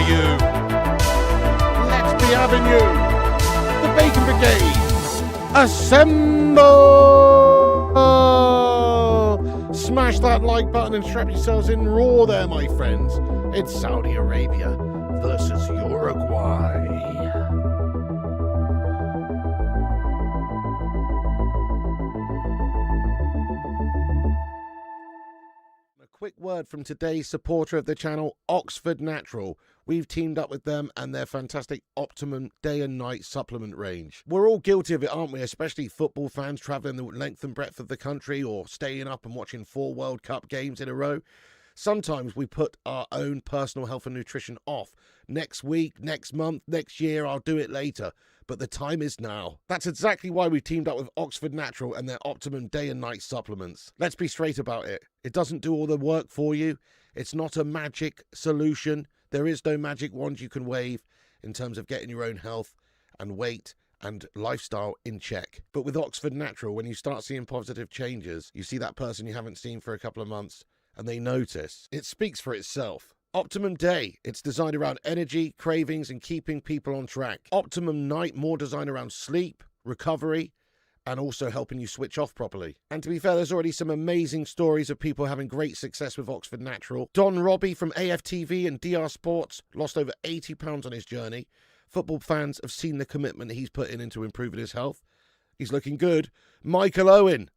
are you? Let's be having you. The Bacon Brigade. Assemble! Smash that like button and strap yourselves in raw there, my friends. It's Saudi Arabia versus Uruguay. A quick word from today's supporter of the channel, Oxford Natural. We've teamed up with them and their fantastic Optimum day and night supplement range. We're all guilty of it, aren't we? Especially football fans travelling the length and breadth of the country or staying up and watching 4 World Cup games in a row. Sometimes we put our own personal health and nutrition off. Next week, next month, next year, I'll do it later. But the time is now. That's exactly why we've teamed up with Oxford Natural and their Optimum day and night supplements. Let's be straight about it. It doesn't do all the work for you. It's not a magic solution. There is no magic wand you can wave in terms of getting your own health and weight and lifestyle in check. But with Oxford Natural, when you start seeing positive changes, you see that person you haven't seen for a couple of months and they notice. It speaks for itself. Optimum Day, it's designed around energy, cravings, and keeping people on track. Optimum Night, more designed around sleep, recovery, and also helping you switch off properly. And to be fair, there's already some amazing stories of people having great success with Oxford Natural. Don Robbie from AFTV and DR Sports lost over 80 pounds on his journey. Football fans have seen the commitment he's putting into improving his health. He's looking good. Michael Owen.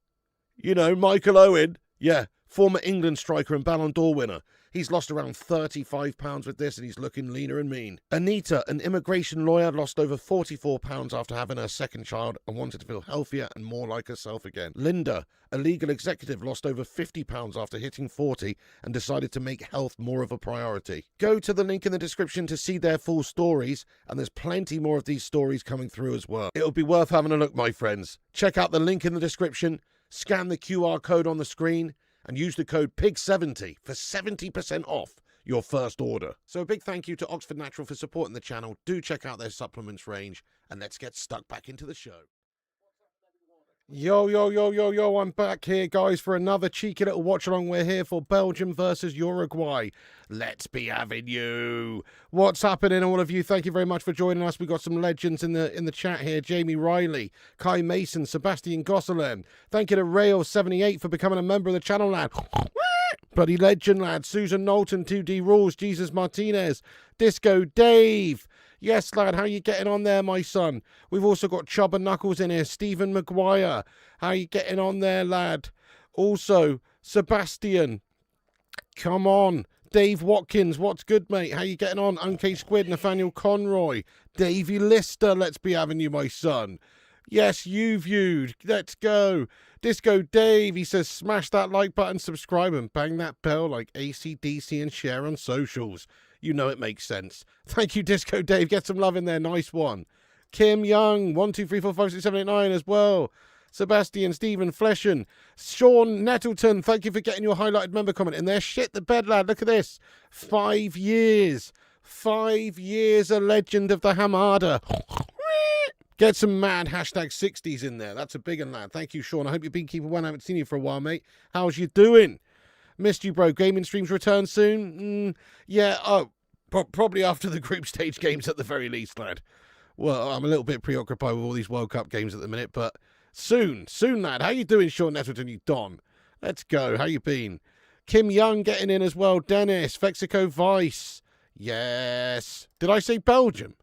You know, Michael Owen. Yeah, former England striker and Ballon d'Or winner. He's lost around 35 pounds with this and he's looking leaner and mean. Anita, an immigration lawyer, lost over 44 pounds after having her second child and wanted to feel healthier and more like herself again. Linda, a legal executive, lost over 50 pounds after hitting 40 and decided to make health more of a priority. Go to the link in the description to see their full stories, and there's plenty more of these stories coming through as well. It'll be worth having a look, my friends. Check out the link in the description, scan the QR code on the screen, and use the code PIG70 for 70% off your first order. So a big thank you to Oxford Natural for supporting the channel. Do check out their supplements range, and let's get stuck back into the show. Yo, I'm back here, guys, for another cheeky little watch-along. We're here for Belgium versus Uruguay. Let's be having you. What's happening, all of you? Thank you very much for joining us. We've got some legends in the chat here. Jamie Riley, Kai Mason, Sebastian Gosselin. Thank you to Rail78 for becoming a member of the channel, lad. Bloody legend, lad. Susan Knowlton, 2D Rules, Jesus Martinez, Disco Dave. Yes, lad, how you getting on there, my son? We've also got Chubba Knuckles in here. Stephen Maguire, how you getting on there, lad? Also, Sebastian, come on. Dave Watkins, what's good, mate? How you getting on? Unc Squid, Nathaniel Conroy, Davey Lister, let's be having you, my son. Yes, you viewed. Let's go. Disco Dave, he says, smash that like button, subscribe, and bang that bell like AC/DC and share on socials. You know it makes sense. Thank you, Disco Dave. Get some love in there. Nice one. Kim Young, 1, 2, 3, 4, 5, 6, 7, 8, 9 as well. Sebastian, Stephen Fleshen, Sean Nettleton, thank you for getting your highlighted member comment in there. Shit the bed, lad. Look at this. 5 years. 5 years, a legend of the Hamada. Get some mad hashtag 60s in there. That's a big one, lad. Thank you, Sean. I hope you've been keeping well. I haven't seen you for a while, mate. How's you doing? Missed you, bro. Gaming streams return soon? Yeah, probably after the group stage games at the very least, lad. Well, I'm a little bit preoccupied with all these World Cup games at the minute, but soon, lad. How you doing, Sean Nettleton, you Don? Let's go. How you been? Kim Young getting in as well. Dennis, Fexico Vice. Yes. Did I say Belgium?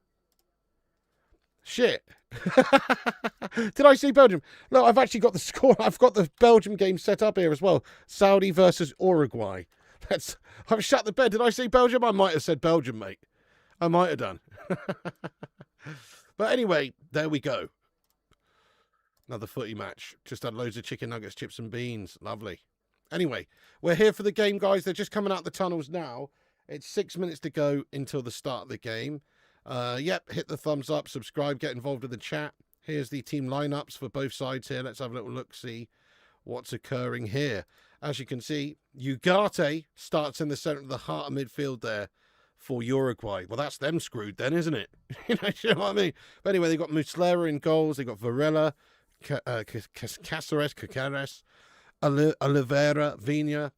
Shit. Did I say Belgium? No, I've actually got the score. I've got the Belgium game set up here as well. Saudi versus Uruguay. I've shut the bed. Did I say Belgium? I might have said Belgium, mate. I might have done. But anyway, there we go. Another footy match. Just had loads of chicken nuggets, chips and beans. Lovely. Anyway, we're here for the game, guys. They're just coming out the tunnels now. It's 6 minutes to go until the start of the game. Yep, hit the thumbs up, subscribe, get involved in the chat. Here's the team lineups for both sides here. Let's have a little look, see what's occurring here. As you can see, Ugarte starts in the center of the heart of midfield there for Uruguay. Well, that's them screwed then, isn't it? You know what I mean? But anyway, they've got Muslera in goals. They've got Varela, Caceres, Oliveira, Vina,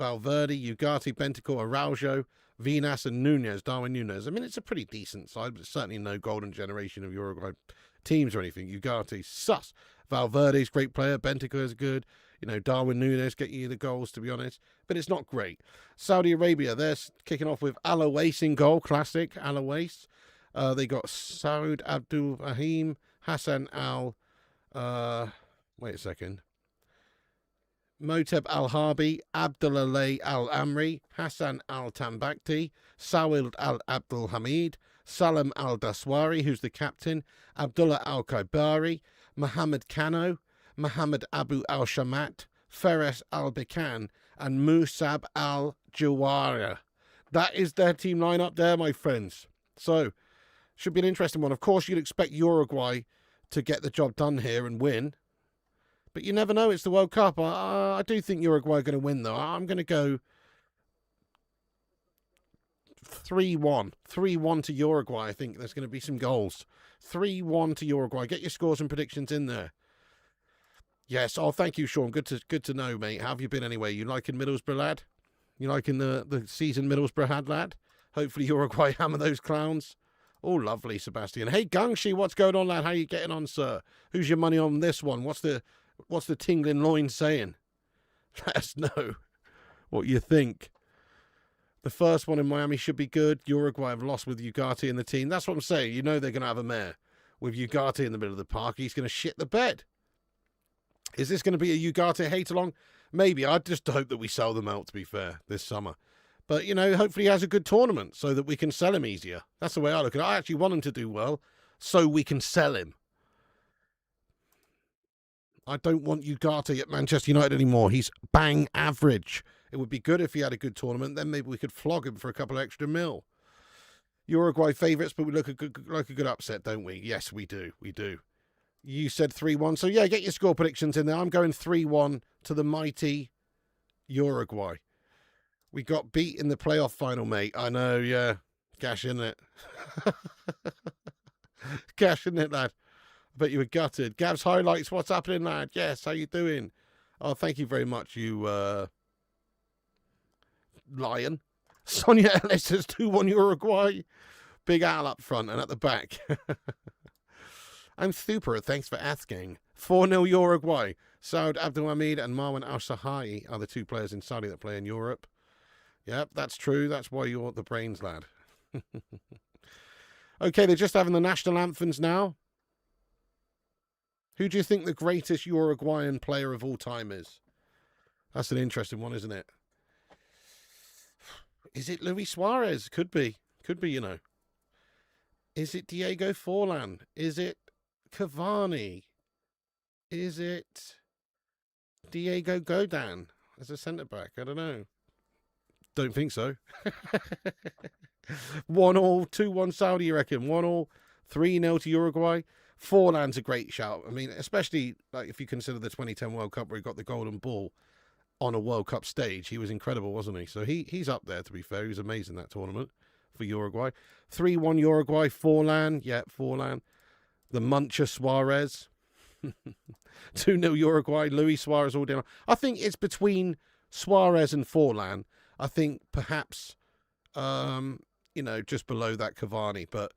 Valverde, Ugarte, Bentancur, Araujo, Vinas, and Nunez, Darwin Nunez. I mean, it's a pretty decent side, but certainly no golden generation of Uruguay teams or anything. Ugarte, sus. Valverde's great player. Bentancur is good. You know, Darwin Nunez get you the goals, to be honest. But it's not great. Saudi Arabia, they're kicking off with Al Owais in goal. Classic, Al Owais. They got Saud Abdul Rahim, Hassan Al... wait a second. Moteb Al-Harbi, Abdullah Al-Amri, Hassan Al-Tambakti, Sawid Al-Abdul Hamid, Salam Al-Daswari, who's the captain, Abdullah Al-Kaibari, Mohammed Kano, Mohammed Abu Al-Shamat, Feres Al-Bikan, and Musab Al-Jawara. That is their team lineup there, my friends. So, should be an interesting one. Of course, you'd expect Uruguay to get the job done here and win. But you never know. It's the World Cup. I do think Uruguay are going to win, though. I'm going to go 3-1. 3-1 to Uruguay. I think there's going to be some goals. 3-1 to Uruguay. Get your scores and predictions in there. Yes. Oh, thank you, Sean. Good to know, mate. How have you been anyway? You liking Middlesbrough, lad? You liking the season Middlesbrough had, lad? Hopefully Uruguay hammer those clowns. Oh, lovely, Sebastian. Hey, Gangshi, what's going on, lad? How you getting on, sir? Who's your money on this one? What's the tingling loin saying? Let us know what you think. The first one in Miami should be good. Uruguay have lost with Ugarte in the team. That's what I'm saying. You know they're going to have a mare. With Ugarte in the middle of the park, he's going to shit the bed. Is this going to be a Ugarte hate-along? Maybe. I just hope that we sell them out, to be fair, this summer. But, you know, hopefully he has a good tournament so that we can sell him easier. That's the way I look at it. I actually want him to do well so we can sell him. I don't want Ugarte at Manchester United anymore. He's bang average. It would be good if he had a good tournament. Then maybe we could flog him for a couple of extra mil. Uruguay favourites, but we look like a good upset, don't we? Yes, we do. We do. You said 3-1. So, yeah, get your score predictions in there. I'm going 3-1 to the mighty Uruguay. We got beat in the playoff final, mate. I know, yeah. Gash, isn't it? Gash, isn't it, lad? I bet you were gutted. Gav's highlights. What's happening, lad? Yes, how you doing? Oh, thank you very much, you lion. Sonia Ellis says 2-1 Uruguay. Big Al up front and at the back. I'm super. Thanks for asking. 4-0 Uruguay. Saud Abdelhamid and Marwan Al-Sahai are the two players in Saudi that play in Europe. Yep, that's true. That's why you're the brains, lad. Okay, they're just having the national anthems now. Who do you think the greatest Uruguayan player of all time is? That's an interesting one, isn't it? Is it Luis Suarez? Could be. Could be, you know. Is it Diego Forlan? Is it Cavani? Is it Diego Godin as a centre-back? I don't know. Don't think so. 1-1, 2-1 Saudi, you reckon? 1-1, 3-0 to Uruguay. Forlan's a great shout. I mean, especially like if you consider the 2010 World Cup where he got the golden ball on a World Cup stage. He was incredible, wasn't he? So he's up there, to be fair. He was amazing that tournament for Uruguay. 3-1 Uruguay. Forlan. Yeah, Forlan. The Muncher Suarez. 2-0 Uruguay. Luis Suarez all down. I think it's between Suarez and Forlan. I think perhaps, just below that Cavani. But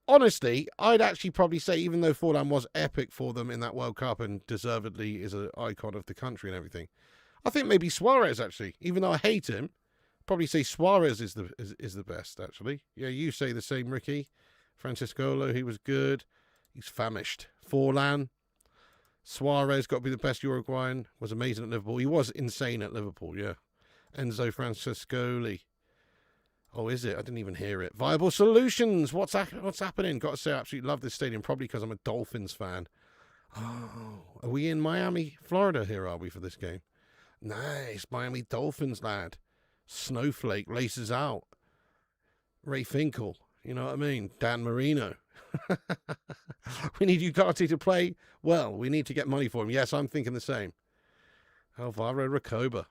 honestly, I'd actually probably say, even though Forlan was epic for them in that World Cup and deservedly is an icon of the country and everything, I think maybe Suarez, actually, even though I hate him, probably say Suarez is the best, actually. Yeah, you say the same, Ricky. Franciscolo, he was good. He's famished. Forlan. Suarez got to be the best Uruguayan. Was amazing at Liverpool. He was insane at Liverpool, yeah. Enzo Francescoli. Oh, is it? I didn't even hear it. Viable Solutions. What's happening? Got to say, I absolutely love this stadium, probably because I'm a Dolphins fan. Oh, are we in Miami, Florida here, are we, for this game? Nice. Miami Dolphins, lad. Snowflake laces out. Ray Finkel. You know what I mean? Dan Marino. We need Ugarte to play well. We need to get money for him. Yes, I'm thinking the same. Alvaro Recoba.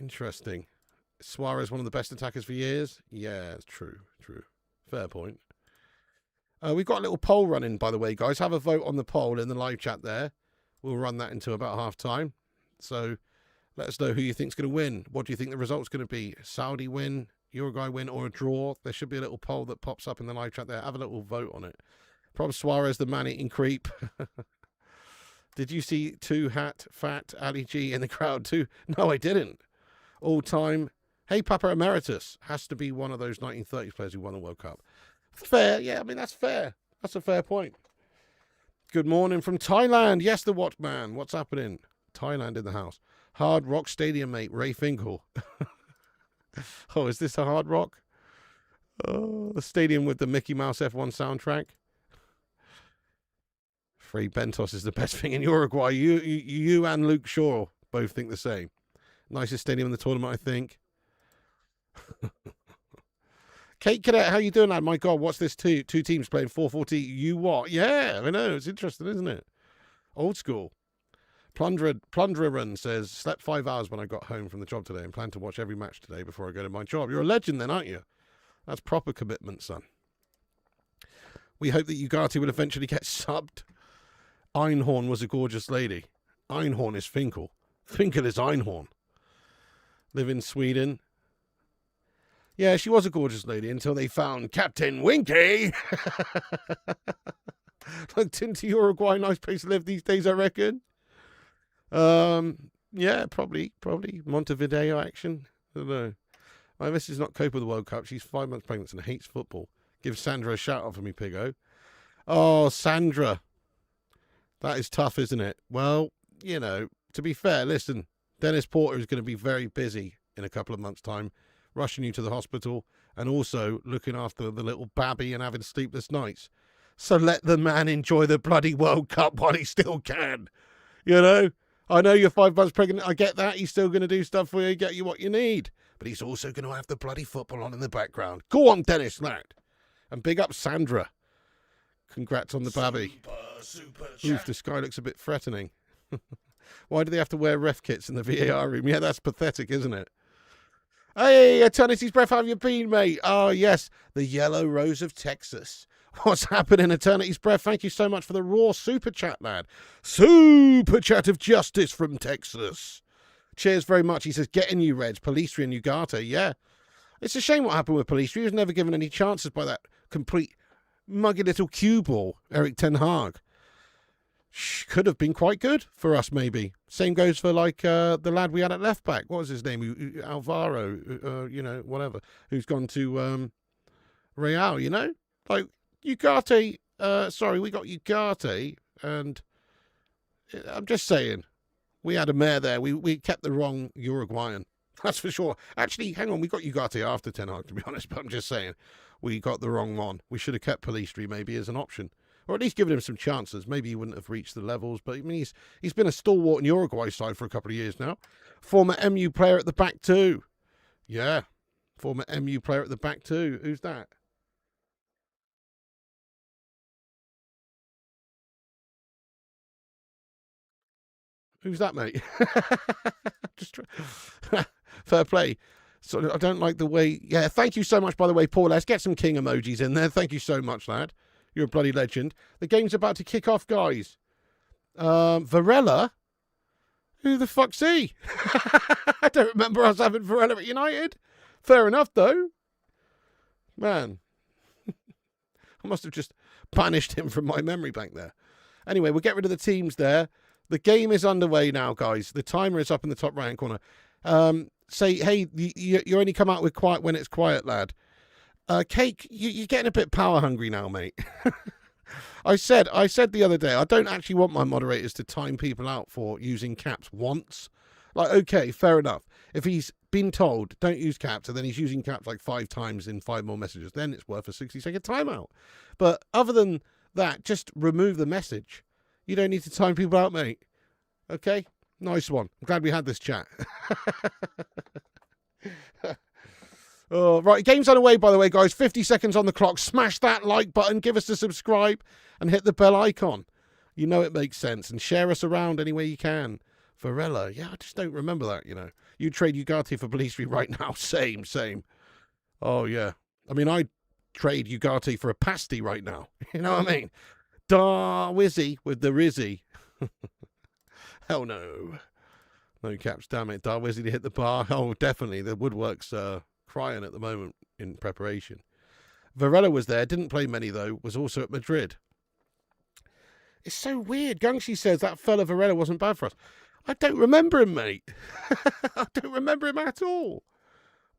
Interesting. Suarez, one of the best attackers for years? Yeah, it's true. Fair point. We've got a little poll running, by the way, guys. Have a vote on the poll in the live chat there. We'll run that until about half time. So Let us know who you think's going to win. What do you think the result's going to be? Saudi win, Uruguay win, or a draw? There should be a little poll that pops up in the live chat there. Have a little vote on it. Prob Suarez, the man-eating creep. Did you see fat Ali G in the crowd too? No, I didn't. All time. Hey, Papa Emeritus has to be one of those 1930s players who won the World Cup. Fair. Yeah, I mean, that's fair. That's a fair point. Good morning from Thailand. Yes, the Watchman. What's happening? Thailand in the house. Hard Rock Stadium, mate. Ray Finkel. Oh, is this a Hard Rock? Oh, the stadium with the Mickey Mouse F1 soundtrack. Free Bentos is the best thing in Uruguay. You and Luke Shaw both think the same. Nicest stadium in the tournament, I think. Kate Cadet, how you doing, lad? My God, what's this? Two teams playing 440. You what? Yeah, I know. It's interesting, isn't it? Old school. Plunderer says, slept 5 hours when I got home from the job today and plan to watch every match today before I go to my job. You're a legend then, aren't you? That's proper commitment, son. We hope that Ugarte will eventually get subbed. Einhorn was a gorgeous lady. Einhorn is Finkel. Finkel is Einhorn. Live in Sweden. Yeah, she was a gorgeous lady until they found Captain Winky. Looked into Uruguay, nice place to live these days, I reckon. Yeah, probably Montevideo action. I don't know. My missus not cope with the World Cup. She's 5 months pregnant and hates football. Give Sandra a shout out for me, Piggo. Oh, Sandra. That is tough, isn't it? Well, you know, to be fair, listen, Dennis Porter is going to be very busy in a couple of months' time, rushing you to the hospital and also looking after the little babby and having sleepless nights. So let the man enjoy the bloody World Cup while he still can. You know? I know you're 5 months pregnant. I get that. He's still going to do stuff for you, get you what you need. But he's also going to have the bloody football on in the background. Go on, Dennis, lad. And big up Sandra. Congrats on the babby. Super Oof, the sky looks a bit threatening. Why do they have to wear ref kits in the VAR room? Yeah, that's pathetic, isn't it? Hey, Eternity's Breath, how have you been, mate? Oh, yes, the Yellow Rose of Texas. What's happening, Eternity's Breath? Thank you so much for the raw super chat, lad. Super chat of justice from Texas. Cheers very much. He says, getting you, Reds, Palistri and Ugarte. Yeah. It's a shame what happened with Palistri. He was never given any chances by that complete muggy little cue ball, Eric Ten Hag. Could have been quite good for us, maybe. Same goes for, like, the lad we had at left back. What was his name? Alvaro, you know, whatever. Who's gone to Real, you know? Like, Ugarte, we got Ugarte, and I'm just saying, we had a mayor there. We kept the wrong Uruguayan. That's for sure. Actually, hang on, we got Ugarte after Ten Hag, to be honest, but I'm just saying, we got the wrong one. We should have kept Palistri maybe as an option. Or at least given him some chances. Maybe he wouldn't have reached the levels, but I mean, he's been a stalwart in Uruguay side for a couple of years now. Former MU player at the back too. Yeah, former MU player at the back too. Who's that? Who's that, mate? Just fair play. So I don't like the way. Yeah, thank you so much, by the way, Paul. Let's get some king emojis in there. Thank you so much, lad. You're a bloody legend. The game's about to kick off, guys. Varela? Who the fuck's he? I don't remember us having Varela at United. Fair enough, though. Man. I must have just banished him from my memory bank there. Anyway, we'll get rid of the teams there. The game is underway now, guys. The timer is up in the top right-hand corner. Say, hey, you only come out with quiet when it's quiet, lad. Cake, you're getting a bit power hungry now, mate. I said the other day, I don't actually want my moderators to time people out for using caps once. Like, okay, fair enough. If he's been told, don't use caps, and then he's using caps like 5 times in 5 more messages, then it's worth a 60-second timeout. But other than that, just remove the message. You don't need to time people out, mate. Okay? Nice one. I'm glad we had this chat. Oh, right, game's underway, by the way, guys. 50 seconds on the clock. Smash that like button, give us a subscribe, and hit the bell icon. You know it makes sense. And share us around any way you can. Varela, yeah, I just don't remember that, you know. You trade Ugarte for Palistri right now. Same. Oh, yeah. I mean, I'd trade Ugarte for a pasty right now. You know what I mean? Da Wizzy with the Rizzy. Hell no. No caps, damn it. Darwiz, did he hit the bar? Oh, definitely. The woodwork's crying at the moment in preparation. Varela was there, didn't play many though, was also at Madrid. It's so weird. Gungshi says that fella Varela wasn't bad for us. I don't remember him, mate. I don't remember him at all.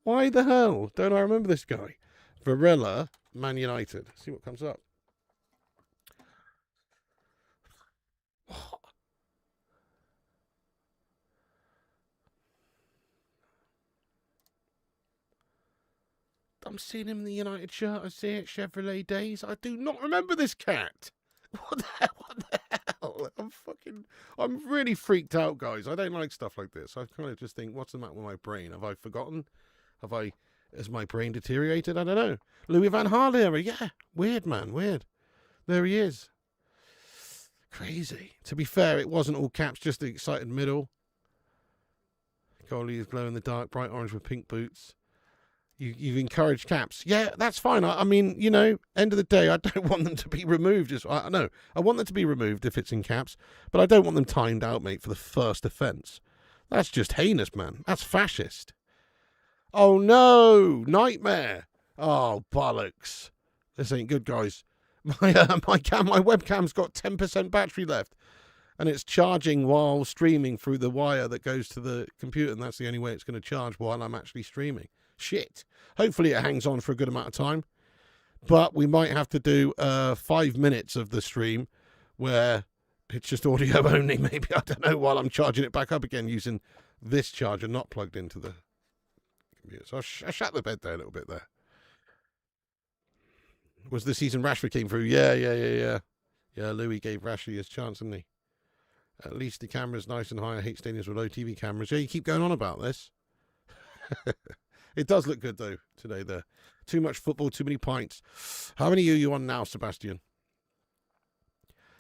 Why the hell don't I remember this guy? Varela, Man United. See what comes up. What? I'm seeing him in the United shirt. I see it, Chevrolet days. I do not remember this cat. What the hell? What the hell? I'm really freaked out, guys. I don't like stuff like this. I kind of just think, what's the matter with my brain? Have I forgotten? Has my brain deteriorated? I don't know. Louis van Gaal era. Yeah. Weird, man. Weird. There he is. Crazy. To be fair, it wasn't all caps, just the excited middle. Goalie is glow in the dark, bright orange with pink boots. You've encouraged caps. Yeah, that's fine. I mean, you know, end of the day, I don't want them to be removed. I want them to be removed if it's in caps, but I don't want them timed out, mate, for the first offence. That's just heinous, man. That's fascist. Oh, no. Nightmare. Oh, bollocks. This ain't good, guys. My webcam's got 10% battery left, and it's charging while streaming through the wire that goes to the computer, and that's the only way it's going to charge while I'm actually streaming. Shit. Hopefully it hangs on for a good amount of time. But we might have to do 5 minutes of the stream where it's just audio only, maybe. I don't know, while I'm charging it back up again using this charger, not plugged into the computer. So I shut the bed there a little bit there. Was the season Rashford came through? Yeah. Yeah, Louis gave Rashford his chance, didn't he? At least the camera's nice and high. I hate stadiums with low TV cameras. Yeah, you keep going on about this. It does look good, though, today there. Too much football, too many pints. How many are you on now, Sebastian?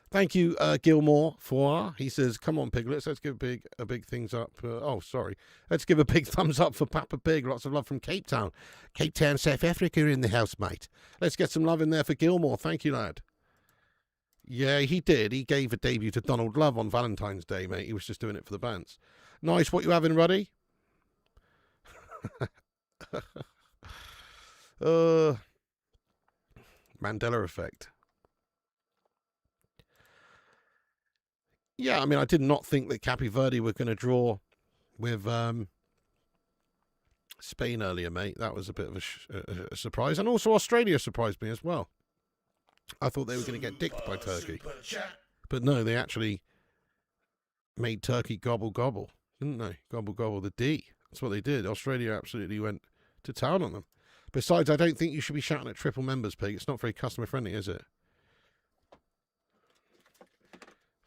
Thank you, Gilmore, for. He says, come on, Piglets, let's give a big things up. Let's give a big thumbs up for Papa Pig. Lots of love from Cape Town. Cape Town, South Africa in the house, mate. Let's get some love in there for Gilmore. Thank you, lad. Yeah, he did. He gave a debut to Donald Love on Valentine's Day, mate. He was just doing it for the bands. Nice. What you having, Ruddy? Mandela effect. Yeah, I mean, I did not think that Cape Verde were going to draw with Spain earlier, mate. That was a bit of a surprise. And also Australia surprised me as well. I thought they were going to get dicked by Turkey. But no, they actually made Turkey gobble gobble, didn't they? Gobble gobble the D. That's what they did. Australia absolutely went to town on them. Besides, I don't think you should be shouting at triple members, Pig. It's not very customer friendly, is it?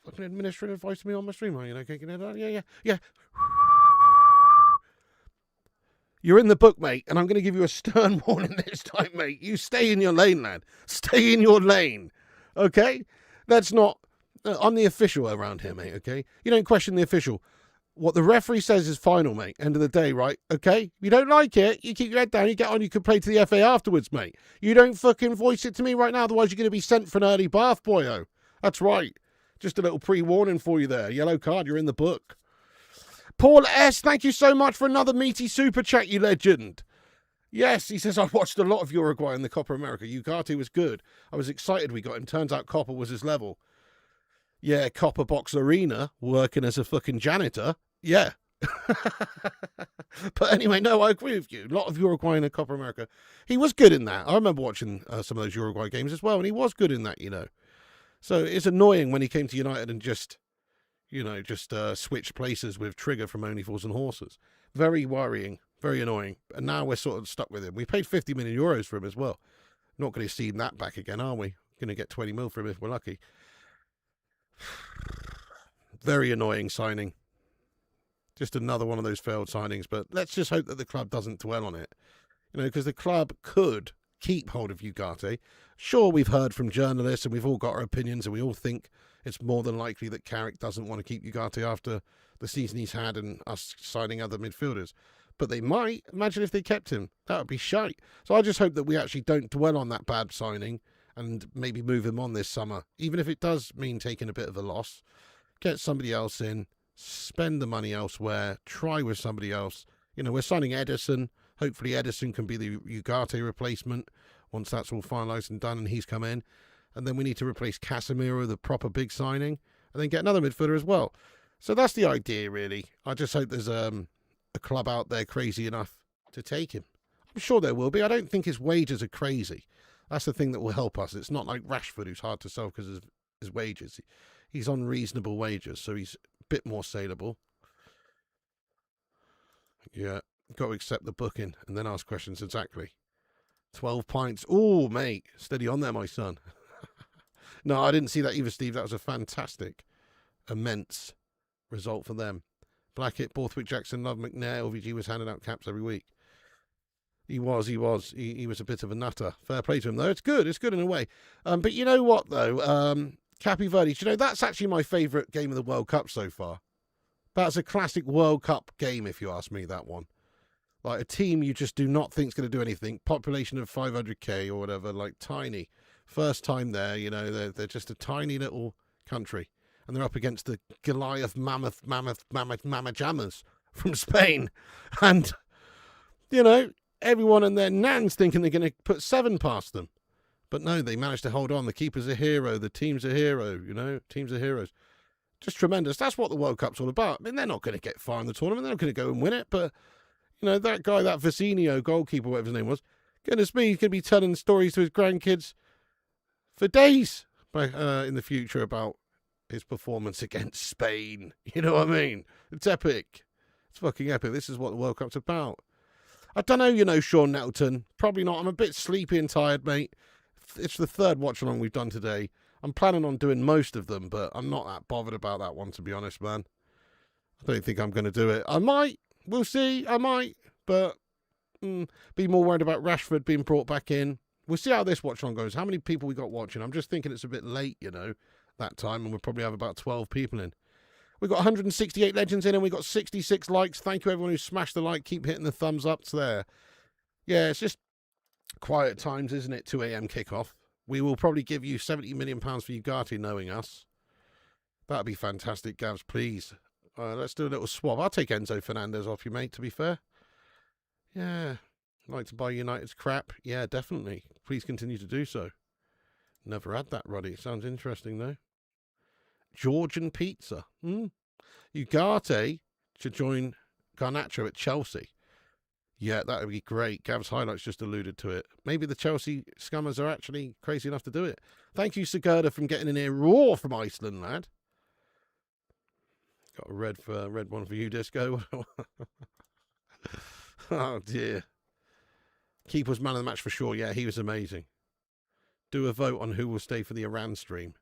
Fucking administrative advice to me on my stream, are you? Okay, yeah. You're in the book, mate, and I'm going to give you a stern warning this time, mate. You stay in your lane, lad. Stay in your lane, okay? That's not... I'm the official around here, mate, okay? You don't question the official. What the referee says is final, mate. End of the day, right? Okay? If you don't like it, you keep your head down, you get on, you complain to the FA afterwards, mate. You don't fucking voice it to me right now, otherwise you're going to be sent for an early bath, boyo. That's right. Just a little pre-warning for you there. Yellow card, you're in the book. Paul S., thank you so much for another meaty super chat, you legend. Yes, he says, I watched a lot of Uruguay in the Copa America. Ugarte was good. I was excited we got him. Turns out Copper was his level. Yeah, Copper Box Arena, working as a fucking janitor. Yeah. But anyway, no, I agree with you. A lot of Uruguay in the Copa America. He was good in that. I remember watching some of those Uruguay games as well, and he was good in that, you know. So it's annoying when he came to United and just switched places with Trigger from Only Fools and Horses. Very worrying, very annoying. And now we're sort of stuck with him. We paid 50 million euros for him as well. Not going to see that back again, are we? Going to get 20 mil for him if we're lucky. Very annoying signing. Just another one of those failed signings. But let's just hope that the club doesn't dwell on it. You know, because the club could keep hold of Ugarte. Sure, we've heard from journalists and we've all got our opinions and we all think it's more than likely that Carrick doesn't want to keep Ugarte after the season he's had and us signing other midfielders. But they might. Imagine if they kept him. That would be shite. So I just hope that we actually don't dwell on that bad signing and maybe move him on this summer. Even if it does mean taking a bit of a loss. Get somebody else in. spend the money elsewhere, try with somebody else. You know, we're signing Edison. Hopefully Edison can be the Ugarte replacement once that's all finalised and done and he's come in. And then we need to replace Casemiro, the proper big signing, and then get another midfielder as well. So that's the idea, really. I just hope there's a club out there crazy enough to take him. I'm sure there will be. I don't think his wages are crazy. That's the thing that will help us. It's not like Rashford, who's hard to sell because of his wages. He's on reasonable wages, so he's a bit more saleable. Yeah, got to accept the booking and then ask questions. Exactly. 12 pints. Oh, mate, steady on there, my son. No, I didn't see that either, Steve. That was a fantastic, immense result for them. Blackett, Borthwick, Jackson, Love, McNair, LVG was handing out caps every week. He was. He was a bit of a nutter. Fair play to him, though. It's good in a way. But you know what, though? Cappy Verde, you know, that's actually my favourite game of the World Cup so far. That's a classic World Cup game, if you ask me, that one. Like a team you just do not think is going to do anything. Population of 500k or whatever, like tiny. First time there, you know, they're just a tiny little country. And they're up against the Goliath mammoth jammers from Spain. And, you know, everyone and their nan's thinking they're going to put 7 past them. But no, they managed to hold on. The keeper's a hero. The team's a hero, you know. Teams are heroes. Just tremendous. That's what the World Cup's all about. I mean, they're not going to get far in the tournament. They're not going to go and win it. But, you know, that guy, that Vicinio goalkeeper, whatever his name was, goodness me, he's going to be telling stories to his grandkids for days in the future about his performance against Spain. You know what I mean? It's epic. It's fucking epic. This is what the World Cup's about. I don't know, you know, Sean Nettleton. Probably not. I'm a bit sleepy and tired, mate. It's the third watch-along we've done today. I'm planning on doing most of them, but I'm not that bothered about that one, to be honest, man. I don't think I'm going to do it. I might. We'll see. I might. But be more worried about Rashford being brought back in. We'll see how this watch-along goes. How many people we got watching? I'm just thinking it's a bit late, you know, that time, and we'll probably have about 12 people in. We've got 168 legends in, and we got 66 likes. Thank you, everyone who smashed the like. Keep hitting the thumbs ups there. Yeah, it's just quiet times, isn't it? 2 a.m. kickoff. We will probably give you £70 million for Ugarte, knowing us. That'd be fantastic, Gavs, please. Let's do a little swap. I'll take Enzo Fernandez off you, mate, to be fair. Yeah. Like to buy United's crap? Yeah, definitely. Please continue to do so. Never had that, Roddy. Sounds interesting, though. Georgian pizza. Ugarte should join Garnacho at Chelsea. Yeah, that would be great. Gav's highlights just alluded to it. Maybe the Chelsea scummers are actually crazy enough to do it. Thank you, Sigurda, from getting in here raw from Iceland, lad. Got a red one for you, Disco. Oh, dear. Keeper's man of the match for sure. Yeah, he was amazing. Do a vote on who will stay for the Iran stream.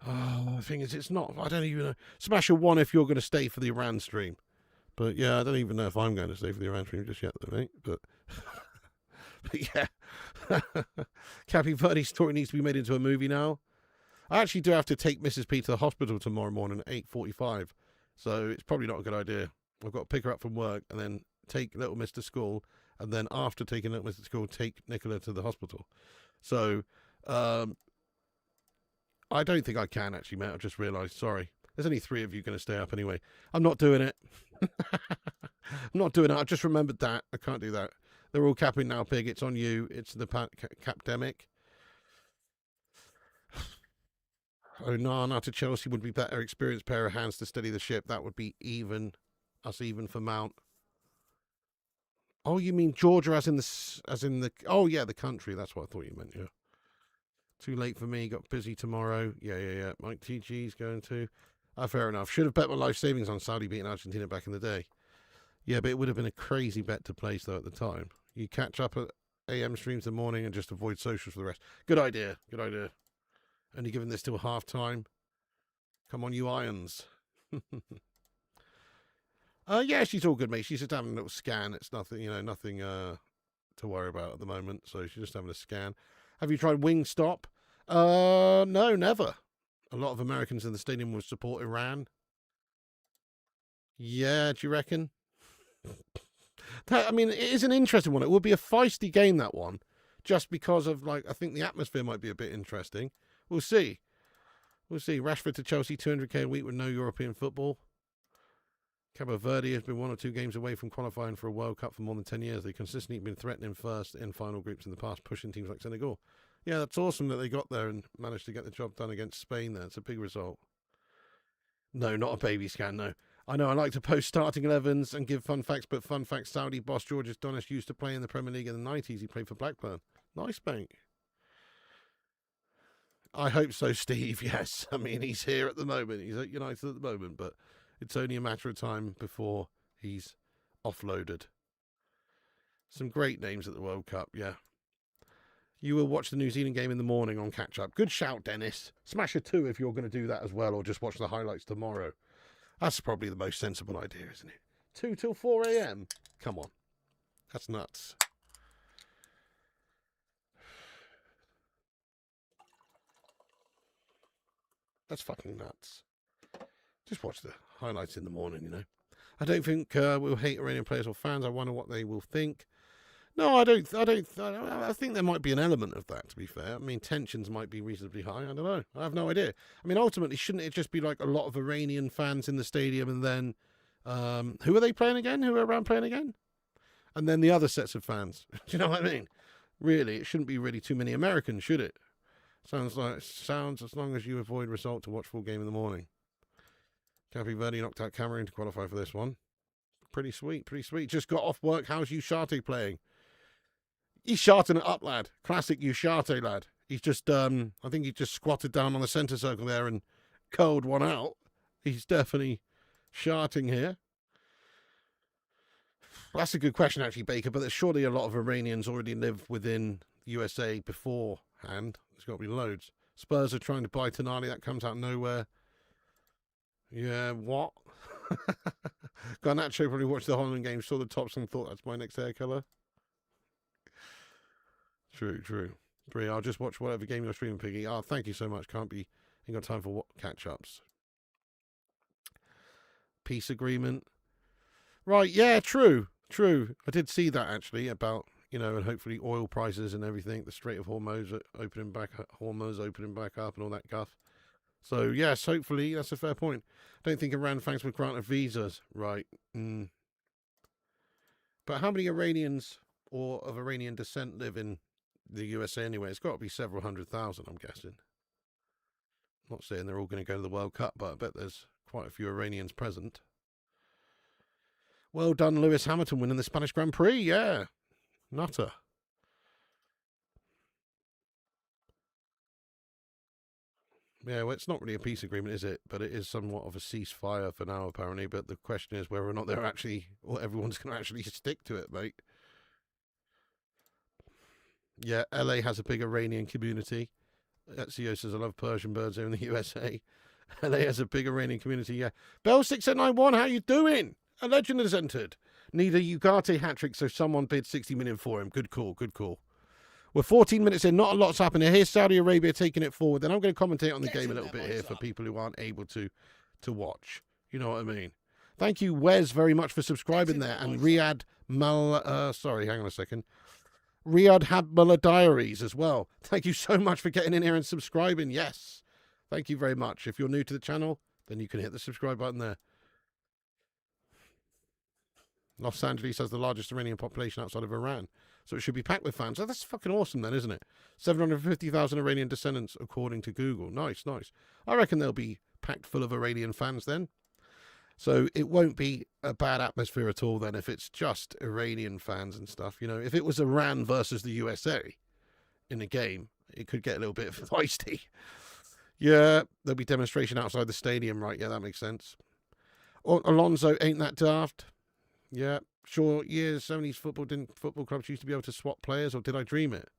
Oh, the thing is, it's not. I don't even know. Smash a 1 if you're going to stay for the Iran stream. But yeah, I don't even know if I'm going to stay for the Iran stream just yet, though, mate. But yeah. Cappy Verde's story needs to be made into a movie now. I actually do have to take Mrs. P to the hospital tomorrow morning at 8:45. So it's probably not a good idea. I've got to pick her up from work and then take little Miss to school. And then after taking little Miss to school, take Nicola to the hospital. So I don't think I can actually, mate. I've just realised. Sorry. There's only 3 of you going to stay up anyway. I'm not doing it. I'm not doing it. I just remembered that. I can't do that. They're all capping now, Pig. It's on you. It's the capdemic. Onana to Chelsea would be better. Experienced pair of hands to steady the ship. That would be even. Us even for Mount. Oh, you mean Georgia as in the... Oh, yeah, the country. That's what I thought you meant, yeah. Too late for me. Got busy tomorrow. Yeah. Mike TG's going to... fair enough. Should have bet my life savings on Saudi beating Argentina back in the day. Yeah, but it would have been a crazy bet to place, though, at the time. You catch up at AM streams in the morning and just avoid socials for the rest. Good idea. Good idea. Only giving this till half-time. Come on, you irons. Yeah, she's all good, mate. She's just having a little scan. It's nothing, you know, nothing to worry about at the moment. So she's just having a scan. Have you tried Wingstop? No, never. A lot of Americans in the stadium will support Iran. Yeah, do you reckon? I mean, it is an interesting one. It will be a feisty game, that one. Just because of, like, I think the atmosphere might be a bit interesting. We'll see. We'll see. Rashford to Chelsea, 200k a week with no European football. Cabo Verde has been 1 or 2 games away from qualifying for a World Cup for more than 10 years. They've consistently been threatening first in final groups in the past, pushing teams like Senegal. Yeah, that's awesome that they got there and managed to get the job done against Spain there. It's a big result. No, not a baby scan, no. I know I like to post starting 11s and give fun facts, but fun facts, Saudi boss Georges Donis used to play in the Premier League in the 90s. He played for Blackburn. Nice, bank. I hope so, Steve, yes. I mean, he's here at the moment. He's at United at the moment, but it's only a matter of time before he's offloaded. Some great names at the World Cup, yeah. You will watch the New Zealand game in the morning on catch-up. Good shout, Dennis. Smash a 2 if you're going to do that as well, or just watch the highlights tomorrow. That's probably the most sensible idea, isn't it? 2 till 4 a.m? Come on. That's nuts. That's fucking nuts. Just watch the highlights in the morning, you know. I don't think we'll hate Iranian players or fans. I wonder what they will think. No, I don't. I think there might be an element of that, to be fair. I mean, tensions might be reasonably high. I don't know. I have no idea. I mean, ultimately, shouldn't it just be like a lot of Iranian fans in the stadium and then, who are they playing again? Who are around playing again? And then the other sets of fans. Do you know what I mean? Really, it shouldn't be really too many Americans, should it? Sounds as long as you avoid result to watch full game in the morning. Cape Verde knocked out Cameroon to qualify for this one. Pretty sweet, pretty sweet. Just got off work. How's Usharte playing? He's sharting it up, lad. Classic Usharte, lad. He's just, I think he just squatted down on the centre circle there and curled one out. He's definitely sharting here. That's a good question, actually, Baker, but there's surely a lot of Iranians already live within the USA beforehand. There's got to be loads. Spurs are trying to buy Tonali. That comes out of nowhere. Yeah, what? Garnacho probably watched the Holland game, saw the tops and thought that's my next hair colour. True. Brie, I'll just watch whatever game you're streaming, Piggy. Oh, thank you so much. Ain't got time for catch-ups. Peace agreement. Right, yeah, true. I did see that, actually, about, and hopefully oil prices and everything, the Strait of Hormuz opening back up and all that guff. So, yes, hopefully, that's a fair point. I don't think Iran thanks for granted visas. Right. But how many Iranians or of Iranian descent live in the USA anyway? It's got to be several 100,000, I'm guessing. I'm not saying they're all going to go to the World Cup, but I bet there's quite a few Iranians present. Well done, Lewis Hamilton, winning the Spanish Grand Prix. Yeah. Nutter. Yeah, well, it's not really a peace agreement, is it? But it is somewhat of a ceasefire for now, apparently. But the question is whether or not everyone's going to actually stick to it, mate. Yeah, LA has a big Iranian community. Ezio says, I love Persian birds here in the USA. LA has a big Iranian community, yeah. Bell6891, how you doing? A legend has entered. Need a Ugarte hat-trick, so someone bid 60 million for him. Good call. We're 14 minutes in. Not a lot's happening. Here's Saudi Arabia taking it forward. Then I'm going to commentate on the game a little bit here for people who aren't able to watch. You know what I mean? Thank you, Wes, very much for subscribing there. And Riyadh hang on a second. Riyadh Habmullah Diaries as well. Thank you so much for getting in here and subscribing. Yes. Thank you very much. If you're new to the channel, then you can hit the subscribe button there. Los Angeles has the largest Iranian population outside of Iran, so it should be packed with fans. Oh, that's fucking awesome then, isn't it? 750,000 Iranian descendants, according to Google. Nice. I reckon they'll be packed full of Iranian fans then. So it won't be a bad atmosphere at all then if it's just Iranian fans and stuff. If it was Iran versus the USA in a game, it could get a little bit feisty. Yeah, there'll be demonstration outside the stadium, right? Yeah, that makes sense. Alonso, ain't that daft? Yeah, sure. Years, 70s football clubs used to be able to swap players, or did I dream it?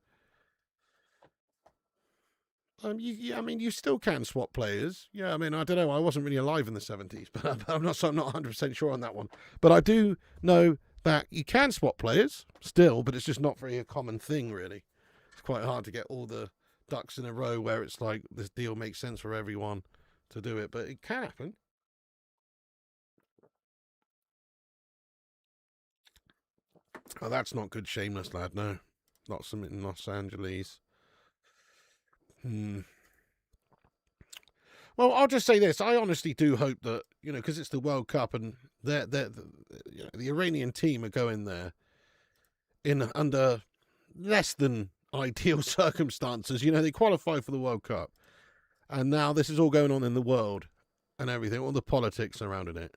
You still can swap players. Yeah, I don't know. I wasn't really alive in the 70s, but I'm not 100% sure on that one. But I do know that you can swap players still, but it's just not very a common thing, really. It's quite hard to get all the ducks in a row where it's like this deal makes sense for everyone to do it, but it can happen. Oh, that's not good, shameless lad. No, not something in Los Angeles. Well, I'll just say this. I honestly do hope that, you know, because it's the World Cup and the Iranian team are going there in under less than ideal circumstances. You know, they qualify for the World Cup, and now this is all going on in the world and everything, all the politics surrounding it.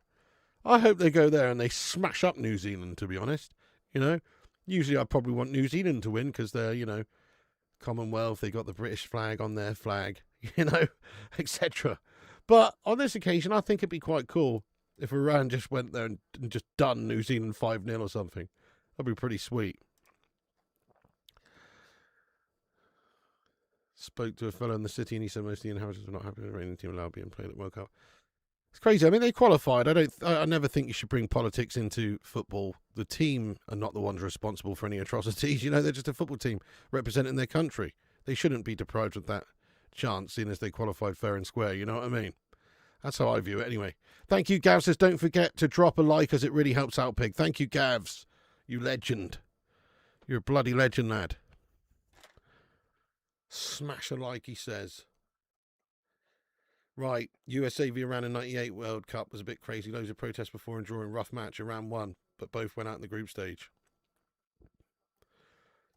I hope they go there and they smash up New Zealand, to be honest. You know, usually I probably want New Zealand to win because they're, you know, Commonwealth, they got the British flag on their flag, you know, etc. But on this occasion, I think it'd be quite cool if Iran just went there and just done New Zealand 5-0 or something. That'd be pretty sweet. Spoke to a fellow in the city and he said most of the inhabitants were not happy with the Iranian team allowed being played at World Cup. It's crazy. I mean, they qualified. I never think you should bring politics into football. The team are not the ones responsible for any atrocities. You know, they're just a football team representing their country. They shouldn't be deprived of that chance, seeing as they qualified fair and square. You know what I mean? That's how I view it anyway. Thank you, Gavs. Says, don't forget to drop a like as it really helps out Pig. Thank you, Gavs. You legend. You're a bloody legend, lad. Smash a like, he says. Right, USA v Iran in '98 World Cup was a bit crazy. Loads of protests before and during. Rough match. Iran won, but both went out in the group stage.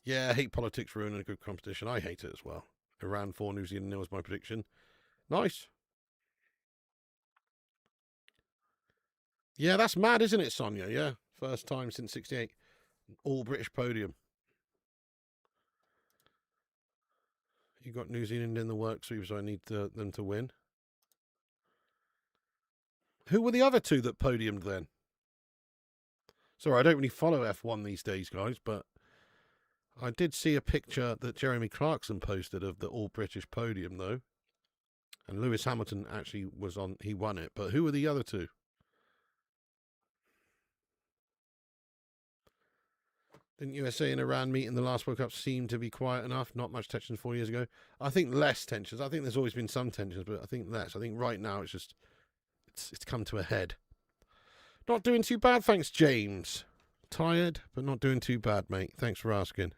Yeah, I hate politics ruining a good competition. I hate it as well. Iran 4, New Zealand 0 was my prediction. Nice. Yeah, that's mad, isn't it, Sonia? Yeah, first time since '68. All British podium. You got New Zealand in the works, so I need them to win. Who were the other two that podiumed then? Sorry, I don't really follow F1 these days, guys, but I did see a picture that Jeremy Clarkson posted of the all-British podium, though. And Lewis Hamilton actually was on, he won it. But who were the other two? Didn't USA and Iran meet in the last World Cup seem to be quiet enough? Not much tension 4 years ago. I think less tensions. I think there's always been some tensions, but I think less. I think right now it's just, it's come to a head. Not doing too bad, thanks, James. Tired, but not doing too bad, mate. Thanks for asking.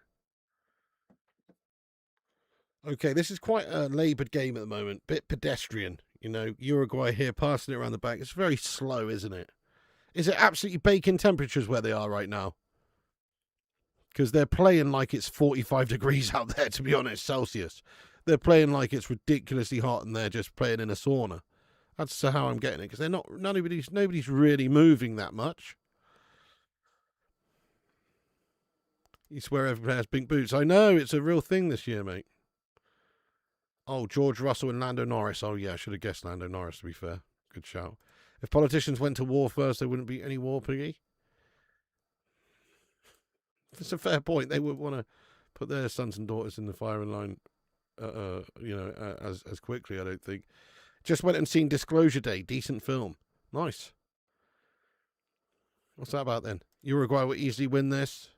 Okay, this is quite a laboured game at the moment. Bit pedestrian. You know, Uruguay here passing it around the back. It's very slow, isn't it? Is it absolutely baking temperatures where they are right now? Because they're playing like it's 45 degrees out there, to be honest, Celsius. They're playing like it's ridiculously hot and they're just playing in a sauna. That's how I'm getting it, because they're not, nobody's really moving that much. You swear everybody has pink boots. I know, it's a real thing this year, mate. Oh, George Russell and Lando Norris. Oh, yeah, I should have guessed Lando Norris, to be fair. Good shout. If politicians went to war first, there wouldn't be any war, Piggy. That's a fair point. They would want to put their sons and daughters in the firing line, as quickly, I don't think. Just went and seen Disclosure Day. Decent film. Nice. What's that about then? Uruguay will easily win this.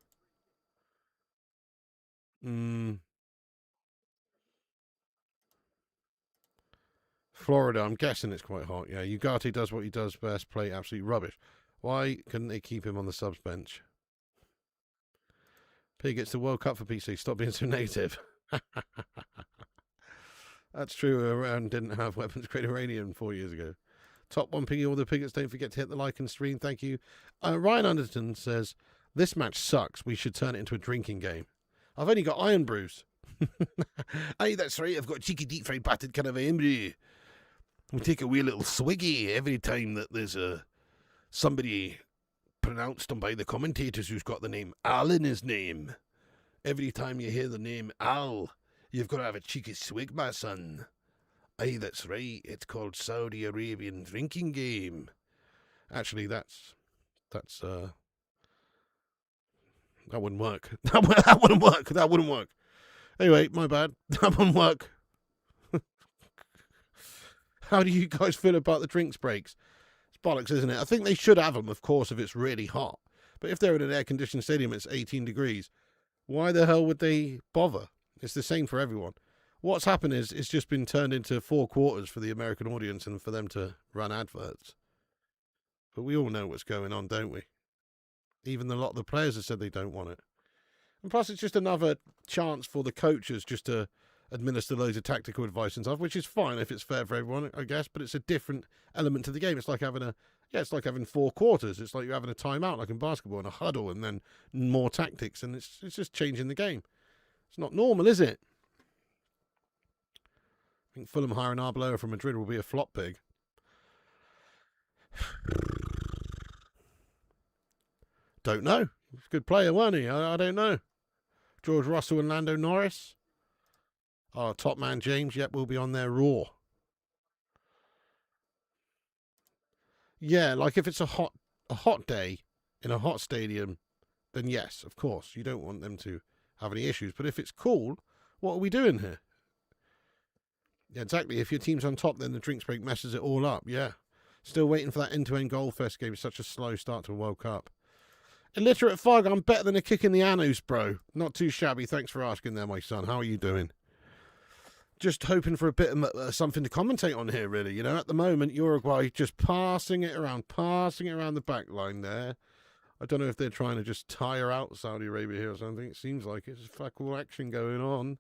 Florida, I'm guessing it's quite hot. Yeah, Ugarte does what he does best. Play absolute rubbish. Why couldn't they keep him on the subs bench? Pig, it's the World Cup for PC. Stop being so negative. That's true. Iran didn't have weapons grade uranium 4 years ago. Top one, Piggy. All the piglets, don't forget to hit the like and stream. Thank you. Ryan Anderton says, this match sucks. We should turn it into a drinking game. I've only got iron brews. Aye, that's right. I've got cheeky deep fried battered kind of brew. We take a wee little swiggy every time that there's somebody pronounced on by the commentators who's got the name Al in his name. Every time you hear the name Al, you've got to have a cheeky swig, my son. Aye, that's right. It's called Saudi Arabian drinking game. Actually, that wouldn't work. That wouldn't work. That wouldn't work. Anyway, my bad. That wouldn't work. How do you guys feel about the drinks breaks? It's bollocks, isn't it? I think they should have them, of course, if it's really hot. But if they're in an air-conditioned stadium, it's 18 degrees. Why the hell would they bother? It's the same for everyone. What's happened is it's just been turned into 4 quarters for the American audience and for them to run adverts. But we all know what's going on, don't we? Even a lot of the players have said they don't want it. And plus, it's just another chance for the coaches just to administer loads of tactical advice and stuff, which is fine if it's fair for everyone, I guess. But it's a different element to the game. It's like having it's like having 4 quarters. It's like you're having a timeout, like in basketball, and a huddle, and then more tactics, and it's just changing the game. It's not normal, is it? I think Fulham hiring Arbeloa from Madrid will be a flop pig. Don't know. He's a good player, weren't he? I don't know. George Russell and Lando Norris. Oh, top man James, yep, will be on there raw. Yeah, like if it's a hot day in a hot stadium, then yes, of course, you don't want them to have any issues. But if it's cool, what are we doing here? Yeah, exactly. If your team's on top, then the drinks break messes it all up. Yeah. Still waiting for that end-to-end goal first game. It's such a slow start to a World Cup. Illiterate Fog, I'm better than a kick in the anus, bro. Not too shabby. Thanks for asking there, my son. How are you doing? Just hoping for a bit of something to commentate on here, really. You know, at the moment, Uruguay just passing it around the back line there. I don't know if they're trying to just tire out Saudi Arabia here or something. It seems like it's fuck all action going on.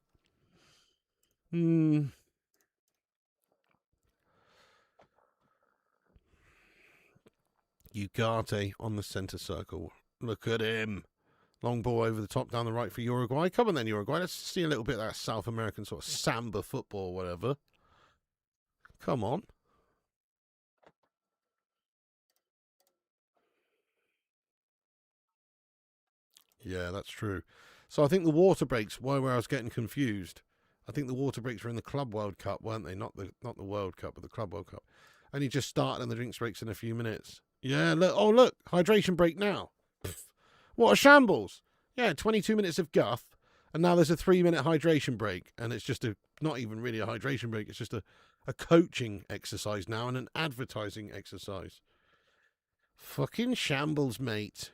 Ugarte on the centre circle. Look at him. Long ball over the top down the right for Uruguay. Come on then, Uruguay. Let's see a little bit of that South American sort of samba football or whatever. Come on. Yeah, that's true. So I think the water breaks, where I was getting confused. I think the water breaks were in the Club World Cup, weren't they? Not the World Cup, but the Club World Cup. And he just started and the drinks breaks in a few minutes. Yeah, look. Oh, look. Hydration break now. Pfft. What a shambles. Yeah, 22 minutes of guff. And now there's a 3-minute hydration break. And it's just not even really a hydration break. It's just a coaching exercise now and an advertising exercise. Fucking shambles, mate.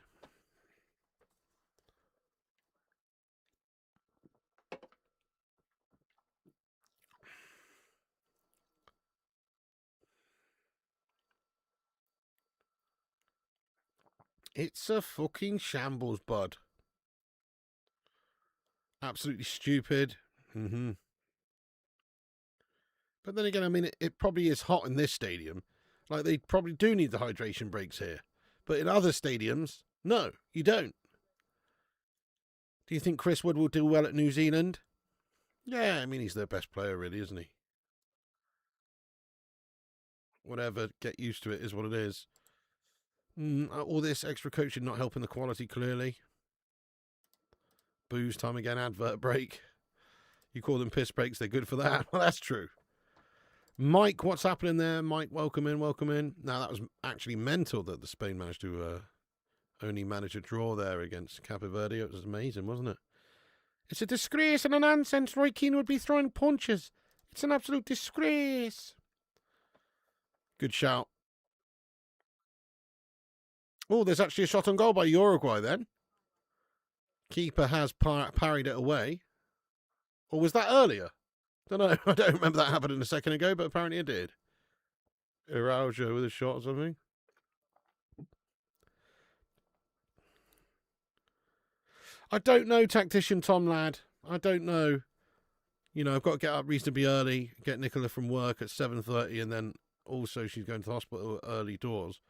It's a fucking shambles, bud. Absolutely stupid. Mm-hmm. But then again, I mean, it probably is hot in this stadium. Like, they probably do need the hydration breaks here. But in other stadiums, no, you don't. Do you think Chris Wood will do well at New Zealand? Yeah, I mean, he's their best player, really, isn't he? Whatever, get used to it, is what it is. All this extra coaching not helping the quality, clearly. Booze time again, advert break. You call them piss breaks, they're good for that. Well, that's true. Mike, what's happening there? Mike, welcome in, welcome in. Now, that was actually mental that the Spain managed to only manage a draw there against Cape Verde. It was amazing, wasn't it? It's a disgrace and a nonsense. Roy Keane would be throwing punches. It's an absolute disgrace. Good shout. Oh, there's actually a shot on goal by Uruguay then. Keeper has parried it away. Or was that earlier? Don't know. I don't remember that happening a second ago, but apparently it did. Araujo with a shot or something. I don't know, tactician Tom Ladd. I don't know. You know, I've got to get up reasonably early, get Nicola from work at 7:30, and then also she's going to the hospital early doors.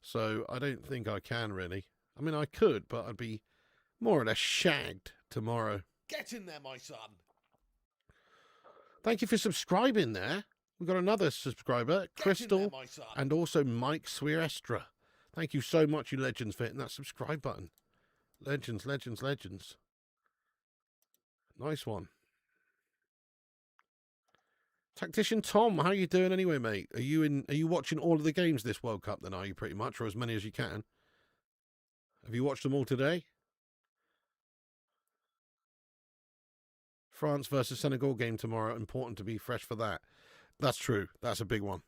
So I don't think I can really. I mean, I could, but I'd be more or less shagged tomorrow. Get in there, my son. Thank you for subscribing there. We've got another subscriber, Crystal, there, and also Mike Swierestra. Thank you so much, you legends, for hitting that subscribe button. Legends, legends, legends. Nice one. Tactician Tom, how are you doing anyway, mate? Are you watching all of the games this World Cup then, are you, pretty much, or as many as you can? Have you watched them all today? France versus Senegal game tomorrow. Important to be fresh for that. That's true. That's a big one.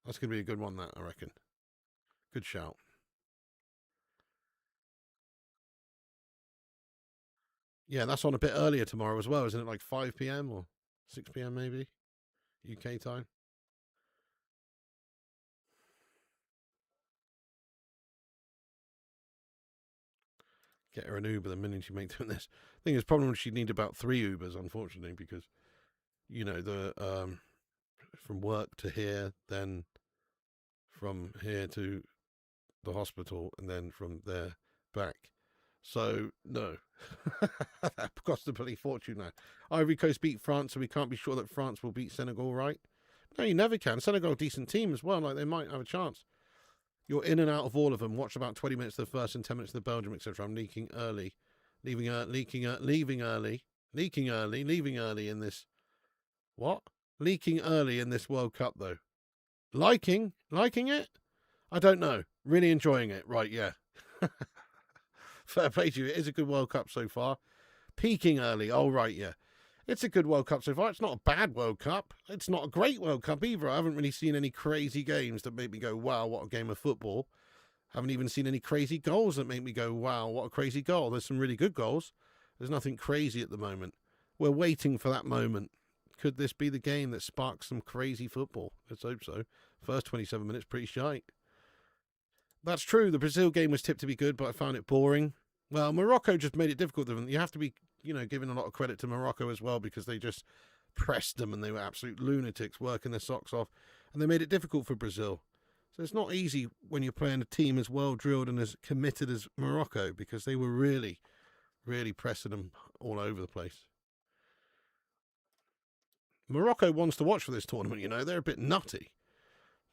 That's going to be a good one, that, I reckon. Good shout. Yeah, that's on a bit earlier tomorrow as well, isn't it? Like 5 p.m. or 6 p.m. maybe? UK time. Get her an Uber the minute you make doing this. I think it's probably she'd need about 3 Ubers, unfortunately, because you know, from work to here, then from here to the hospital, and then from there back. So, no. That cost a bloody fortune now. Ivory Coast beat France, so we can't be sure that France will beat Senegal, right? No, you never can. Senegal, decent team as well. Like, they might have a chance. You're in and out of all of them. Watch about 20 minutes of the first and 10 minutes of the Belgium, etc. I'm leaking early. Leaving early in this. What? Leaking early in this World Cup, though. Liking it? I don't know. Really enjoying it. Right, yeah. Fair play to you. It is a good World Cup so far. Peaking early. Oh, right, yeah. It's a good World Cup so far. It's not a bad World Cup. It's not a great World Cup either. I haven't really seen any crazy games that make me go, wow, what a game of football. Haven't even seen any crazy goals that make me go, wow, what a crazy goal. There's some really good goals. There's nothing crazy at the moment. We're waiting for that moment. Could this be the game that sparks some crazy football? Let's hope so. First 27 minutes, pretty shite. That's true. The Brazil game was tipped to be good, but I found it boring. Well, Morocco just made it difficult for them. You have to be, giving a lot of credit to Morocco as well, because they just pressed them and they were absolute lunatics working their socks off. And they made it difficult for Brazil. So it's not easy when you're playing a team as well drilled and as committed as Morocco, because they were really, really pressing them all over the place. Morocco wants to watch for this tournament, They're a bit nutty.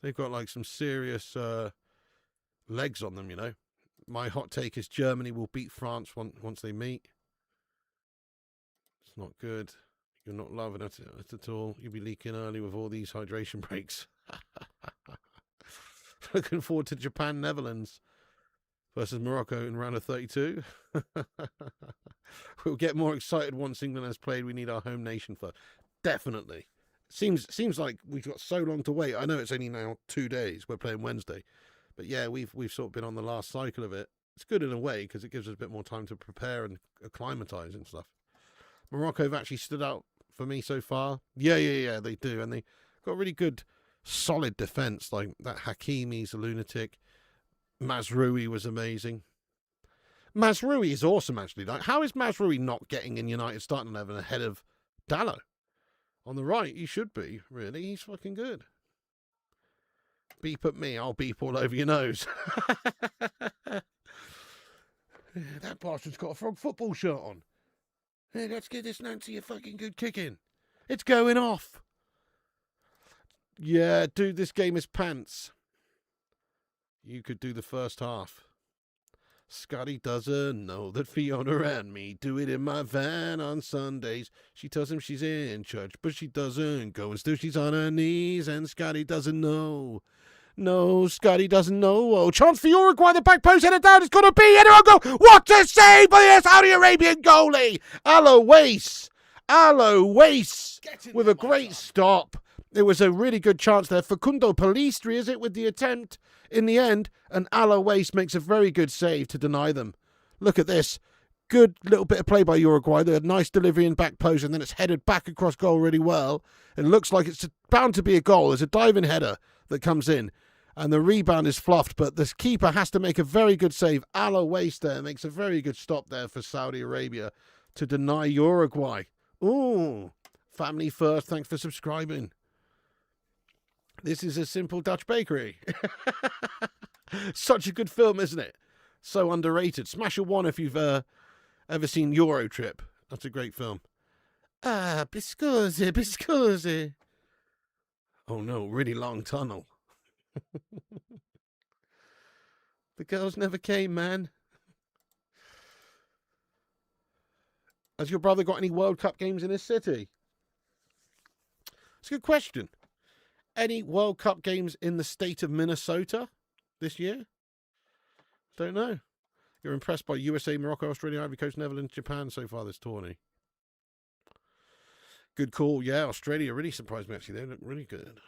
They've got like some serious legs on them, My hot take is Germany will beat France once they meet. It's not good. You're not loving it at all. You'll be leaking early with all these hydration breaks. Looking forward to Japan, Netherlands versus Morocco in round of 32. We'll get more excited once England has played. We need our home nation first. Definitely. Seems like we've got so long to wait. I know it's only now 2 days. We're playing Wednesday. But yeah, we've sort of been on the last cycle of it. It's good in a way because it gives us a bit more time to prepare and acclimatise and stuff. Morocco have actually stood out for me so far. Yeah, they do. And they got really good, solid defence. Like that Hakimi's a lunatic. Mazraoui was amazing. Mazraoui is awesome, actually. Like, how is Mazraoui not getting in United starting 11 ahead of Dalot? On the right, he should be, really. He's fucking good. Beep at me, I'll beep all over your nose. That bastard's got a frog football shirt on. Hey, let's give this Nancy a fucking good kicking. It's going off. Yeah, dude, this game is pants. You could do the first half. Scotty doesn't know that Fiona and me do it in my van on Sundays. She tells him she's in church, but she doesn't go. And still she's on her knees, and Scotty doesn't know. No, Scotty doesn't know. Oh, chance for Uruguay. The back post headed down. It's going to be header on goal. What a save by the Saudi Arabian goalie. Alois with a great stop. It was a really good chance there. Facundo Palistri, is it, with the attempt in the end? And Alois makes a very good save to deny them. Look at this. Good little bit of play by Uruguay. They had a nice delivery in back post, and then it's headed back across goal really well. It looks like it's bound to be a goal. There's a diving header that comes in, and the rebound is fluffed, but this keeper has to make a very good save. Alois there makes a very good stop there for Saudi Arabia to deny Uruguay. Ooh, family first. Thanks for subscribing. This is a simple Dutch bakery. Such a good film, isn't it? So underrated. Smash a 1 if you've ever seen Euro Trip. That's a great film. Biscusi. Oh no, really long tunnel. The girls never came, man. Has your brother got any World Cup games in his city? It's a good question. Any World Cup games in the state of Minnesota this year? Don't know. You're impressed by USA, Morocco, Australia, Ivory Coast, Netherlands, Japan so far this tourney. Good call. Yeah, Australia really surprised me, actually. They look really good.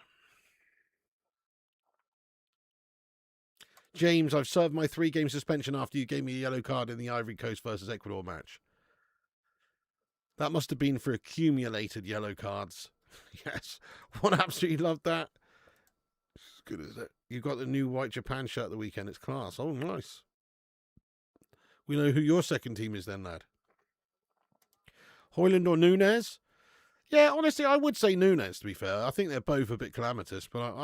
James, I've served my 3-game suspension after you gave me a yellow card in the Ivory Coast versus Ecuador match. That must have been for accumulated yellow cards. Yes, one absolutely loved that. As good as it. You got the new white Japan shirt the weekend. It's class. Oh, nice. We know who your second team is then, lad. Hoyland or Nunez? Yeah, honestly, I would say Nunes, to be fair. I think they're both a bit calamitous, but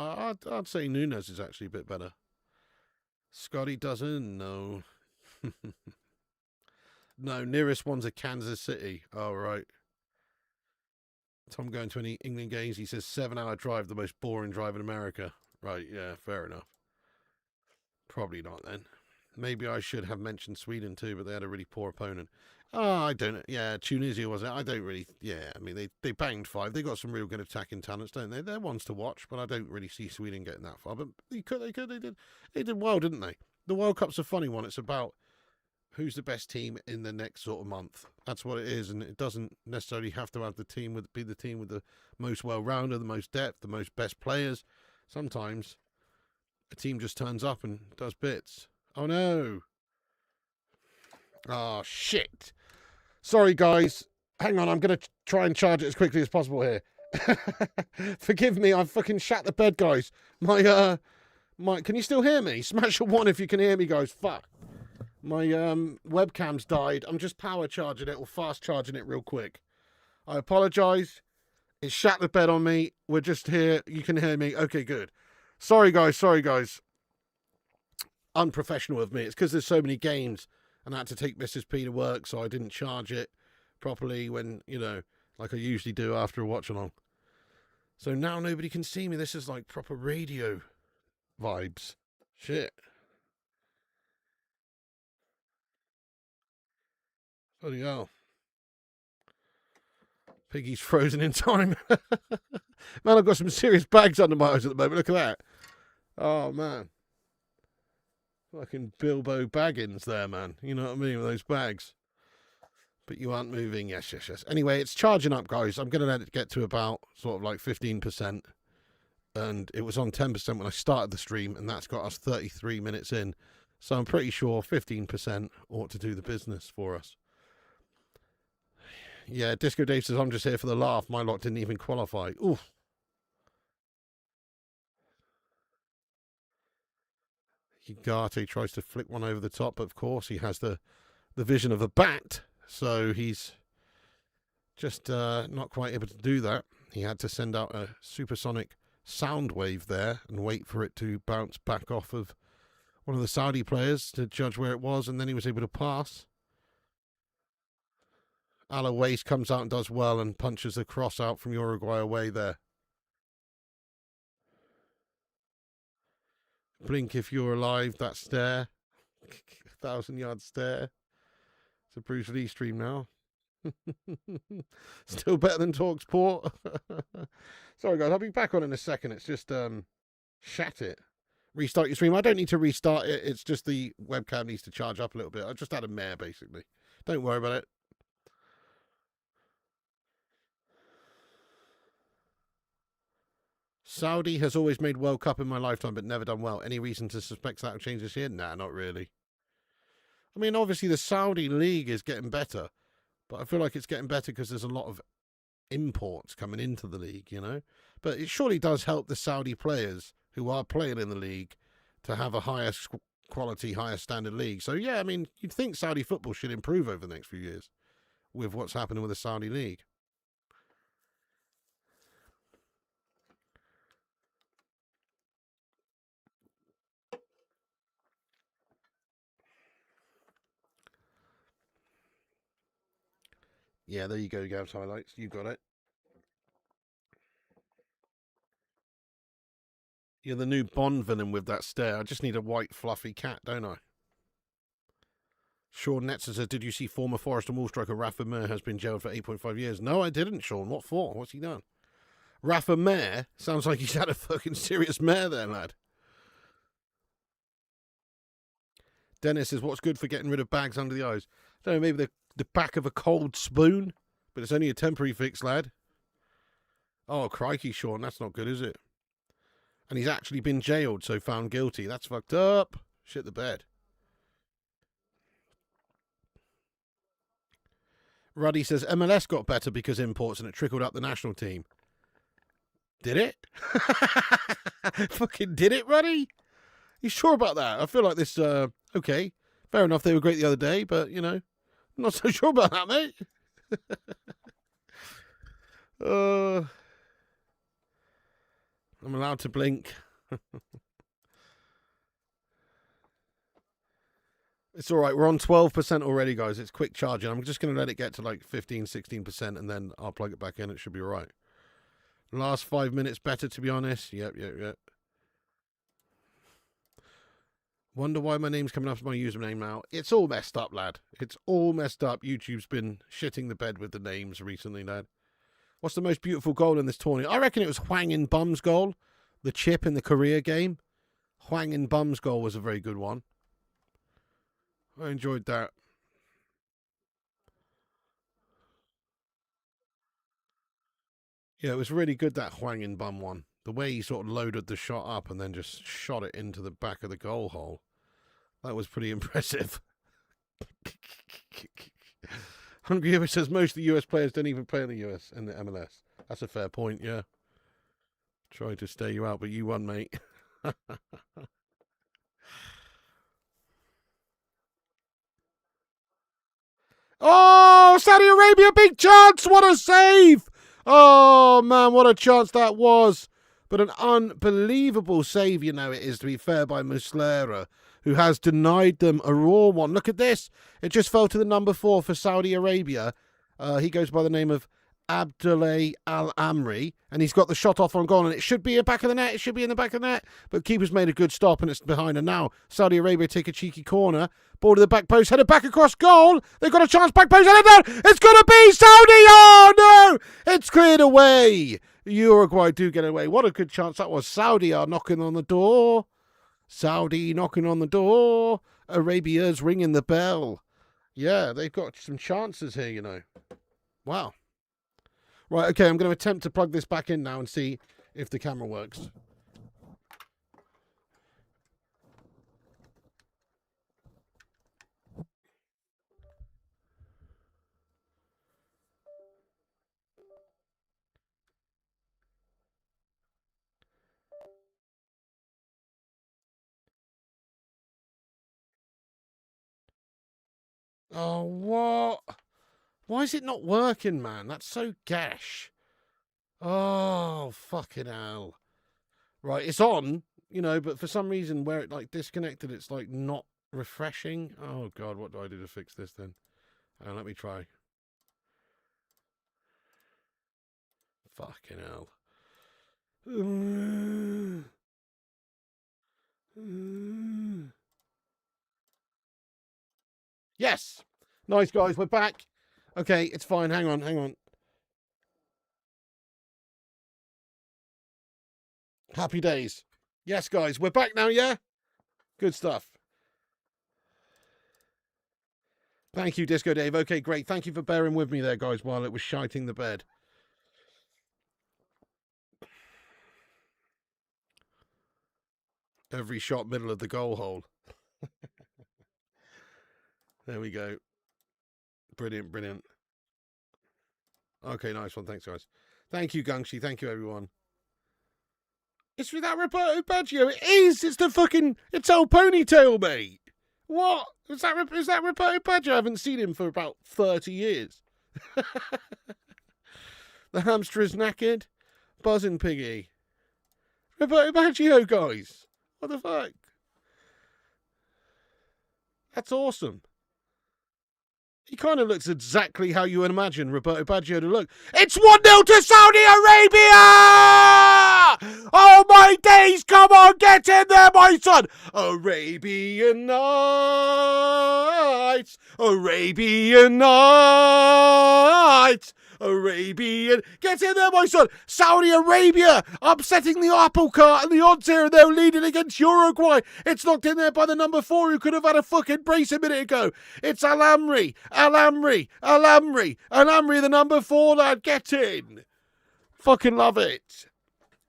I'd say Nunes is actually a bit better. Scotty doesn't? No. No, nearest one's a Kansas City. Oh, right. Tom going to any England games. He says 7-hour drive, the most boring drive in America. Right, yeah, fair enough. Probably not then. Maybe I should have mentioned Sweden too, but they had a really poor opponent. Oh, I don't. Yeah, Tunisia was it? I don't really. Yeah, I mean they banged 5. They got some real good attacking talents, don't they? They're ones to watch, but I don't really see Sweden getting that far. But they did well, didn't they? The World Cup's a funny one. It's about who's the best team in the next sort of month. That's what it is, and it doesn't necessarily have to have be the team with the most well-rounded, the most depth, the most best players. Sometimes a team just turns up and does bits. Oh no! Oh shit! Sorry guys. Hang on, I'm gonna try and charge it as quickly as possible here. Forgive me, I've fucking shat the bed, guys. My can you still hear me? Smash a 1 if you can hear me, guys. Fuck. My webcam's died. I'm just power charging it or fast charging it real quick. I apologise. It shat the bed on me. We're just here. You can hear me. Okay, good. Sorry, guys. Unprofessional of me. It's because there's so many games and I had to take Mrs. P to work, so I didn't charge it properly when, like I usually do after a watch along. So now nobody can see me. This is like proper radio vibes. Shit. Bloody hell. Piggy's frozen in time. Man, I've got some serious bags under my eyes at the moment. Look at that. Oh, man. Fucking Bilbo Baggins there, man. You know what I mean with those bags. But you aren't moving. Yes. Anyway, it's charging up, guys. I'm going to let it get to about sort of like 15%. And it was on 10% when I started the stream, and that's got us 33 minutes in. So I'm pretty sure 15% ought to do the business for us. Yeah, Disco Dave says, I'm just here for the laugh. My lot didn't even qualify. Oof. Ugarte tries to flick one over the top, but of course he has the vision of a bat, so he's just not quite able to do that. He had to send out a supersonic sound wave there and wait for it to bounce back off of one of the Saudi players to judge where it was, and then he was able to pass. Alaways comes out and does well and punches the cross out from Uruguay away there. Blink if you're alive, that stare. 1,000-yard stare. It's a Bruce Lee stream now. Still better than TalkSport. Sorry, guys. I'll be back on in a second. It's just shat it. Restart your stream. I don't need to restart it. It's just the webcam needs to charge up a little bit. I just had a mare, basically. Don't worry about it. Saudi has always made World Cup in my lifetime, but never done well. Any reason to suspect that will change this year? Nah, not really. I mean, obviously the Saudi league is getting better, but I feel like it's getting better because there's a lot of imports coming into the league, But it surely does help the Saudi players who are playing in the league to have a higher quality, higher standard league. So, yeah, I mean, you'd think Saudi football should improve over the next few years with what's happening with the Saudi league. Yeah, there you go, Gav's highlights. You got it. You're the new Bond villain with that stare. I just need a white, fluffy cat, don't I? Sean Netzer says, did you see former Forest and Wall striker Rafa Mir has been jailed for 8.5 years? No, I didn't, Sean. What for? What's he done? Rafa Mir? Sounds like he's had a fucking serious mare there, lad. Dennis says, what's good for getting rid of bags under the eyes? I don't know, maybe the back of a cold spoon? But it's only a temporary fix, lad. Oh, crikey, Sean. That's not good, is it? And he's actually been jailed, so found guilty. That's fucked up. Shit the bed. Ruddy says, MLS got better because imports and it trickled up the national team. Did it? Fucking did it, Ruddy? You sure about that? I feel like this, okay. Fair enough, they were great the other day, but, I'm not so sure about that, mate. I'm allowed to blink. It's all right. We're on 12% already, guys. It's quick charging. I'm just going to let it get to like 15, 16%, and then I'll plug it back in. It should be all right. Last 5 minutes better, to be honest. Yep. Wonder why my name's coming up as my username now. It's all messed up, lad. It's all messed up. YouTube's been shitting the bed with the names recently, lad. What's the most beautiful goal in this tournament? I reckon it was Hwang In-bum's goal. The chip in the Korea game. Hwang In-bum's goal was a very good one. I enjoyed that. Yeah, it was really good, that Hwang In-bum one. The way he sort of loaded the shot up and then just shot it into the back of the goal hole. That was pretty impressive. Hungry Hippo says most of the US players don't even play in the US in the MLS. That's a fair point, yeah. Tried to stay you out, but you won, mate. Oh, Saudi Arabia, big chance. What a save. Oh, man, what a chance that was. But an unbelievable save, you know, it is, to be fair, by Muslera, who has denied them a raw one. Look at this. It just fell to the number 4 for Saudi Arabia. He goes by the name of Abdullah Al-Amri, and he's got the shot off on goal, and it should be in the back of the net. It should be in the back of the net, but keeper's made a good stop, and it's behind. And now Saudi Arabia take a cheeky corner. Ball to the back post, headed back across goal. They've got a chance, back post, headed down. It's going to be Saudi. Oh, no. It's cleared away. Uruguay do get away. What a good chance that was. Saudi are knocking on the door. Saudi knocking on the door. Arabia's ringing the bell. Yeah, they've got some chances here, you know. Wow. Right, okay, I'm going to attempt to plug this back in now and see if the camera works. Oh, what? Why is it not working, man? That's so gash. Oh, fucking hell. Right, it's on, you know, but for some reason where it, like, disconnected, it's, like, not refreshing. Oh, God, what do I do to fix this, then? Let me try. Fucking hell. Yes! Nice, guys, we're back. Okay, it's fine. Hang on. Happy days. Yes, guys, we're back now, yeah? Good stuff. Thank you, Disco Dave. Okay, great. Thank you for bearing with me there, guys, while it was shiting the bed. Every shot middle of the goal hole. There we go. Brilliant. Okay, nice one. Thanks, guys. Thank you, Gungshi. Thank you, everyone. It's with that Roberto Baggio. It is. It's the fucking. It's old ponytail, mate. What? Is that Roberto Baggio? I haven't seen him for about 30 years. The hamster is knackered. Buzzing piggy. Roberto Baggio, guys. What the fuck? That's awesome. He kind of looks exactly how you would imagine Roberto Baggio to look. It's 1-0 to Saudi Arabia! Oh, my days! Come on, get in there, my son! Arabian Nights! Arabian Nights! Arabian. Get in there, my son. Saudi Arabia upsetting the apple cart and the odds here, and they're leading against Uruguay. It's knocked in there by the number 4 who could have had a fucking brace a minute ago. It's Al-Amri, the number 4 lad. Get in. Fucking love it.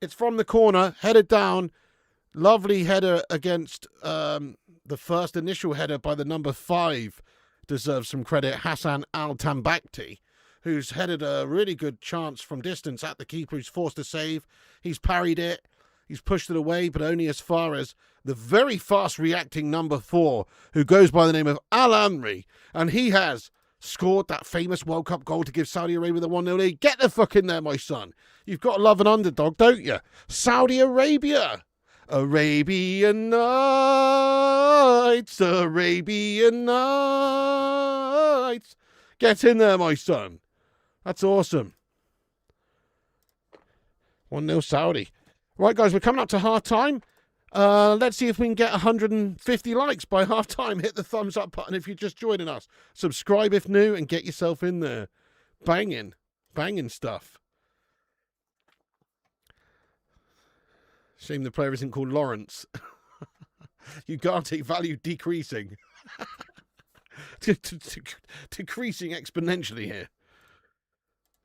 It's from the corner, headed down. Lovely header against the first initial header by the number 5. Deserves some credit. Hassan Al-Tambakti, who's headed a really good chance from distance at the keeper, who's forced to save. He's parried it. He's pushed it away, but only as far as the very fast reacting number 4, who goes by the name of Al-Amri. And he has scored that famous World Cup goal to give Saudi Arabia the 1-0 lead. Get the fuck in there, my son. You've got to love an underdog, don't you? Saudi Arabia. Arabian Nights. Arabian Nights. Get in there, my son. That's awesome. 1-0 Saudi. Right, guys, we're coming up to half-time. Let's see if we can get 150 likes by half-time. Hit the thumbs up button if you're just joining us. Subscribe if new and get yourself in there. Banging stuff. Shame the player isn't called Lawrence. Ugarte value decreasing. Decreasing exponentially here.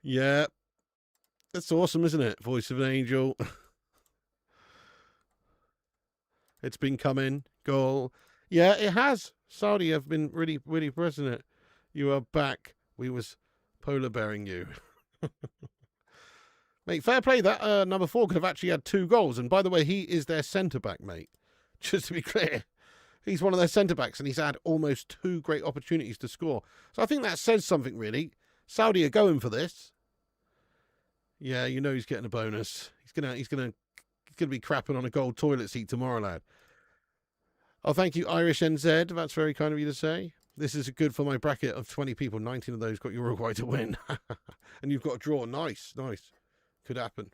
Yeah. That's awesome, isn't it? Voice of an angel. It's been coming. Goal. Yeah, it has. Saudi have been really, really pressing it. You are back. We was polar bearing you. Mate, fair play. That number 4 could have actually had 2 goals. And by the way, he is their centre-back, mate. Just to be clear. He's one of their centre-backs, and he's had almost 2 great opportunities to score. So I think that says something, really. Saudi are going for this. Yeah, you know he's getting a bonus. He's gonna be crapping on a gold toilet seat tomorrow, lad. Oh, thank you, Irish NZ. That's very kind of you to say. This is good for my bracket of 20 people. 19 of those got Uruguay to win. And you've got a draw. Nice, nice. Could happen.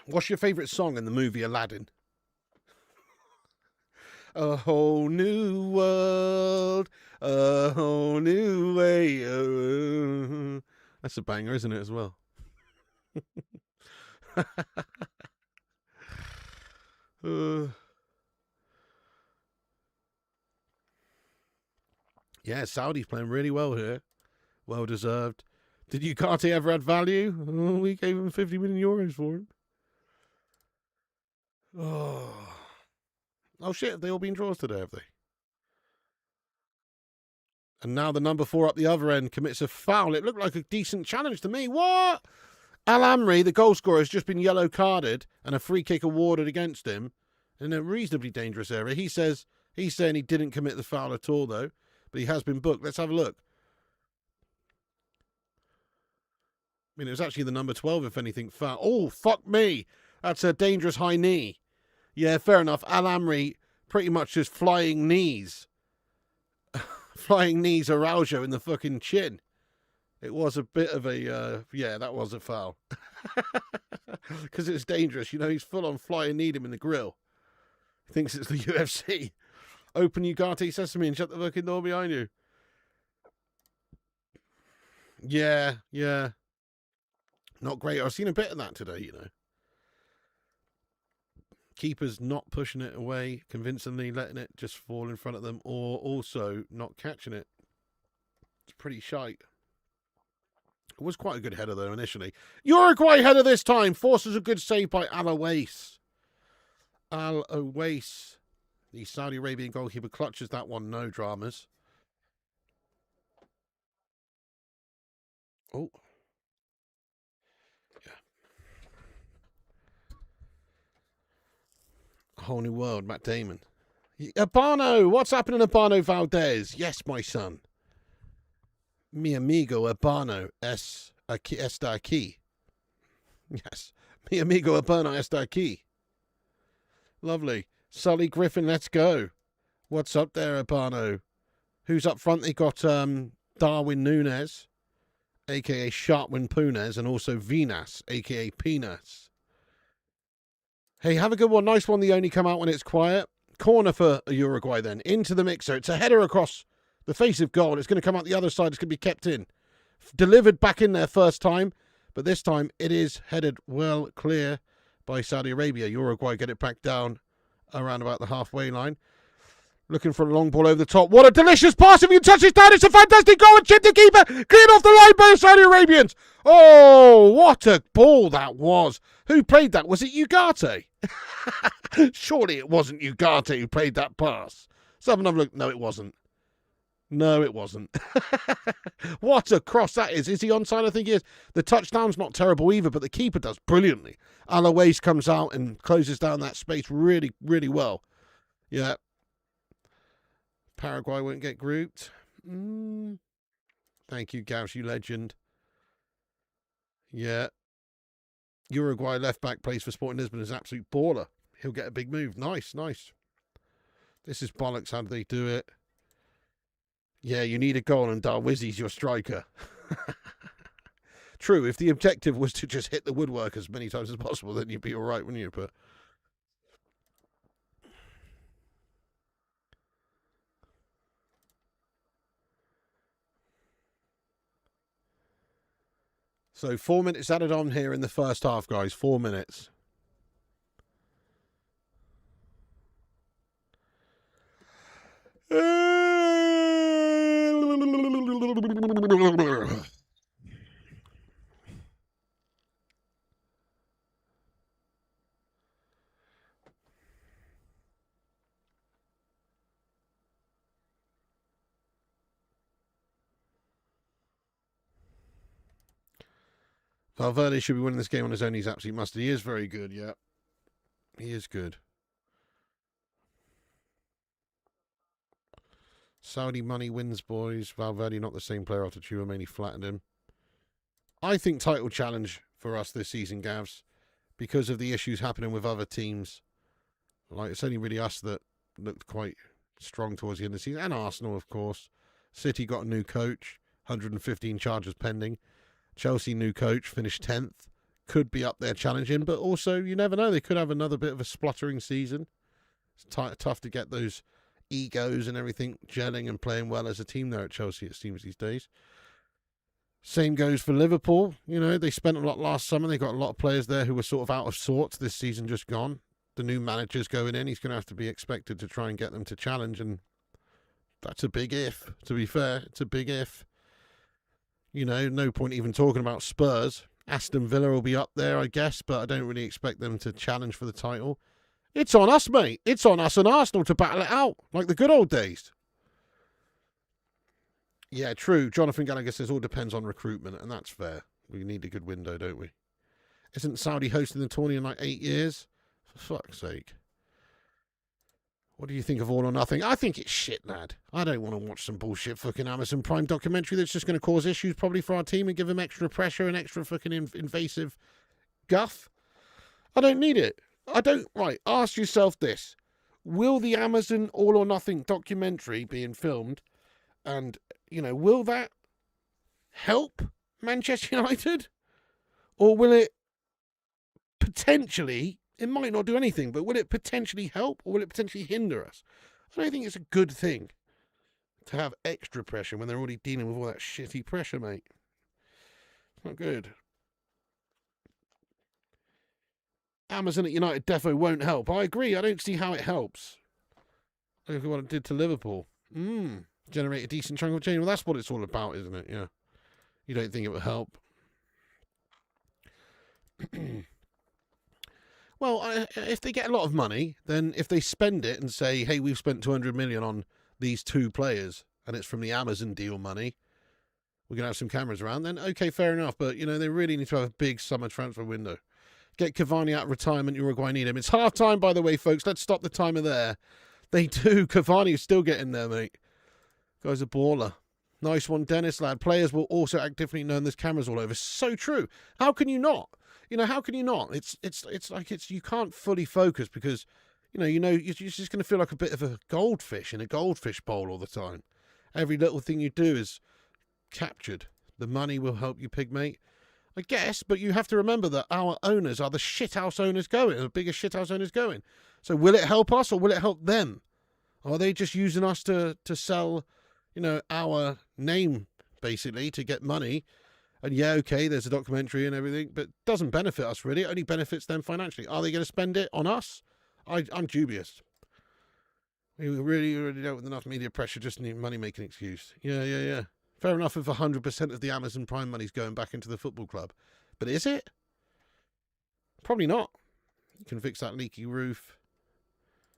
What's your favourite song in the movie Aladdin? A whole new world, a whole new way. That's a banger, isn't it, as well? Yeah, Saudi's playing really well here. Well deserved. Did Ugarte ever add value? Oh, we gave him 50 million euros for him. Oh shit, have they all been draws today, have they? And now the number 4 up the other end commits a foul. It looked like a decent challenge to me. What? Al Amri, the goal scorer, has just been yellow carded and a free kick awarded against him in a reasonably dangerous area. He's saying he didn't commit the foul at all, though, but he has been booked. Let's have a look. I mean, it was actually the number 12, if anything, foul. Oh, fuck me. That's a dangerous high knee. Yeah, fair enough. Al Amri pretty much just flying knees. Flying knees Araujo in the fucking chin. It was a bit of a, yeah, that was a foul. Because it's dangerous. You know, he's full on flying kneed him in the grill. He thinks it's the UFC. Open Ugarte Sesame and shut the fucking door behind you. Yeah, yeah. Not great. I've seen a bit of that today, you know. Keepers not pushing it away convincingly, letting it just fall in front of them, or also not catching it. It's pretty shite. It was quite a good header, though, initially. Uruguay header this time. Forces a good save by Al Owais. Al Owais. The Saudi Arabian goalkeeper clutches that one. No dramas. Oh. Yeah. A whole new world, Matt Damon. Urbano. What's happening, Urbano Valdez? Yes, my son. Mi amigo Urbano está aquí. Yes. Mi amigo Urbano está aquí. Lovely. Sully Griffin, let's go. What's up there, Urbano? Who's up front? They got Darwin Núñez, a.k.a. Sharpwin Punez, and also Vinas, a.k.a. Pinas. Hey, have a good one. Nice one. They only come out when it's quiet. Corner for Uruguay then. Into the mixer. It's a header across the face of goal. It's going to come out the other side. It's going to be kept in. Delivered back in there first time. But this time it is headed well clear by Saudi Arabia. Uruguay get it back down around about the halfway line. Looking for a long ball over the top. What a delicious pass. If you touch it down, it's a fantastic goal. And chip the keeper. Cleared off the line by the Saudi Arabians. Oh, what a ball that was. Who played that? Was it Ugarte? Surely it wasn't Ugarte who played that pass. Someone have a look. No, it wasn't. No, it wasn't. What a cross that is. Is he onside? I think he is. The touchdown's not terrible either, but the keeper does brilliantly. Alois comes out and closes down that space really, really well. Yeah. Paraguay won't get grouped. Thank you, Gauss, you legend. Yeah. Uruguay left back plays for Sporting Lisbon is absolute baller. He'll get a big move. Nice, nice. This is bollocks. How do they do it? Yeah, you need a goal and Darwizzi's your striker. True, if the objective was to just hit the woodwork as many times as possible, then you'd be all right, wouldn't you? But so 4 minutes added on here in the first half, guys. 4 minutes. Valverde should be winning this game on his own. He's absolutely mustard. He is very good, yeah. He is good. Saudi money wins, boys. Valverde not the same player after Chouameni flattened him. I think title challenge for us this season, Gavs, because of the issues happening with other teams. Like, it's only really us that looked quite strong towards the end of the season. And Arsenal, of course. City got a new coach. 115 charges pending. Chelsea, new coach, finished 10th. Could be up there challenging, but also, you never know. They could have another bit of a spluttering season. It's tough to get those egos and everything gelling and playing well as a team there at Chelsea, it seems, these days. Same goes for Liverpool. You know, they spent a lot last summer. They got a lot of players there who were sort of out of sorts this season just gone. The new manager's going in. He's going to have to be expected to try and get them to challenge, and that's a big if, to be fair. It's a big if. You know, no point even talking about Spurs. Aston Villa will be up there, I guess, but I don't really expect them to challenge for the title. It's on us, mate. It's on us and Arsenal to battle it out, like the good old days. Yeah, true. Jonathan Gallagher says all depends on recruitment, and that's fair. We need a good window, don't we? Isn't Saudi hosting the tourney in like 8 years? For fuck's sake. What do you think of All or Nothing? I think it's shit, lad. I don't want to watch some bullshit fucking Amazon Prime documentary that's just going to cause issues probably for our team and give them extra pressure and extra fucking invasive guff. I don't need it. I don't. Right, ask yourself this. Will the Amazon All or Nothing documentary being filmed, and, you know, will that help Manchester United? Or will it potentially... It might not do anything, but will it potentially help or will it potentially hinder us? I don't think it's a good thing to have extra pressure when they're already dealing with all that shitty pressure, mate. It's not good. Amazon at United defo won't help. I agree. I don't see how it helps. Look at what it did to Liverpool. Generate a decent chunk of change. Well, that's what it's all about, isn't it? Yeah. You don't think it would help? Well, if they get a lot of money, then if they spend it and say, hey, we've spent 200 million on these 2 players and it's from the Amazon deal money, we're going to have some cameras around, then okay, fair enough. But, you know, they really need to have a big summer transfer window. Get Cavani out of retirement. Uruguay need him. It's half time, by the way, folks. Let's stop the timer there. They do. Cavani is still getting there, mate. Guy's a baller. Nice one, Dennis, lad. Players will also act differently knowing there's cameras all over. So true. How can you not? You know, how can you not? It's like you can't fully focus because, you know, you're just going to feel like a bit of a goldfish in a goldfish bowl all the time. Every little thing you do is captured. The money will help you, pigmate, I guess, but you have to remember that our owners are the shithouse owners going, the biggest shithouse owners going. So will it help us or will it help them? Are they just using us to sell, you know, our name, basically, to get money? And yeah, okay, there's a documentary and everything, but it doesn't benefit us, really. It only benefits them financially. Are they going to spend it on us? I'm dubious. We really don't with enough media pressure, just need money-making excuse. Yeah. Fair enough if 100% of the Amazon Prime money's going back into the football club. But is it? Probably not. You can fix that leaky roof.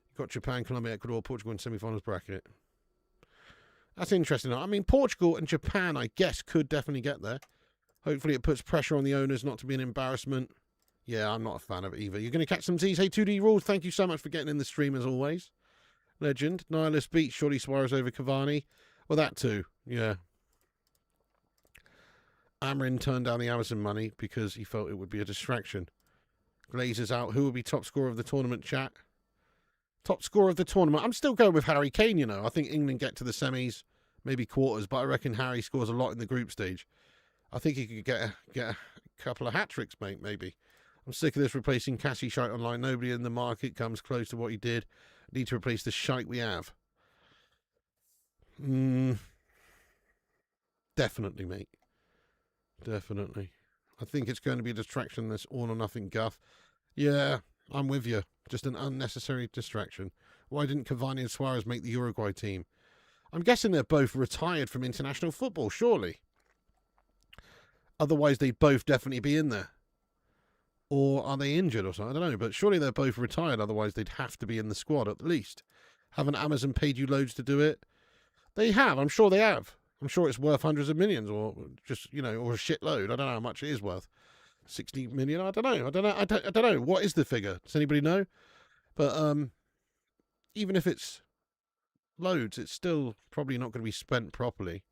You've got Japan, Colombia, Ecuador, Portugal in semi-finals bracket. That's interesting. I mean, Portugal and Japan, I guess, could definitely get there. Hopefully it puts pressure on the owners not to be an embarrassment. Yeah, I'm not a fan of it either. You're going to catch some Z's. Hey, 2D Rules, thank you so much for getting in the stream as always. Legend. Nihilist beat surely Suarez over Cavani. Well, that too. Yeah. Amarin turned down the Amazon money because he felt it would be a distraction. Glazers out. Who will be top scorer of the tournament, chat? Top scorer of the tournament. I'm still going with Harry Kane, you know. I think England get to the semis, maybe quarters, but I reckon Harry scores a lot in the group stage. I think he could get a couple of hat-tricks, mate, maybe. I'm sick of this replacing Cassie shite online. Nobody in the market comes close to what he did. Need to replace the shite we have. Definitely, mate. Definitely. I think it's going to be a distraction, this all-or-nothing guff. Yeah, I'm with you. Just an unnecessary distraction. Why didn't Cavani and Suarez make the Uruguay team? I'm guessing they're both retired from international football, surely. Otherwise, they'd both definitely be in there. Or are they injured or something? I don't know. But surely they're both retired. Otherwise, they'd have to be in the squad at least. Haven't Amazon paid you loads to do it? They have. I'm sure they have. I'm sure it's worth hundreds of millions or just, you know, or a shitload. I don't know how much it is worth. 60 million? I don't know. I don't know. What is the figure? Does anybody know? But even if it's loads, it's still probably not going to be spent properly.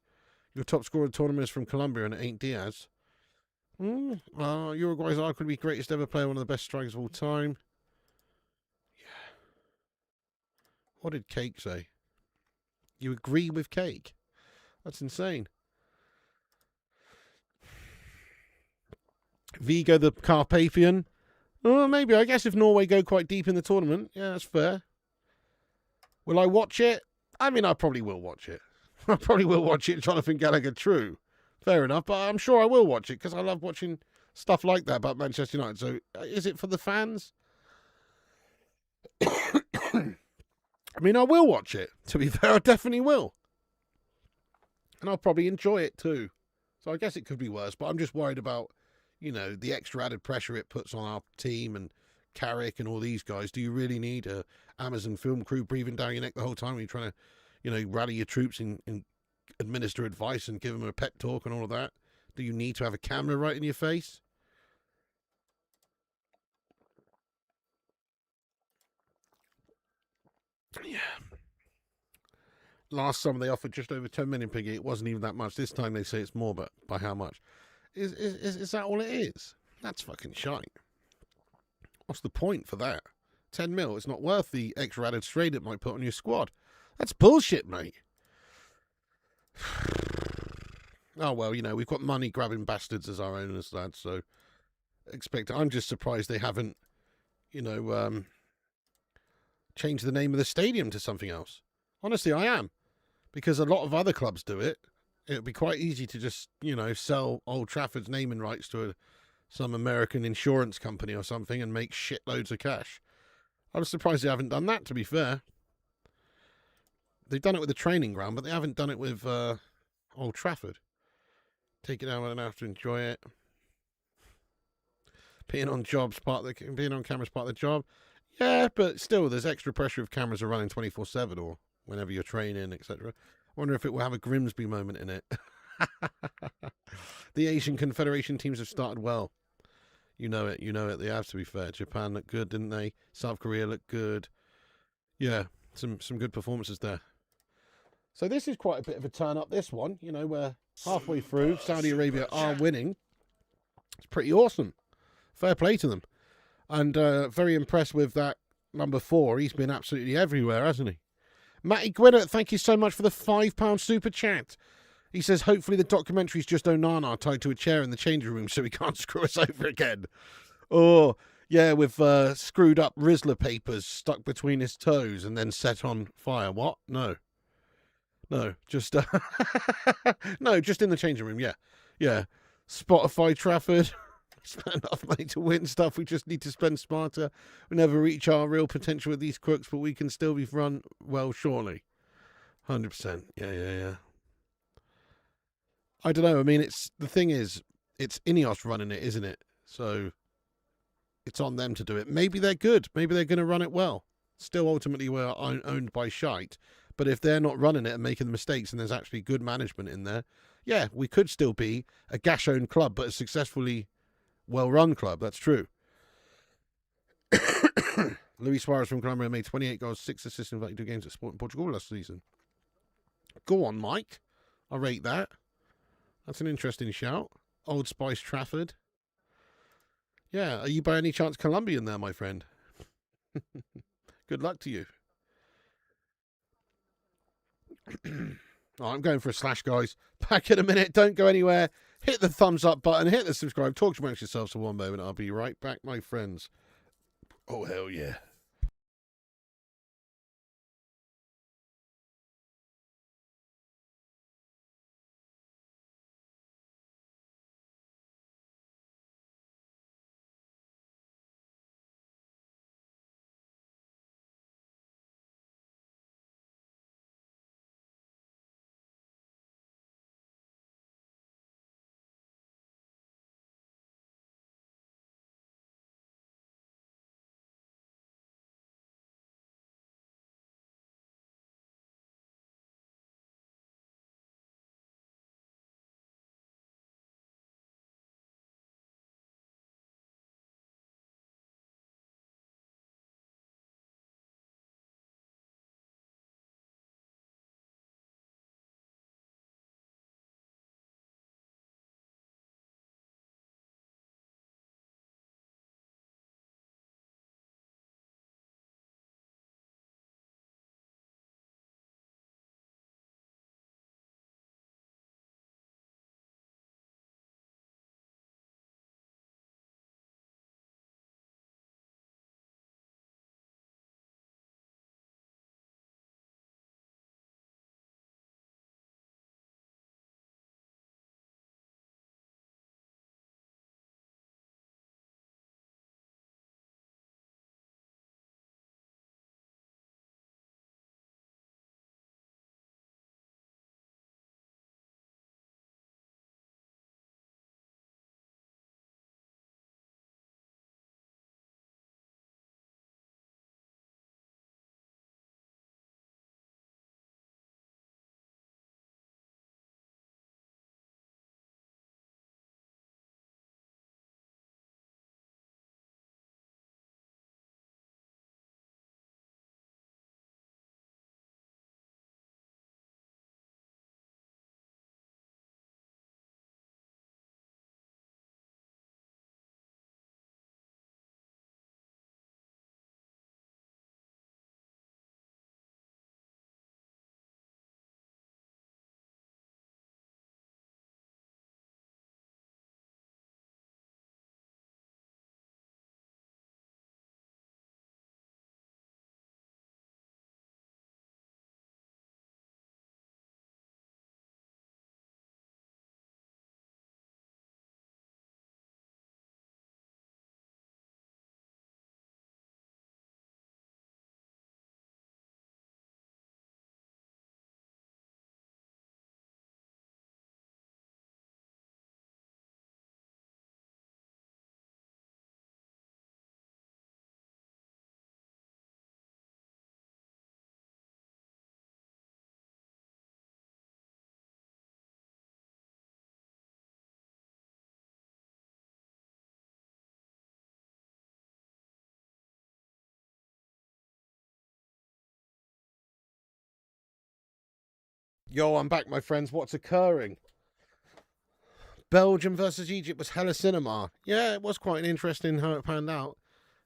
Your top scorer of the tournament is from Colombia and it ain't Diaz. Uruguay's arguably greatest ever player, one of the best strikers of all time. Yeah. What did Cake say? You agree with Cake? That's insane. Vigo the Carpathian. Oh, maybe. I guess if Norway go quite deep in the tournament, yeah, that's fair. Will I watch it? I mean, I probably will watch it. I probably will watch it, Jonathan Gallagher, true. Fair enough, but I'm sure I will watch it because I love watching stuff like that about Manchester United. So, is it for the fans? I mean, I will watch it. To be fair, I definitely will. And I'll probably enjoy it too. So I guess it could be worse, but I'm just worried about, you know, the extra added pressure it puts on our team and Carrick and all these guys. Do you really need a Amazon film crew breathing down your neck the whole time when you're trying to, you know, rally your troops and administer advice and give them a pep talk and all of that? Do you need to have a camera right in your face? Yeah. Last summer they offered just over 10 million, Piggy. It wasn't even that much. This time they say it's more, but by how much? Is that all it is? That's fucking shite. What's the point for that? 10 mil, it's not worth the extra added strain it might put on your squad. That's bullshit, mate. Oh, well, you know, we've got money-grabbing bastards as our owners, lads, so expect. I'm just surprised they haven't, you know, changed the name of the stadium to something else. Honestly, I am. Because a lot of other clubs do it. It would be quite easy to just, you know, sell Old Trafford's naming rights to some American insurance company or something and make shitloads of cash. I was surprised they haven't done that, to be fair. They've done it with the training ground, but they haven't done it with Old Trafford. Take it down when I have to enjoy it. Being on camera's part of the job. Yeah, but still, there's extra pressure if cameras are running 24/7 or whenever you're training, etc. I wonder if it will have a Grimsby moment in it. The Asian Confederation teams have started well. You know it. They have, to be fair. Japan looked good, didn't they? South Korea looked good. Yeah, some good performances there. So this is quite a bit of a turn up, this one. You know, we're halfway through. Saudi Arabia are winning. It's pretty awesome. Fair play to them. And very impressed with that number 4. He's been absolutely everywhere, hasn't he? Matty Gwinnett, thank you so much for the £5 super chat. He says, hopefully the documentary's just Onana tied to a chair in the changing room so he can't screw us over again. Oh, yeah, with screwed up Rizzler papers stuck between his toes and then set on fire. What? No, just no, just in the changing room. Yeah. Spotify Trafford. Spend enough money to win stuff. We just need to spend smarter. We never reach our real potential with these crooks, but we can still be run well, surely. 100%. Yeah. I don't know. I mean, the thing is, it's Ineos running it, isn't it? So it's on them to do it. Maybe they're good. Maybe they're going to run it well. Still, ultimately, we're owned by shite. But if they're not running it and making the mistakes and there's actually good management in there, yeah, we could still be a gash-owned club, but a successfully well-run club. That's true. Luis Suarez from Colombia made 28 goals, 6 assists in 32 games at Sporting Portugal last season. Go on, Mike. I rate that. That's an interesting shout. Old Spice Trafford. Yeah, are you by any chance Colombian there, my friend? Good luck to you. Oh, I'm going for a slash, guys. Back in a minute. Don't go anywhere. Hit the thumbs up button. Hit the subscribe. Talk amongst yourselves for one moment. I'll be right back, my friends. Oh, hell yeah. Yo, I'm back, my friends. What's occurring? Belgium versus Egypt was hella cinema. Yeah, it was quite interesting how it panned out.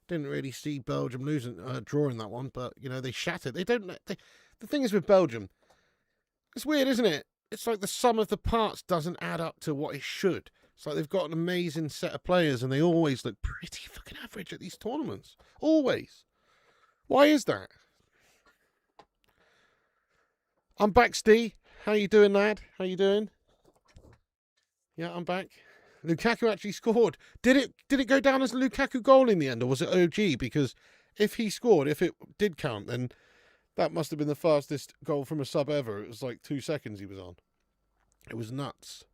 Didn't really see Belgium losing, drawing that one, but you know they shattered. They don't. The thing is with Belgium, it's weird, isn't it? It's like the sum of the parts doesn't add up to what it should. It's like they've got an amazing set of players, and they always look pretty fucking average at these tournaments. Always. Why is that? I'm back, Steve. How you doing, lad? How you doing? Yeah, I'm back. Lukaku actually scored. Did it go down as a Lukaku goal in the end, or was it OG? Because if he scored, if it did count, then that must have been the fastest goal from a sub ever. It was like 2 seconds he was on. It was nuts.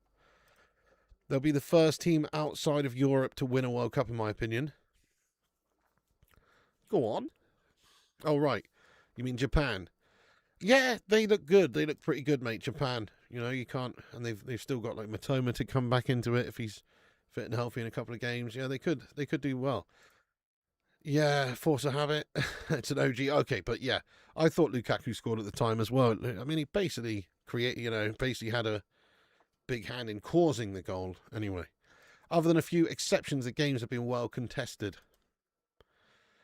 They'll be the first team outside of Europe to win a World Cup, in my opinion. Go on. Oh, right. You mean Japan? Yeah, they look good. They look pretty good, mate. Japan. You know, you can't, and they've still got like Matoma to come back into it if he's fit and healthy in a couple of games. Yeah, they could do well. Yeah, force a habit. It's an OG. Okay, but yeah, I thought Lukaku scored at the time as well. I mean, he basically basically had a big hand in causing the goal anyway. Other than a few exceptions, the games have been well contested.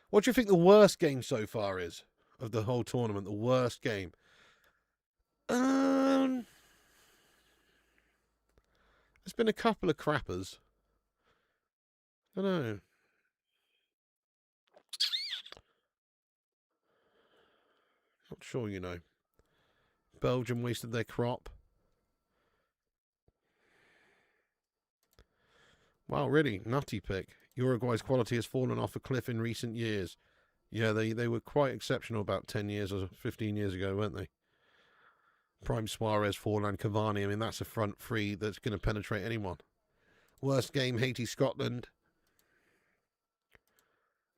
What do you think the worst game so far is of the whole tournament? The worst game? Um, there's been a couple of crappers. I don't know. Not sure, you know. Belgium wasted their crop. Wow, really? Nutty pick. Uruguay's quality has fallen off a cliff in recent years. Yeah, they were quite exceptional about 10 years or 15 years ago, weren't they? Prime Suarez, Forlan, Cavani. I mean, that's a front three that's going to penetrate anyone. Worst game, Haiti, Scotland.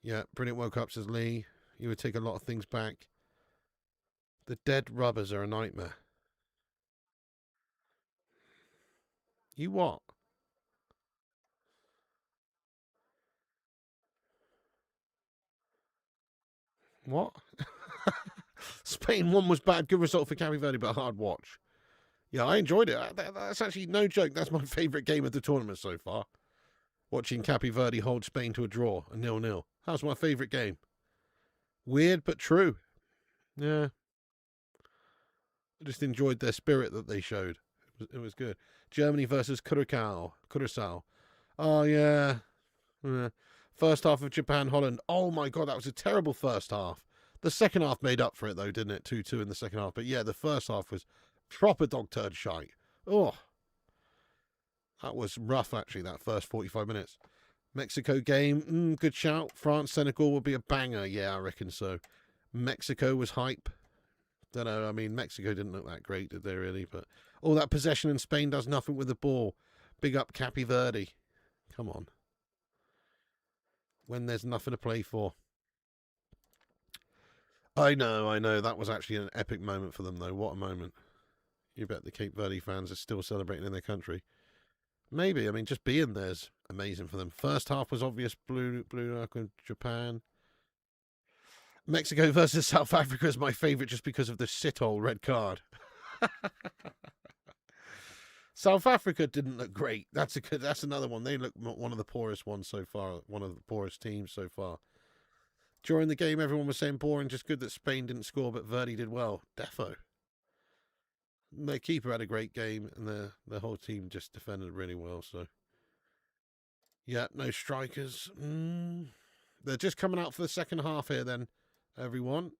Yeah, brilliant World Cup, says Lee. You would take a lot of things back. The dead rubbers are a nightmare. You what? What? Spain 1 was bad. Good result for Cape Verde, but hard watch. Yeah, I enjoyed it. That's actually no joke. That's my favourite game of the tournament so far. Watching Cape Verde hold Spain to a draw, a 0-0. That was my favourite game. Weird, but true. Yeah. I just enjoyed their spirit that they showed. It was good. Germany versus Curacao. Oh, yeah. First half of Japan, Holland. Oh, my God, that was a terrible first half. The second half made up for it, though, didn't it? 2-2 in the second half. But yeah, the first half was proper dog turd shite. Oh, that was rough, actually, that first 45 minutes. Mexico game, good shout. France, Senegal will be a banger. Yeah, I reckon so. Mexico was hype. Don't know. I mean, Mexico didn't look that great, did they really? But all that possession in Spain does nothing with the ball. Big up Cape Verde. Come on. When there's nothing to play for. I know. That was actually an epic moment for them, though. What a moment. You bet the Cape Verde fans are still celebrating in their country. Maybe. I mean, just being there's amazing for them. First half was obvious. Blue Japan. Mexico versus South Africa is my favourite just because of the shithole red card. South Africa didn't look great. That's another one. They look one of the poorest ones so far. One of the poorest teams so far. During the game, everyone was saying boring. Just good that Spain didn't score, but Verdi did well. Defo. Their keeper had a great game, and the whole team just defended really well. So, yeah, no strikers. They're just coming out for the second half here. Then, everyone.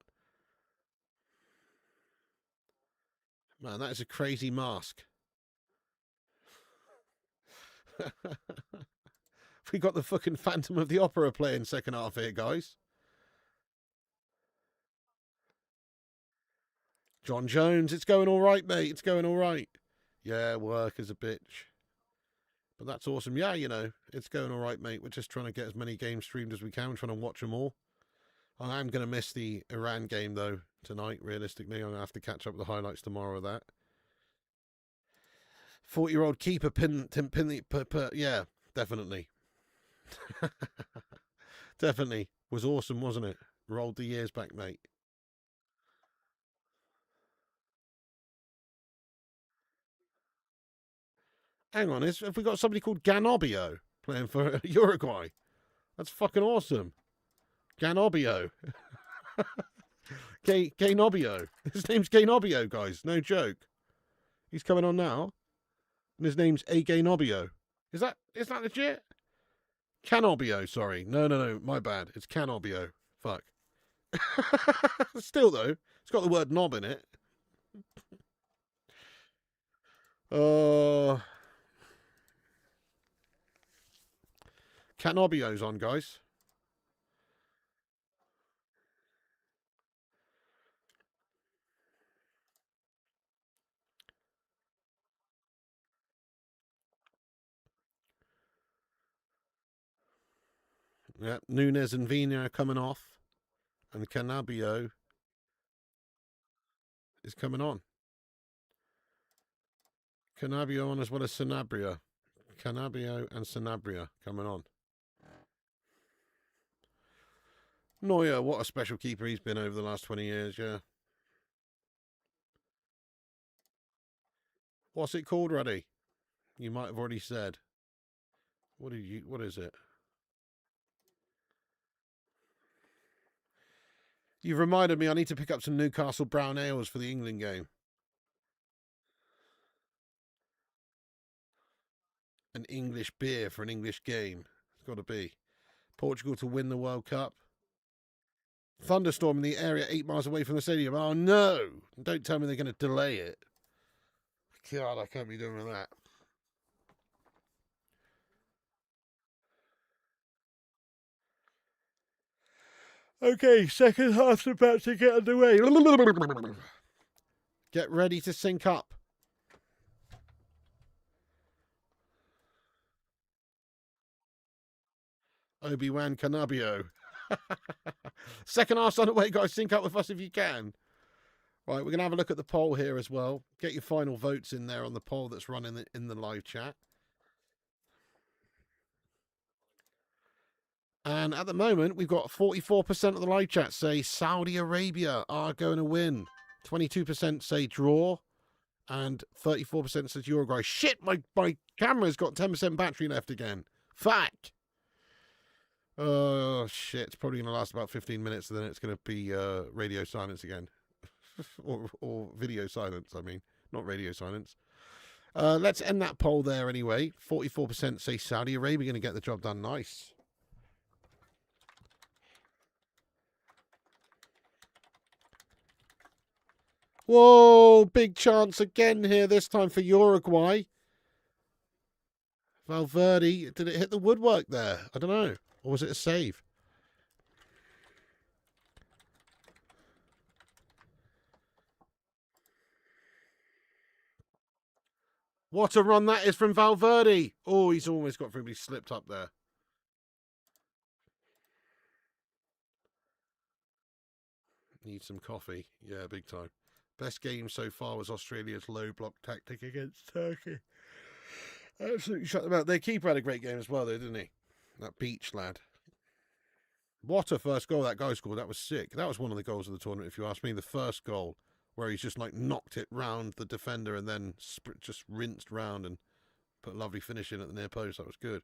Man, that is a crazy mask. We got the fucking Phantom of the Opera playing second half here, guys. John Jones, it's going all right, mate. It's going all right. Yeah, work is a bitch. But that's awesome. Yeah, it's going all right, mate. We're just trying to get as many games streamed as we can. We're trying to watch them all. I am going to miss the Iran game, though, tonight, realistically. I'm going to have to catch up with the highlights tomorrow of that. 40-year-old keeper yeah, definitely. Definitely. Was awesome, wasn't it? Rolled the years back, mate. Hang on, have we got somebody called Ganobio playing for Uruguay? That's fucking awesome. Ganobio. Gaynobio. His name's Gaynobio, guys. No joke. He's coming on now. And his name's A. Gaynobio. Is that legit? Canobio, sorry. No. My bad. It's Canobio. Fuck. Still, though, it's got the word knob in it. Canobio's on, guys. Yeah, Nunez and Vina are coming off. And Canabio is coming on. Canabio on as well as Sanabria. Canabio and Sanabria coming on. Neuer, what a special keeper he's been over the last 20 years, yeah. What's it called, Ruddy? You might have already said. What is it? You've reminded me I need to pick up some Newcastle brown ales for the England game. An English beer for an English game. It's got to be. Portugal to win the World Cup. Thunderstorm in the area 8 miles away from the stadium. Oh no! Don't tell me they're going to delay it. God, I can't be doing that. Okay, second half's about to get underway. Get ready to sync up. Obi-Wan Canabio. Second half's underway, guys. Sync up with us if you can. Right, we're going to have a look at the poll here as well. Get your final votes in there on the poll that's running in the live chat. And at the moment, we've got 44% of the live chat say Saudi Arabia are going to win. 22% say draw. And 34% says Uruguay. Shit, my camera's got 10% battery left again. Fuck. Oh, shit. It's probably going to last about 15 minutes, and then it's going to be radio silence again. or video silence, I mean. Not radio silence. Let's end that poll there anyway. 44% say Saudi Arabia going to get the job done. Nice. Whoa, big chance again here, this time for Uruguay. Valverde, did it hit the woodwork there? I don't know. Or was it a save? What a run that is from Valverde. Oh, he's almost got through, but he slipped up there. Need some coffee. Yeah, big time. Best game so far was Australia's low block tactic against Turkey. Absolutely shut them out. Their keeper had a great game as well, though, didn't he? That Beach lad. What a first goal that guy scored. That was sick. That was one of the goals of the tournament, if you ask me. The first goal, where he's just like knocked it round the defender and then just rinsed round and put a lovely finish in at the near post. That was good.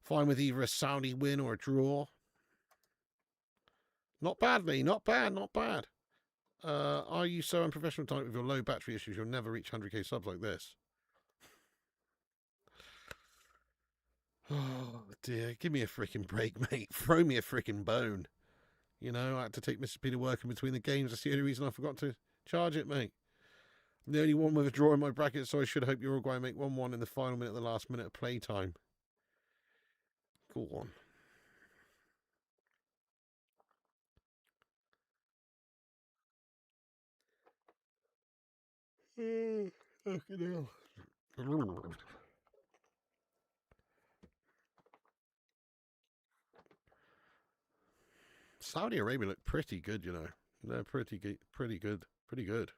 Fine with either a Saudi win or a draw. Not badly. Not bad. Not bad. Are you so unprofessional tonight with your low battery issues you'll never reach 100k subs like this? Oh dear, give me a freaking break, mate. Throw me a freaking bone. You know, I had to take Mr. Peter working between the games. That's the only reason I forgot to charge it, mate. I'm the only one with a draw in my bracket, so I should hope Uruguay make 1-1 in the final minute of the last minute of play time. Go on. Okay, now. Saudi Arabia look pretty good, you know. They're pretty good. Pretty good. Pretty good.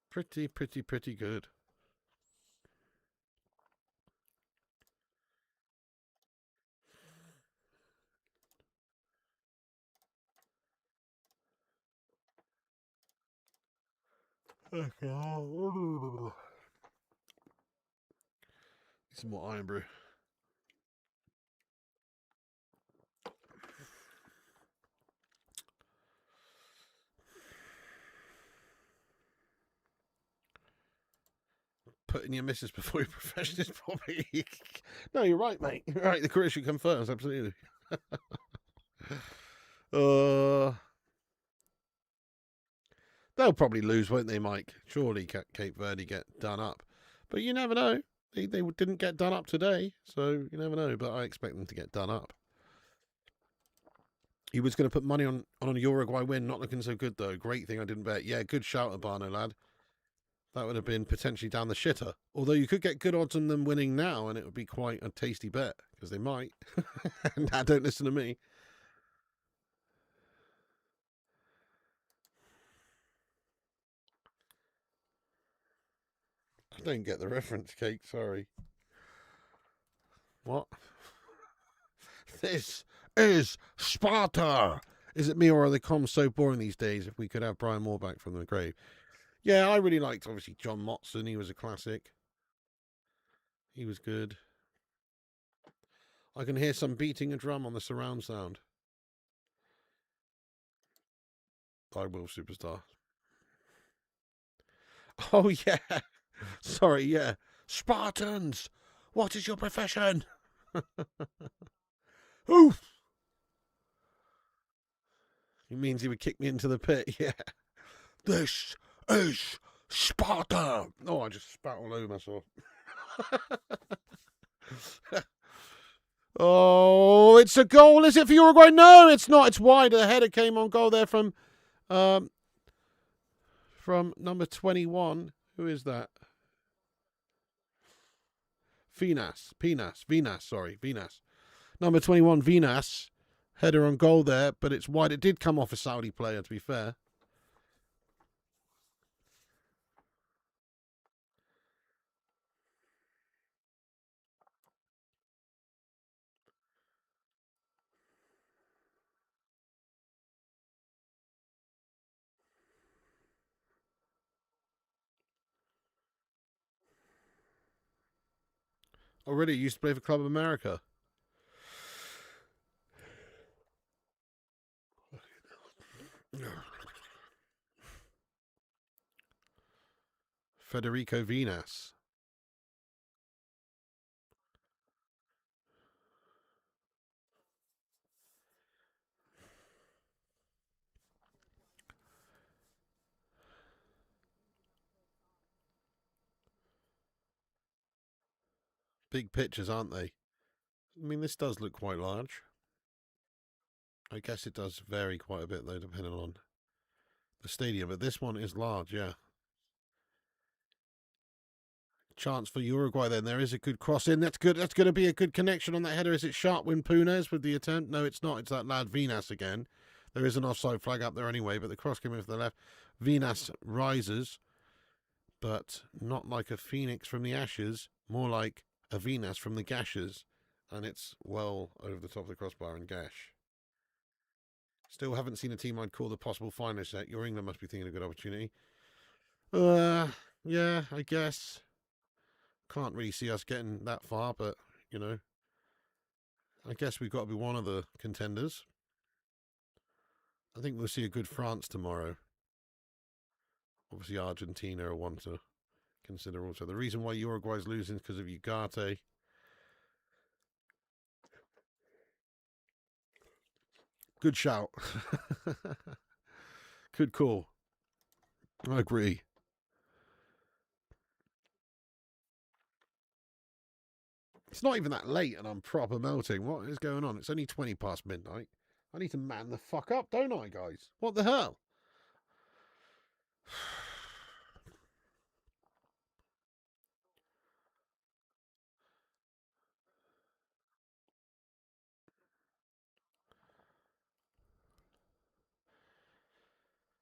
Pretty good. Okay. Some more iron brew. Putting your missus before your profession is probably... No, you're right, mate. You're right. The career should come first. Absolutely. They'll probably lose, won't they, Mike? Surely Cape Verde get done up. But you never know. They didn't get done up today, so you never know. But I expect them to get done up. He was going to put money on a Uruguay win. Not looking so good, though. Great thing I didn't bet. Yeah, good shout, Urbano, lad. That would have been potentially down the shitter. Although you could get good odds on them winning now, and it would be quite a tasty bet, because they might. Nah, don't listen to me. I don't get the reference, Cake. Sorry. What? This is Sparta. Is it me or are the comms so boring these days? If we could have Brian Moore back from the grave. Yeah, I really liked, obviously, John Motson. He was a classic. He was good. I can hear some beating a drum on the surround sound. I will, superstar. Oh, yeah. Sorry, yeah. Spartans, what is your profession? Oof. He means he would kick me into the pit, yeah. This is Sparta. Oh, I just spat all over myself. Oh, it's a goal, is it, for Uruguay? No, it's not. It's wide. The header came on goal there from number 21. Who is that? Vinas. Number 21, Vinas. Header on goal there, but it's wide. It did come off a Saudi player, to be fair. Already used to play for Club America. Federico Vinas. Big pictures, aren't they? I mean, this does look quite large. I guess it does vary quite a bit, though, depending on the stadium. But this one is large, yeah. Chance for Uruguay then. There is a good cross in. That's good. That's going to be a good connection on that header. Is it Sharpwin Punes with the attempt? No, it's not. It's that lad Vinas again. There is an offside flag up there anyway, but the cross came in for the left. Vinas rises, but not like a phoenix from the ashes, more like a Venus from the gashes, and it's well over the top of the crossbar and gash. Still haven't seen a team I'd call the possible finalist yet. Your England must be thinking a good opportunity. Yeah, I guess. Can't really see us getting that far, but, you know, I guess we've got to be one of the contenders. I think we'll see a good France tomorrow. Obviously, Argentina are one to consider also. The reason why Uruguay's losing is because of Ugarte. Good shout. Good call. I agree. It's not even that late and I'm proper melting. What is going on? It's only 20 past midnight. I need to man the fuck up, don't I, guys? What the hell?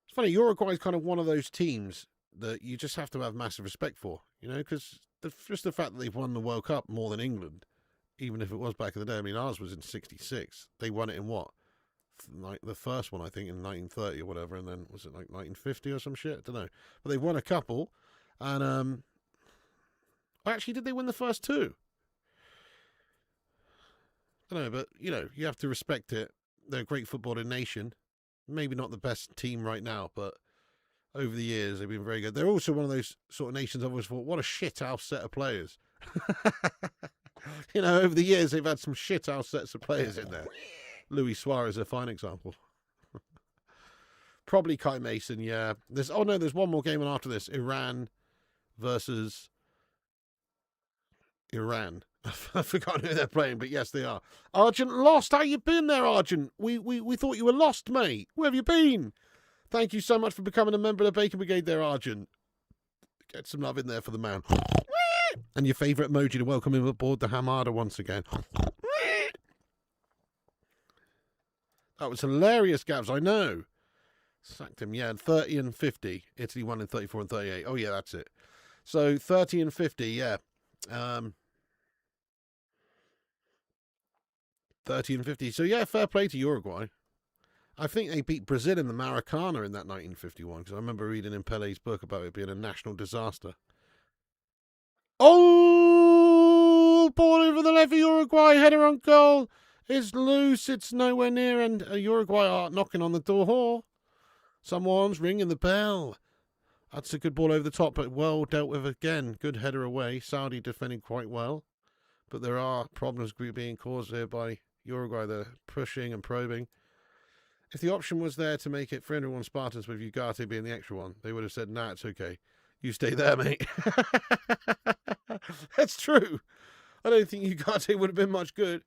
It's funny, Uruguay's kind of one of those teams that you just have to have massive respect for, you know, because just the fact that they've won the World Cup more than England, even if it was back in the day. I mean, ours was in '66. They won it in what? Like the first one, I think, in 1930 or whatever, and then was it like 1950 or some shit? I don't know. But they won a couple, and actually, did they win the first two? I don't know, but you know, you have to respect it. They're a great footballing nation. Maybe not the best team right now, but over the years they've been very good. They're also one of those sort of nations I've always thought, what a shithouse set of players. You know, over the years they've had some shithouse sets of players in there. Luis Suarez is a fine example. Probably Kai Mason, yeah. There's one more game after this. Iran versus Iran. I've forgotten who they're playing, but yes, they are. Argent lost. How you been there, Argent? We thought you were lost, mate. Where have you been? Thank you so much for becoming a member of the Bacon Brigade there, Argent. Get some love in there for the man. And your favourite emoji to welcome him aboard the Hamada once again. That was hilarious, Gavs, I know. Sacked him, yeah. 30 and 50. Italy won in 34 and 38. Oh, yeah, that's it. So 30 and 50, yeah. 30 and 50. So, yeah, fair play to Uruguay. I think they beat Brazil in the Maracana in that 1951, because I remember reading in Pele's book about it being a national disaster. Oh, ball over the left for Uruguay, header on goal. It's loose, it's nowhere near, and Uruguay are knocking on the door. Someone's ringing the bell. That's a good ball over the top, but well dealt with again. Good header away. Saudi defending quite well. But there are problems being caused here by Uruguay. They're pushing and probing. If the option was there to make it 301 Spartans with Ugarte being the extra one, they would have said, nah, it's okay. You stay there, mate. That's true. I don't think Ugarte would have been much good.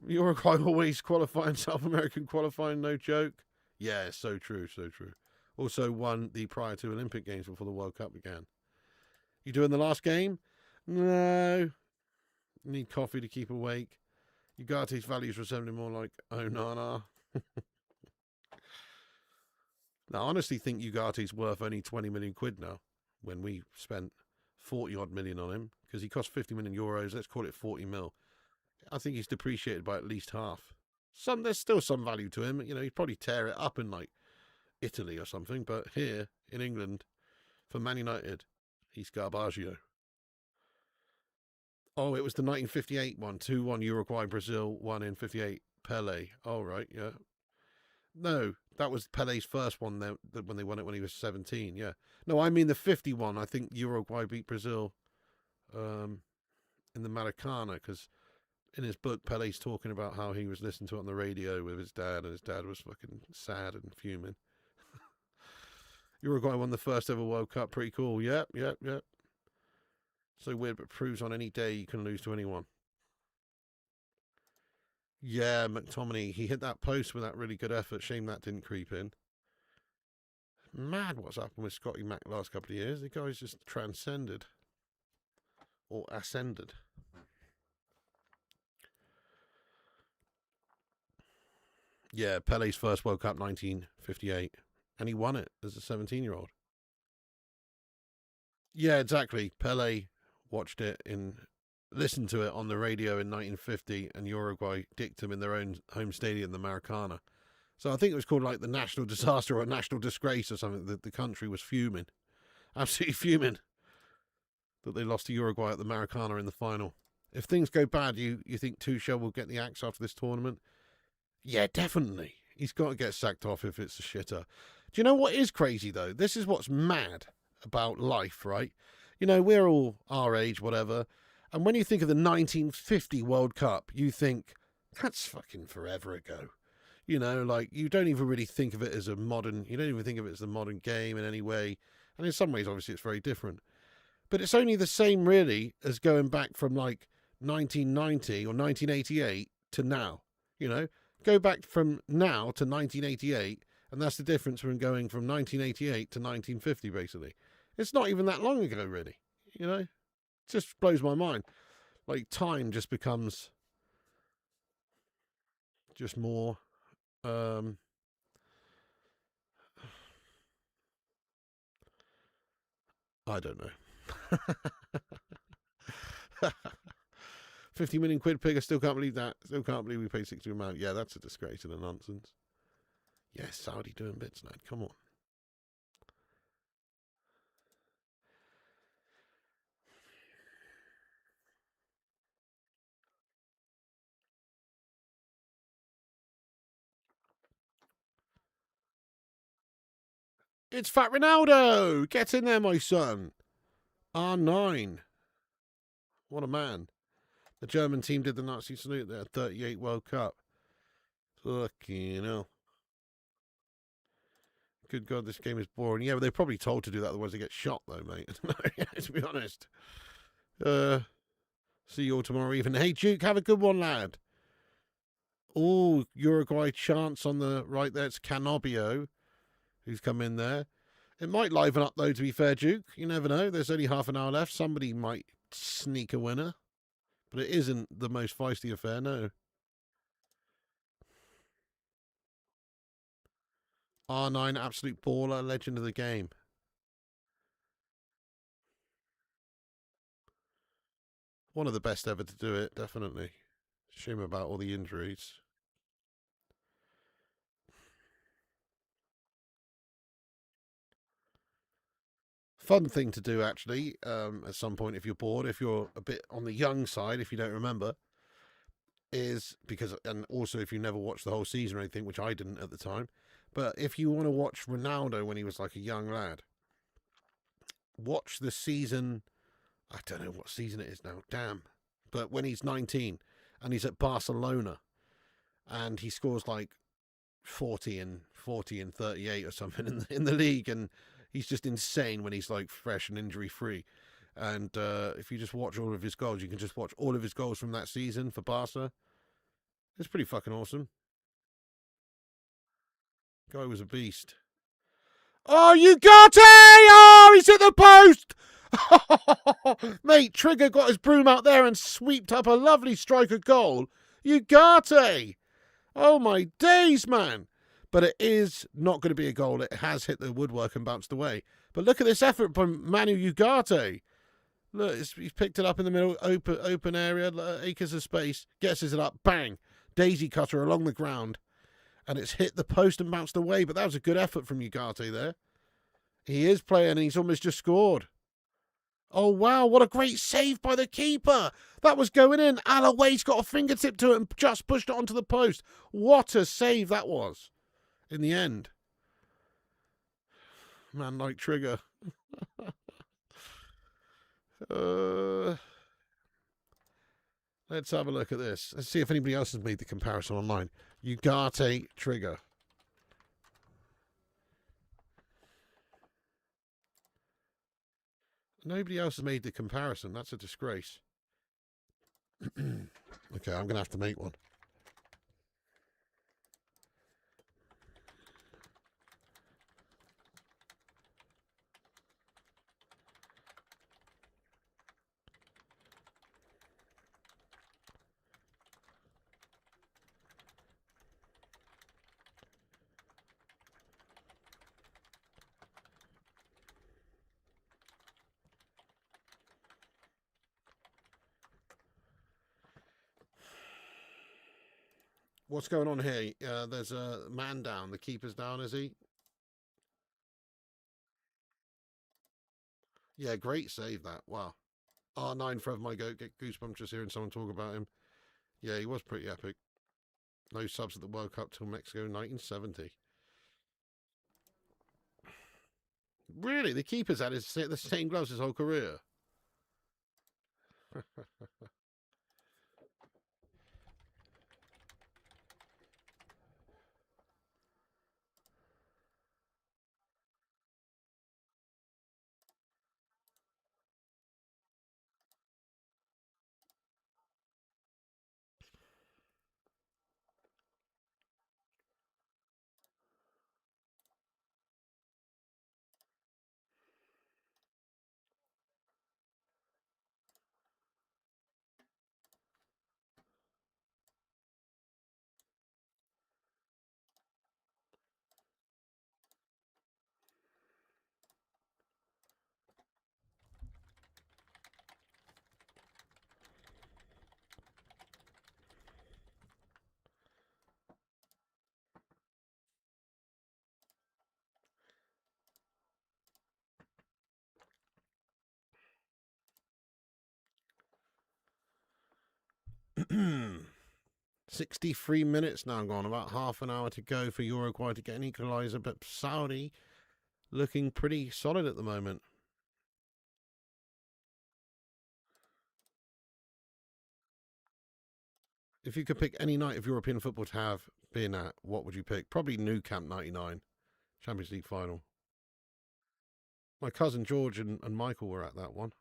Uruguay always qualifying, South American qualifying, no joke. Yeah, so true, so true. Also won the prior to Olympic Games before the World Cup began. You doing the last game? No. Need coffee to keep awake. Ugate's values resembling more like Onana. Now, I honestly think Ugate's worth only 20 million quid now, when we spent 40 odd million on him, because he cost 50 million euros. Let's call it 40 mil. I think he's depreciated by at least half. There's still some value to him. You know, he'd probably tear it up in like Italy or something, but here in England, for Man United, he's Garbaggio. Oh, it was the 1958 one, 2-1 Uruguay, Brazil, 1 in 58, Pele. Oh, right, yeah. No, that was Pele's first one there, when they won it when he was 17, yeah. No, I mean the 51. I think Uruguay beat Brazil in the Maracana, because in his book, Pele's talking about how he was listening to it on the radio with his dad, and his dad was fucking sad and fuming. Uruguay won the first ever World Cup. Pretty cool. Yep. So weird, but proves on any day you can lose to anyone. Yeah, McTominay, he hit that post with that really good effort. Shame that didn't creep in. Mad what's happened with Scotty Mac the last couple of years. The guy's just transcended. Or ascended. Yeah, Pele's first World Cup, 1958. And he won it as a 17-year-old. Yeah, exactly. Pele watched it listened to it on the radio in 1950, and Uruguay dicked him in their own home stadium, the Maracana. So I think it was called like the national disaster or a national disgrace or something. The country was fuming. Absolutely fuming that they lost to Uruguay at the Maracana in the final. If things go bad, you think Tuchel will get the axe after this tournament? Yeah, definitely. He's got to get sacked off if it's a shitter. Do you know what is crazy, though? This is what's mad about life, right? You know, we're all our age, whatever. And when you think of the 1950 World Cup, you think, that's fucking forever ago. You know, like, you don't even really think of it as you don't even think of it as a modern game in any way. And in some ways, obviously, it's very different. But it's only the same, really, as going back from, like, 1990 or 1988 to now. You know, go back from now to 1988, and that's the difference from going from 1988 to 1950, basically. It's not even that long ago, really. You know, it just blows my mind. Like, time just becomes just more. I don't know. 50 million quid pig. I still can't believe that. Still can't believe we paid 60 amount. Yeah, that's a disgrace and a nonsense. Yeah, Saudi doing bits, lad. Come on. It's Fat Ronaldo! Get in there, my son. R9. What a man. The German team did the Nazi salute there. 38 World Cup. Fucking hell. Good God, this game is boring. Yeah, but they're probably told to do that, otherwise they get shot, though, mate. To be honest. See you all tomorrow evening. Hey, Duke, have a good one, lad. Oh, Uruguay chance on the right there. It's Canobio who's come in there. It might liven up, though, to be fair, Duke. You never know. There's only half an hour left. Somebody might sneak a winner. But it isn't the most feisty affair, no. R9, absolute baller, legend of the game. One of the best ever to do it, definitely. Shame about all the injuries. Fun thing to do, actually, at some point if you're bored, if you're a bit on the young side, if you don't remember, is because, and also if you never watched the whole season or anything, which I didn't at the time, but if you want to watch Ronaldo when he was like a young lad, watch the season. I don't know what season it is now, damn. But when he's 19 and he's at Barcelona and he scores like 40 and 38 or something in the league, and he's just insane when he's like fresh and injury free. And if you just watch all of his goals, you can just watch all of his goals from that season for Barca. It's pretty fucking awesome. Guy was a beast. Oh, you got it! Oh, he's hit the post! Mate, Trigger got his broom out there and sweeped up a lovely striker goal. Ugarte! Oh my days, man! But it is not going to be a goal. It has hit the woodwork and bounced away. But look at this effort from Manu Ugarte. Look, he's picked it up in the middle, open area, acres of space, gets it up, bang! Daisy cutter along the ground, and it's hit the post and bounced away. But that was a good effort from Ugarte there. He is playing, and he's almost just scored. Oh, wow, what a great save by the keeper. That was going in. Allaway's got a fingertip to it and just pushed it onto the post. What a save that was in the end. Man like Trigger. Let's have a look at this. Let's see if anybody else has made the comparison online. Ugarte Trigger. Nobody else has made the comparison. That's a disgrace. Okay, I'm going to have to make one. What's going on here? There's a man down. The keeper's down, is he? Yeah, great save that. Wow. R9 forever my goat. Get goosebumps just hearing someone talk about him. Yeah, he was pretty epic. No subs at the World Cup till Mexico 1970. Really? The keeper's had the same gloves his whole career? 63 minutes now gone. About half an hour to go for Uruguay to get an equaliser, but Saudi looking pretty solid at the moment. If you could pick any night of European football to have been at, what would you pick? Probably Nou Camp 99, Champions League final. My cousin George and Michael were at that one.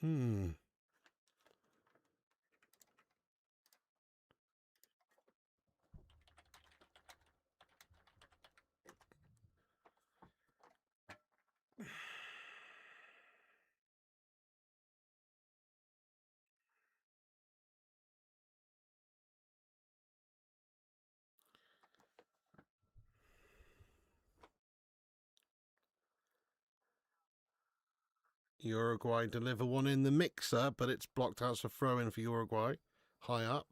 Hmm. Uruguay deliver one in the mixer, but it's blocked out for throw-in for Uruguay. High up.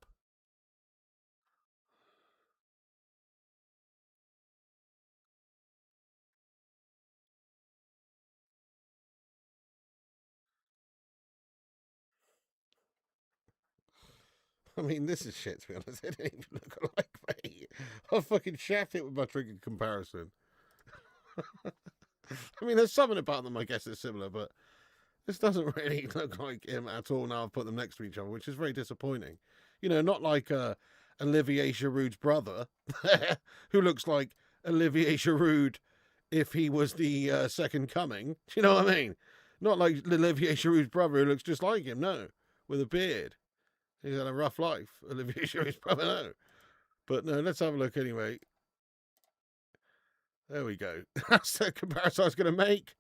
I mean, this is shit, to be honest. They don't even look alike, mate. I fucking shaft it with my trigger comparison. I mean, there's something about them, I guess, that's similar, but this doesn't really look like him at all now I've put them next to each other, which is very disappointing. You know, not like Olivier Giroud's brother, who looks like Olivier Giroud if he was the second coming. Do you know what I mean? Not like Olivier Giroud's brother who looks just like him, no, with a beard. He's had a rough life, Olivier Giroud's brother, no. But no, let's have a look anyway. There we go. That's the comparison I was going to make.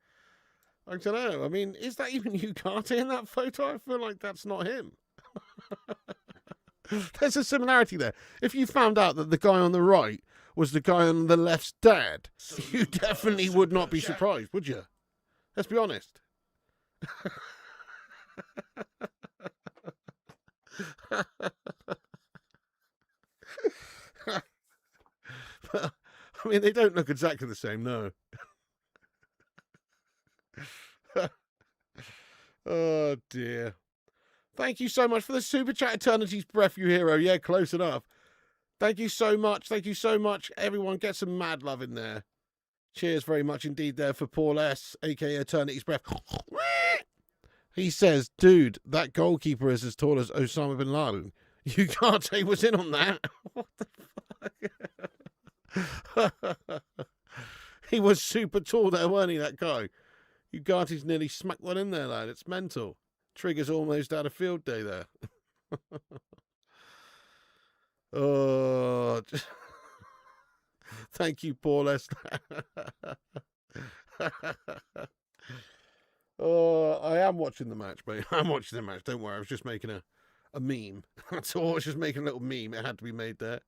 I don't know. I mean, is that even Ugarte in that photo? I feel like that's not him. There's a similarity there. If you found out that the guy on the right was the guy on the left's dad, you definitely would not be surprised, would you? Let's be honest. I mean, they don't look exactly the same, no. Oh, dear. Thank you so much for the super chat, Eternity's Breath, you hero. Yeah, close enough. Thank you so much. Thank you so much. Everyone, get some mad love in there. Cheers very much indeed there for Paul S., a.k.a. Eternity's Breath. He says, dude, that goalkeeper is as tall as Osama bin Laden. Ugarte was in on that. What the fuck? He was super tall there, weren't he, that guy? Ugarte's nearly smacked one in there, lad. It's mental. Trigger's almost out of field day there. Oh, thank you, Paul S. Oh, I am watching the match, mate. I'm watching the match. Don't worry. I was just making a meme. That's all. I was just making a little meme. It had to be made there.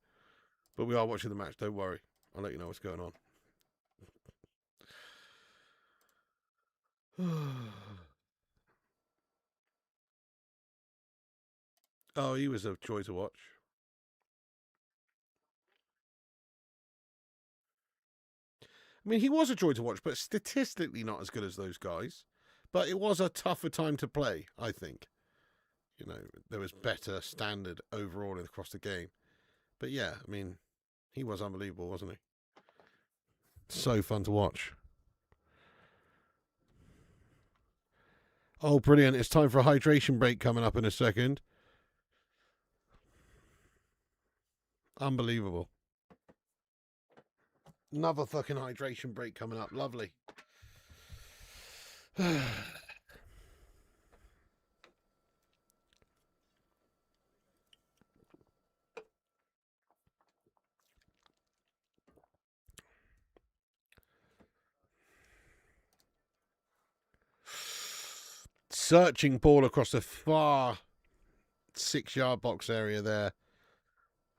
But we are watching the match. Don't worry. I'll let you know what's going on. Oh, he was a joy to watch. I mean, he was a joy to watch, but statistically not as good as those guys. But it was a tougher time to play, I think. You know, there was better standard overall across the game. But yeah, I mean, he was unbelievable, wasn't he? So fun to watch. Oh, brilliant. It's time for a hydration break coming up in a second. Unbelievable. Another fucking hydration break coming up. Lovely. Searching ball across the far 6-yard box area there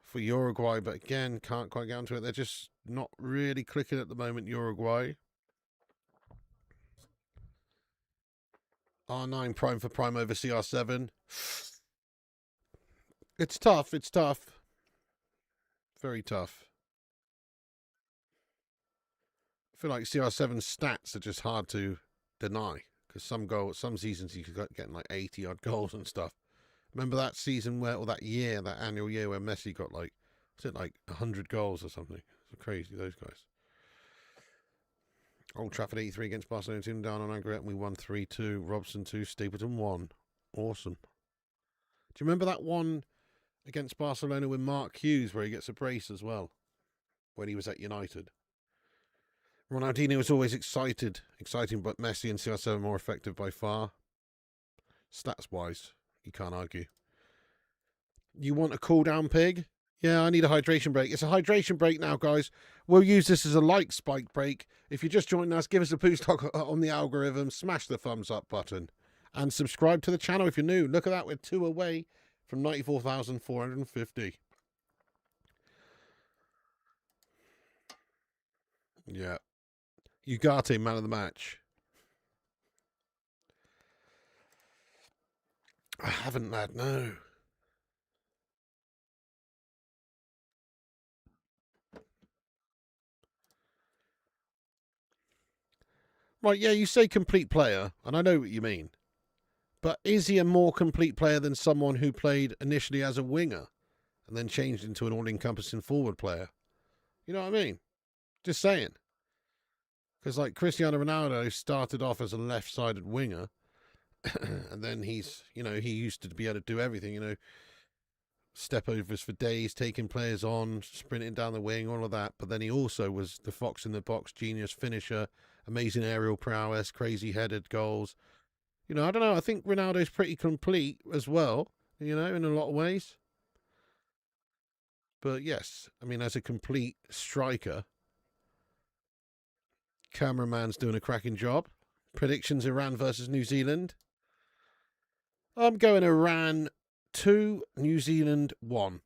for Uruguay, but again, can't quite get onto it. They're just not really clicking at the moment, Uruguay. R9 prime for prime over CR7. It's tough. It's tough. Very tough. I feel like CR7's stats are just hard to deny because some seasons you could get like 80 odd goals and stuff. Remember that season or that annual year where Messi got like 100 goals or something? It's crazy, those guys. Old Trafford 83 against Barcelona, 2 down on aggregate, and we won 3-2. Robson 2, Stapleton 1. Awesome. Do you remember that one against Barcelona with Mark Hughes where he gets a brace as well when he was at United? Ronaldinho was always exciting, but Messi and CR7 more effective by far. Stats-wise, you can't argue. You want a cool-down pig? Yeah, I need a hydration break. It's a hydration break now, guys. We'll use this as a like spike break. If you're just joining us, give us a boost on the algorithm, smash the thumbs up button, and subscribe to the channel if you're new. Look at that, we're 2 away from 94,450. Yeah. Ugarte, man of the match. I haven't, lad, no. Right, yeah, you say complete player, and I know what you mean. But is he a more complete player than someone who played initially as a winger and then changed into an all-encompassing forward player? You know what I mean? Just saying. Because, like, Cristiano Ronaldo started off as a left-sided winger, and then he used to be able to do everything, step overs for days, taking players on, sprinting down the wing, all of that. But then he also was the fox in the box, genius finisher, amazing aerial prowess, crazy headed goals. I don't know. I think Ronaldo's pretty complete as well, in a lot of ways. But yes, I mean, as a complete striker, cameraman's doing a cracking job. Predictions: Iran versus New Zealand. I'm going Iran 2, New Zealand 1.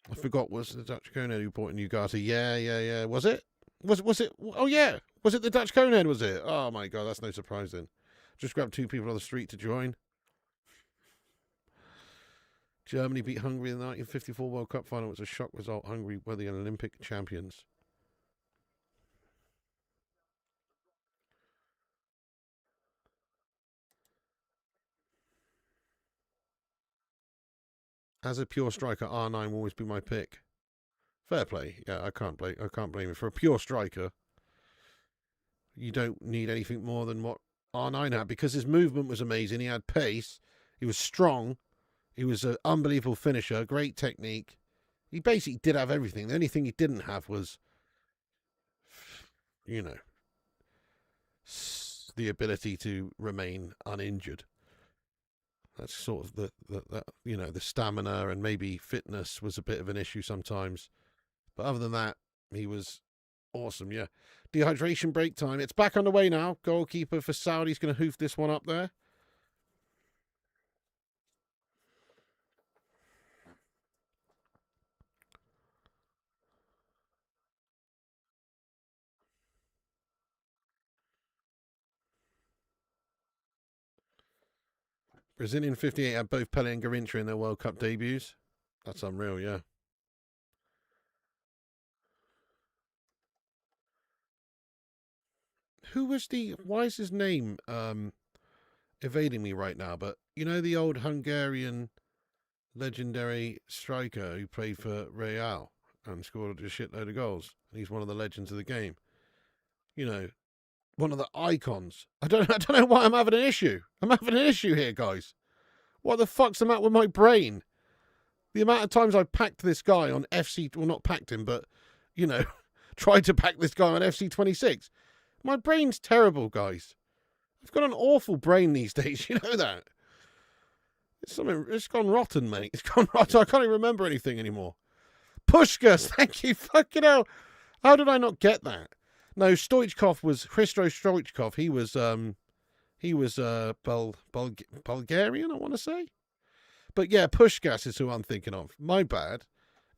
I forgot, was the Dutch Conehead who bought in Ugarte? Yeah. Was it? Was it? Oh, yeah. Was it the Dutch Conehead, was it? Oh, my God, that's no surprise then. Just grabbed 2 people on the street to join. Germany beat Hungary in the 1954 World Cup final. It was a shock result. Hungary were the Olympic champions. As a pure striker, R9 will always be my pick. Fair play. Yeah, I can't blame him. For a pure striker, you don't need anything more than what R9 had, because his movement was amazing. He had pace. He was strong. He was an unbelievable finisher. Great technique. He basically did have everything. The only thing he didn't have was, the ability to remain uninjured. That's sort of the stamina, and maybe fitness was a bit of an issue sometimes. But other than that, he was awesome, yeah. Dehydration break time. It's back underway now. Goalkeeper for Saudi's going to hoof this one up there. Brazilian 58 had both Pele and Garrincha in their World Cup debuts. That's unreal, yeah. Who was why is his name evading me right now? But the old Hungarian legendary striker who played for Real and scored a shitload of goals. He's one of the legends of the game. One of the icons. I don't know why I'm having an issue. I'm having an issue here, guys. What the fuck's the matter with my brain? The amount of times I packed this guy on FC, well, not packed him, but, tried to pack this guy on FC26. My brain's terrible, guys. I've got an awful brain these days, you know that? It's gone rotten, mate. It's gone rotten. I can't even remember anything anymore. Pushkas, thank you, fucking hell. How did I not get that? No, Stoichkov was Hristo Stoichkov. He was Bulgarian, I want to say. But yeah, Pushkas is who I'm thinking of. My bad.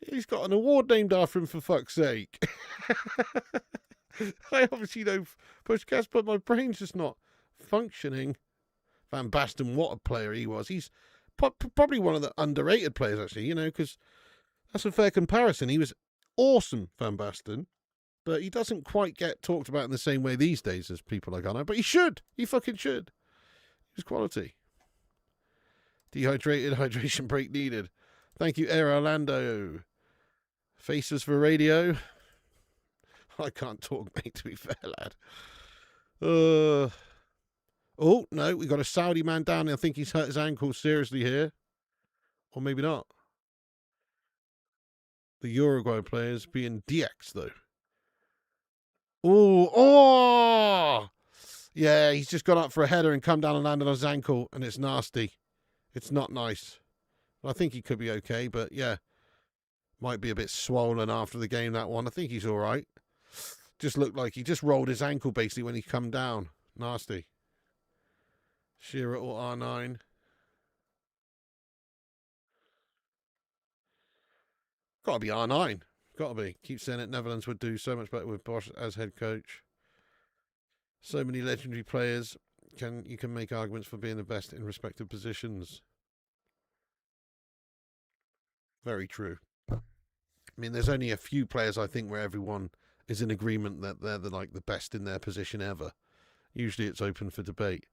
He's got an award named after him, for fuck's sake. I obviously know Pushkas, but my brain's just not functioning. Van Basten, what a player he was. He's probably one of the underrated players, actually, because that's a fair comparison. He was awesome, Van Basten, but he doesn't quite get talked about in the same way these days as people like Gunnar. But he should. He fucking should. He was quality. Dehydrated, hydration break needed. Thank you, Air Orlando. Faces for radio. I can't talk, mate, to be fair, lad. Oh, no, we got a Saudi man down. I think he's hurt his ankle seriously here. Or maybe not. The Uruguay players being DX, though. Oh! Yeah, he's just gone up for a header and come down and landed on his ankle, and it's nasty. It's not nice. I think he could be okay, but yeah, might be a bit swollen after the game, that one. I think he's all right. Just looked like he just rolled his ankle basically when he come down. Nasty. Shearer or R9. Got to be R9. Got to be. Keep saying it. Netherlands would do so much better with Bosch as head coach. So many legendary players. You can make arguments for being the best in respective positions. Very true. I mean, there's only a few players I think where everyone is in agreement that they're the best in their position ever. Usually it's open for debate.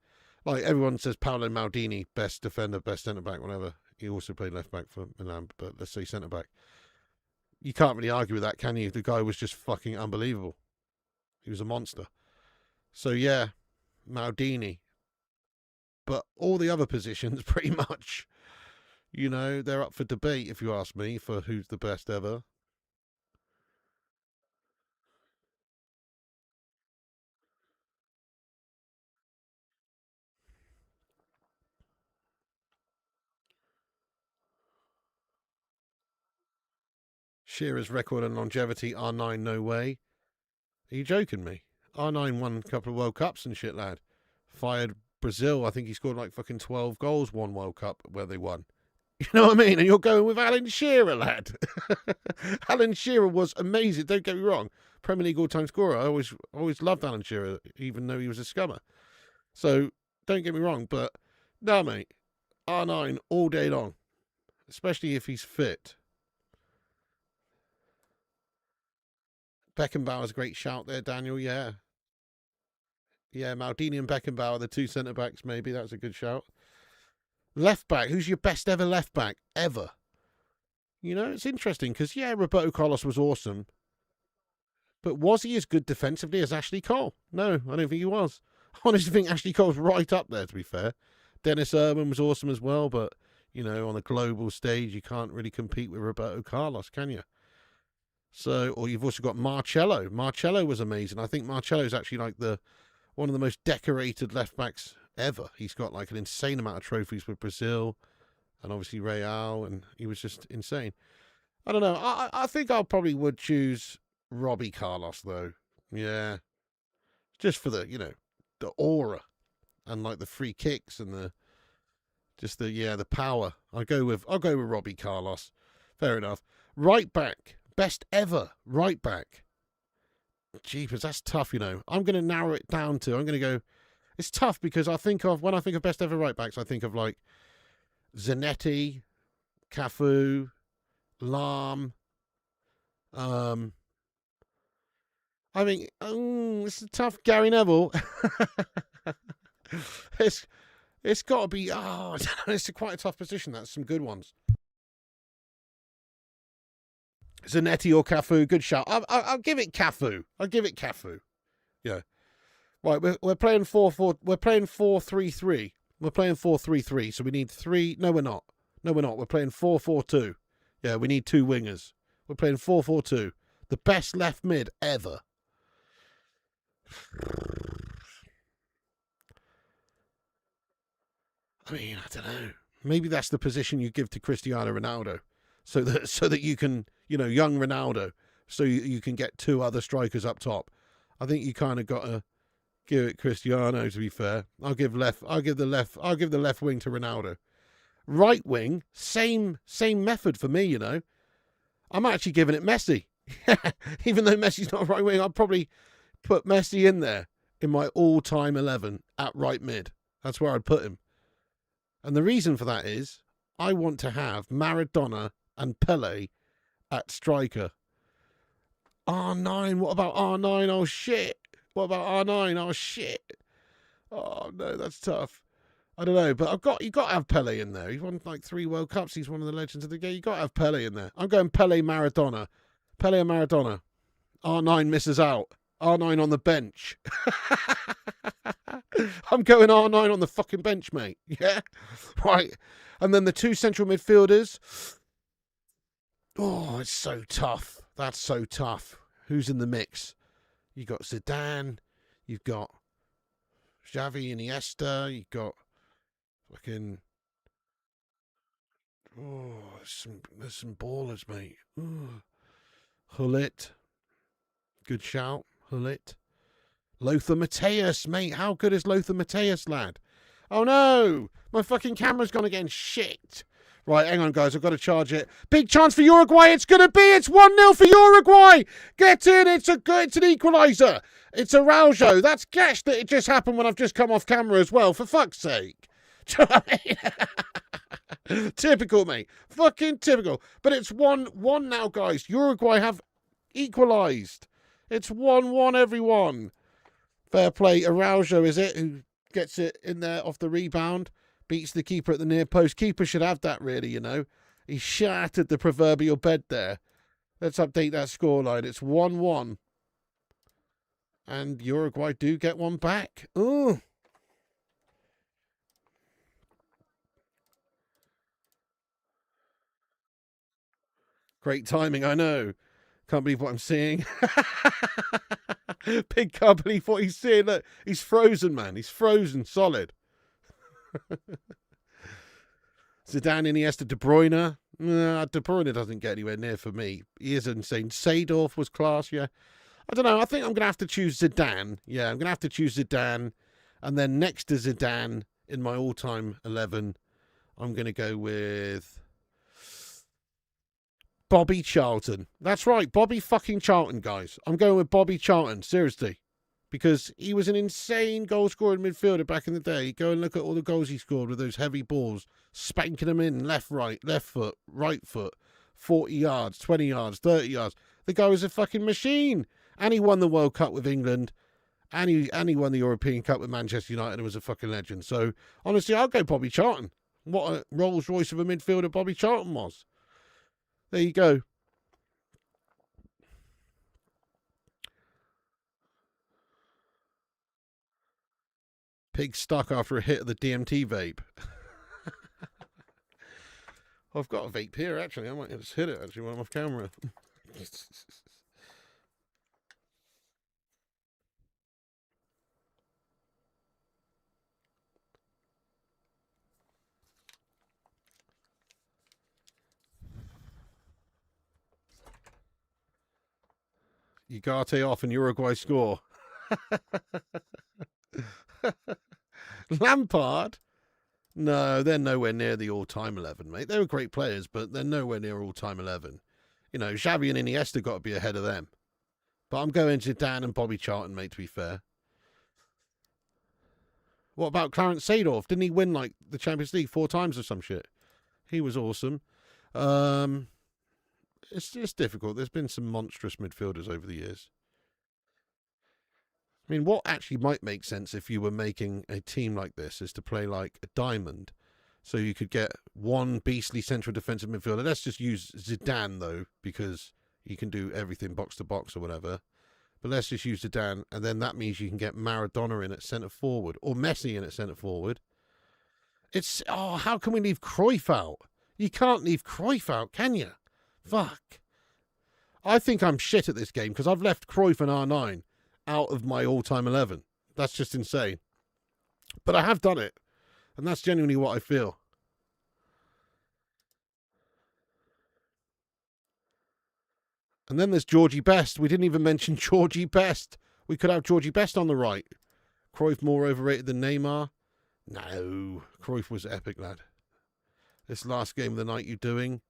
Like everyone says Paolo Maldini, best defender, best centre back, whatever. He also played left back for Milan, but let's say centre back. You can't really argue with that, can you? The guy was just fucking unbelievable. He was a monster. So yeah, Maldini. But all the other positions, pretty much, they're up for debate, if you ask me, for who's the best ever. Shearer's record and longevity, R9, no way. Are you joking me? R9 won a couple of World Cups and shit, lad. Fired Brazil. I think he scored like fucking 12 goals one World Cup where they won. You know what I mean? And you're going with Alan Shearer, lad. Alan Shearer was amazing. Don't get me wrong. Premier League all-time scorer. I always loved Alan Shearer, even though he was a scummer. So don't get me wrong, but no, mate. R9 all day long, especially if he's fit. Beckenbauer's a great shout there, Daniel. Yeah. Yeah, Maldini and Beckenbauer, the two centre-backs, maybe. That's a good shout. Left back. Who's your best ever left back? Ever. It's interesting because, yeah, Roberto Carlos was awesome. But was he as good defensively as Ashley Cole? No, I don't think he was. I honestly think Ashley Cole's right up there, to be fair. Dennis Irwin was awesome as well, but, on a global stage, you can't really compete with Roberto Carlos, can you? So, or you've also got Marcello. Marcello was amazing. I think Marcello's actually like one of the most decorated left backs ever. He's got like an insane amount of trophies with Brazil and obviously Real, and he was just insane. I don't know. I think I probably would choose Robbie Carlos though. Yeah. Just for the aura and like the free kicks and the power. I'll go with Robbie Carlos. Fair enough. Right back. Best ever right back. Jeepers, that's tough, I'm going to narrow it down to, I'm going to go, it's tough because when I think of best ever right backs, I think of like Zanetti, Cafu, Lahm. I mean, this is tough. Gary Neville. It's got to be, it's quite a tough position. That's some good ones. Zanetti or Cafu, good shout. I'll give it Cafu. Yeah. Right, we're playing 4-4. We're playing 4-3-3. We're playing 4-3-3. So we need three. No, we're not. We're playing 4-4-2. Yeah, we need two wingers. We're playing 4-4-2. The best left mid ever. I mean, I don't know. Maybe that's the position you give to Cristiano Ronaldo, so that you can, young Ronaldo, so you can get two other strikers up top. I think you kind of got to give it Cristiano. To be fair, I'll give the left wing to Ronaldo. Right wing, same method for me. I'm actually giving it Messi. Even though Messi's not a right wing, I'll probably put Messi in there in my all-time 11 at right mid. That's where I'd put him. And the reason for that is I want to have Maradona and Pele at striker. R9, what about R9? Oh, shit. What about R9? Oh, shit. Oh, no, that's tough. I don't know, but you got to have Pele in there. He's won like 3 World Cups. He's one of the legends of the game. You got to have Pele in there. I'm going Pele, Maradona. Pele and Maradona. R9 misses out. R9 on the bench. I'm going R9 on the fucking bench, mate. Yeah? Right. And then the two central midfielders. Oh, it's so tough. That's so tough. Who's in the mix? You've got Zidane. You've got Xavi and Iniesta. You've got fucking Oh, there's some ballers, mate. Ooh. Hullet. Good shout. Hullet. Lothar Matthäus, mate. How good is Lothar Matthäus, lad? Oh, no. My fucking camera's gone again. Shit. Right, hang on, guys. I've got to charge it. Big chance for Uruguay. It's going to be. It's 1-0 for Uruguay. Get in. It's an equaliser. It's a Araujo. That's gash that it just happened when I've just come off camera as well, for fuck's sake. Do you know what I mean? Typical, mate. Fucking typical. But it's 1-1 now, guys. Uruguay have equalised. It's 1-1, everyone. Fair play. Araujo, is it? Who gets it in there off the rebound. Beats the keeper at the near post. Keeper should have that, really, you know. He shattered the proverbial bed there. Let's update that scoreline. It's 1-1. And Uruguay do get one back. Ooh. Great timing, I know. Can't believe what I'm seeing. Pig can't believe what he's seeing. Look, he's frozen, man. He's frozen, solid. Zidane, Iniesta, De Bruyne. De Bruyne doesn't get anywhere near for me. He is insane. Seedorf was class, yeah. I don't know. I think I'm going to have to choose Zidane. Yeah, I'm going to have to choose Zidane. And then next to Zidane in my all-time 11, I'm going to go with Bobby Charlton. That's right, Bobby fucking Charlton, guys. I'm going with Bobby Charlton, seriously. Because he was an insane goal-scoring midfielder back in the day. Go and look at all the goals he scored with those heavy balls. Spanking them in, left, right, left foot, right foot. 40 yards, 20 yards, 30 yards. The guy was a fucking machine. And he won the World Cup with England. And he won the European Cup with Manchester United and was a fucking legend. So, honestly, I'll go Bobby Charlton. What a Rolls Royce of a midfielder Bobby Charlton was. There you go. Pig stuck after a hit of the DMT vape. I've got a vape here, actually. I might just hit it, actually, when I'm off camera. Ugarte off and Uruguay score. Lampard? No, they're nowhere near the all-time 11, mate. They were great players, but they're nowhere near all-time 11. You know, Xavi and Iniesta got to be ahead of them. But I'm going Zidane and Bobby Charlton, mate, to be fair. What about Clarence Seedorf? Didn't he win, like, the Champions League 4 times or some shit? He was awesome. It's difficult. There's been some monstrous midfielders over the years. I mean, what actually might make sense if you were making a team like this is to play like a diamond. So you could get one beastly central defensive midfielder. Let's just use Zidane, though, because he can do everything box to box or whatever. But let's just use Zidane, and then that means you can get Maradona in at centre forward or Messi in at centre forward. How can we leave Cruyff out? You can't leave Cruyff out, can you? Fuck. I think I'm shit at this game because I've left Cruyff and R9 out of my all-time 11. That's just insane. But I have done it. And that's genuinely what I feel. And then there's Georgie Best. We didn't even mention Georgie Best. We could have Georgie Best on the right. Cruyff more overrated than Neymar? No. Cruyff was epic, lad. This last game of the night you doing?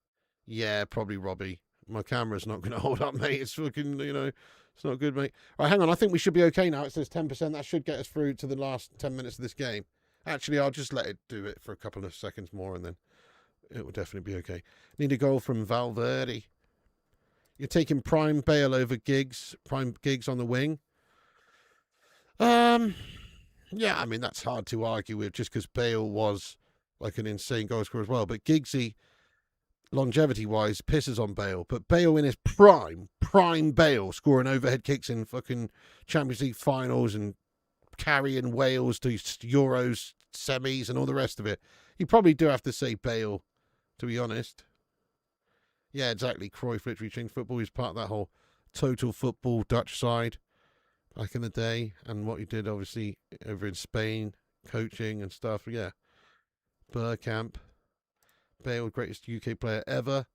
Yeah, probably Robbie. My camera's not going to hold up, mate. It's fucking, it's not good, mate. Right, hang on. I think we should be okay now. It says 10%. That should get us through to the last 10 minutes of this game. Actually, I'll just let it do it for a couple of seconds more and then it will definitely be okay. Need a goal from Valverde. You're taking Prime Bale over Giggs. Prime Giggs on the wing. Yeah, I mean, that's hard to argue with just because Bale was like an insane goal scorer as well. But Giggsy, longevity-wise, pisses on Bale. But Bale in his prime Bale, scoring overhead kicks in fucking Champions League finals and carrying Wales to Euros semis and all the rest of it. You probably do have to say Bale, to be honest. Yeah, exactly. Cruyff literally changed football. He's part of that whole total football Dutch side back in the day. And what he did, obviously, over in Spain, coaching and stuff. Yeah. Bergkamp. Bale, greatest UK player ever.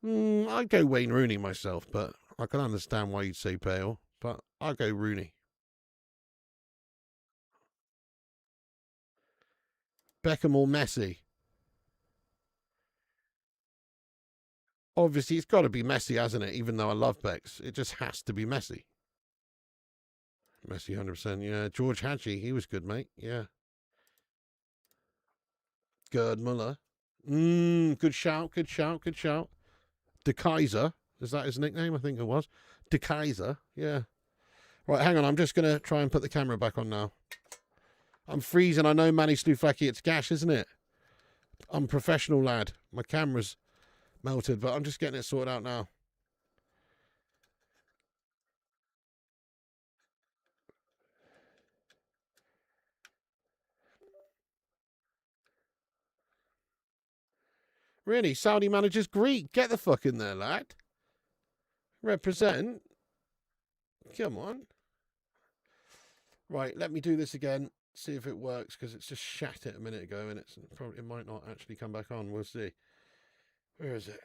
I'd go Wayne Rooney myself, but I can understand why you'd say Bale. But I'll go Rooney. Beckham or Messi? Obviously, it's got to be Messi, hasn't it? Even though I love Becks, it just has to be Messi. Messi, 100%. Yeah, George Hadji, he was good, mate. Yeah. Gerd Muller. Good shout, good shout, good shout. De Kaiser. Is that his nickname? I think it was. De Kaiser. Yeah. Right, hang on. I'm just going to try and put the camera back on now. I'm freezing. I know, Manny Slufaki. It's gash, isn't it? I'm a professional, lad. My camera's melted, but I'm just getting it sorted out now. Really? Saudi manager's Greek. Get the fuck in there, lad. Represent. Come on. Right, let me do this again. See if it works, because it's just shat it a minute ago, and it might not actually come back on. We'll see. Where is it?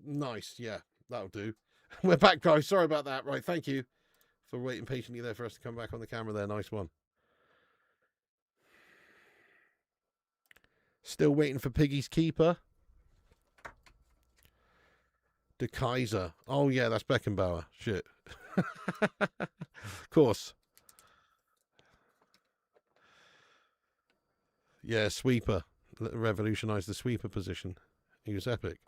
Nice, yeah, that'll do. We're back, guys. Sorry about that. Right, thank you for waiting patiently there for us to come back on the camera there. Nice one. Still waiting for Piggy's keeper. De Kaiser. Oh, yeah, that's Beckenbauer. Shit. Of course. Yeah, sweeper. Revolutionised the sweeper position. He was epic.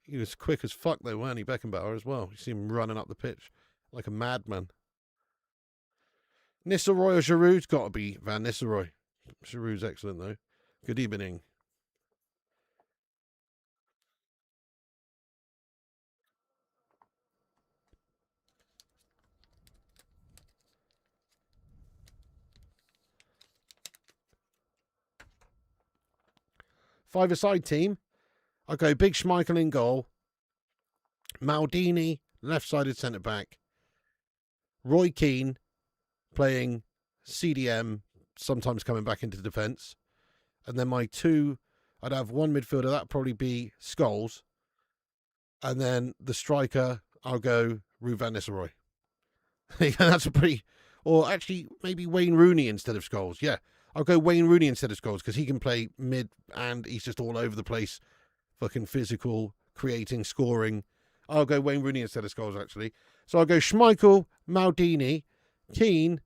He was quick as fuck, though, weren't he? Beckenbauer as well. You see him running up the pitch like a madman. Nistelrooy or Giroud's got to be Van Nistelrooy. Giroud's excellent, though. Good evening. Five-a-side team. I go Big Schmeichel in goal. Maldini, left-sided centre-back. Roy Keane playing CDM, sometimes coming back into defence. And then my two, I'd have one midfielder, that'd probably be Scholes. And then the striker, I'll go Ruud van Nistelrooy. That's a pretty... Or actually, maybe Wayne Rooney instead of Scholes. Yeah, I'll go Wayne Rooney instead of Scholes, because he can play mid and he's just all over the place. Fucking physical, creating, scoring. I'll go Wayne Rooney instead of Scholes, actually. So I'll go Schmeichel, Maldini, Keane,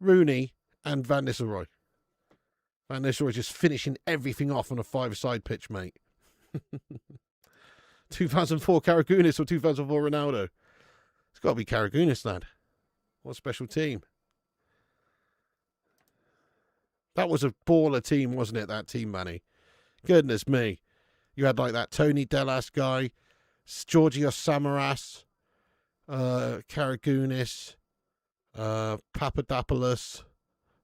Rooney, and Van Nistelrooy. Van Nistelrooy just finishing everything off on a five-a-side pitch, mate. 2004 Karagounis or 2004 Ronaldo? It's got to be Karagounis, lad. What a special team. That was a baller team, wasn't it, that team, Manny? Goodness me. You had like that Tony Delas guy, Georgios Samaras, Karagounis, Papadopoulos.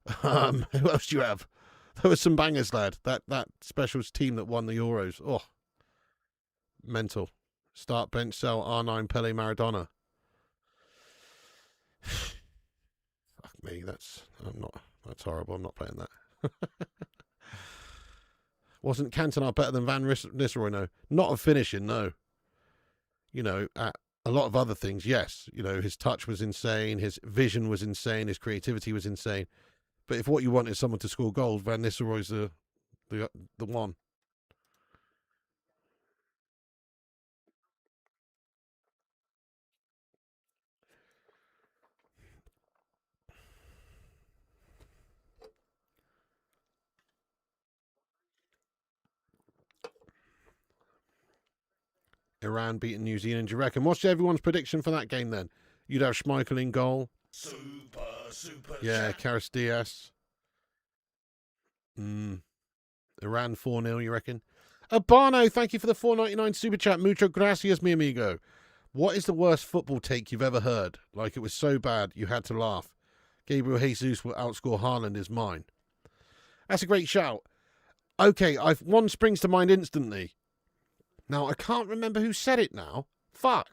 Who else do you have? There was some bangers, lad. That specials team that won the Euros. Oh, mental. Start, bench, sell, R9, Pele, Maradona. Fuck me, that's horrible. I'm not playing that. Wasn't Cantona better than Van Nistelrooy? No. Not of finishing, no. You know, at a lot of other things, yes. You know, his touch was insane, his vision was insane, his creativity was insane. But if what you want is someone to score goals, Van Nistelrooy's the one. Iran beating New Zealand, do you reckon? What's everyone's prediction for that game then? You'd have Schmeichel in goal. Super. Yeah, Karis Diaz. Iran 4-0, you reckon? Abano, thank you for the $4.99 super chat. Mucho gracias, mi amigo. What is the worst football take you've ever heard? Like it was so bad you had to laugh. Gabriel Jesus will outscore Haaland is mine. That's a great shout. Okay, one springs to mind instantly. Now, I can't remember who said it now. Fuck.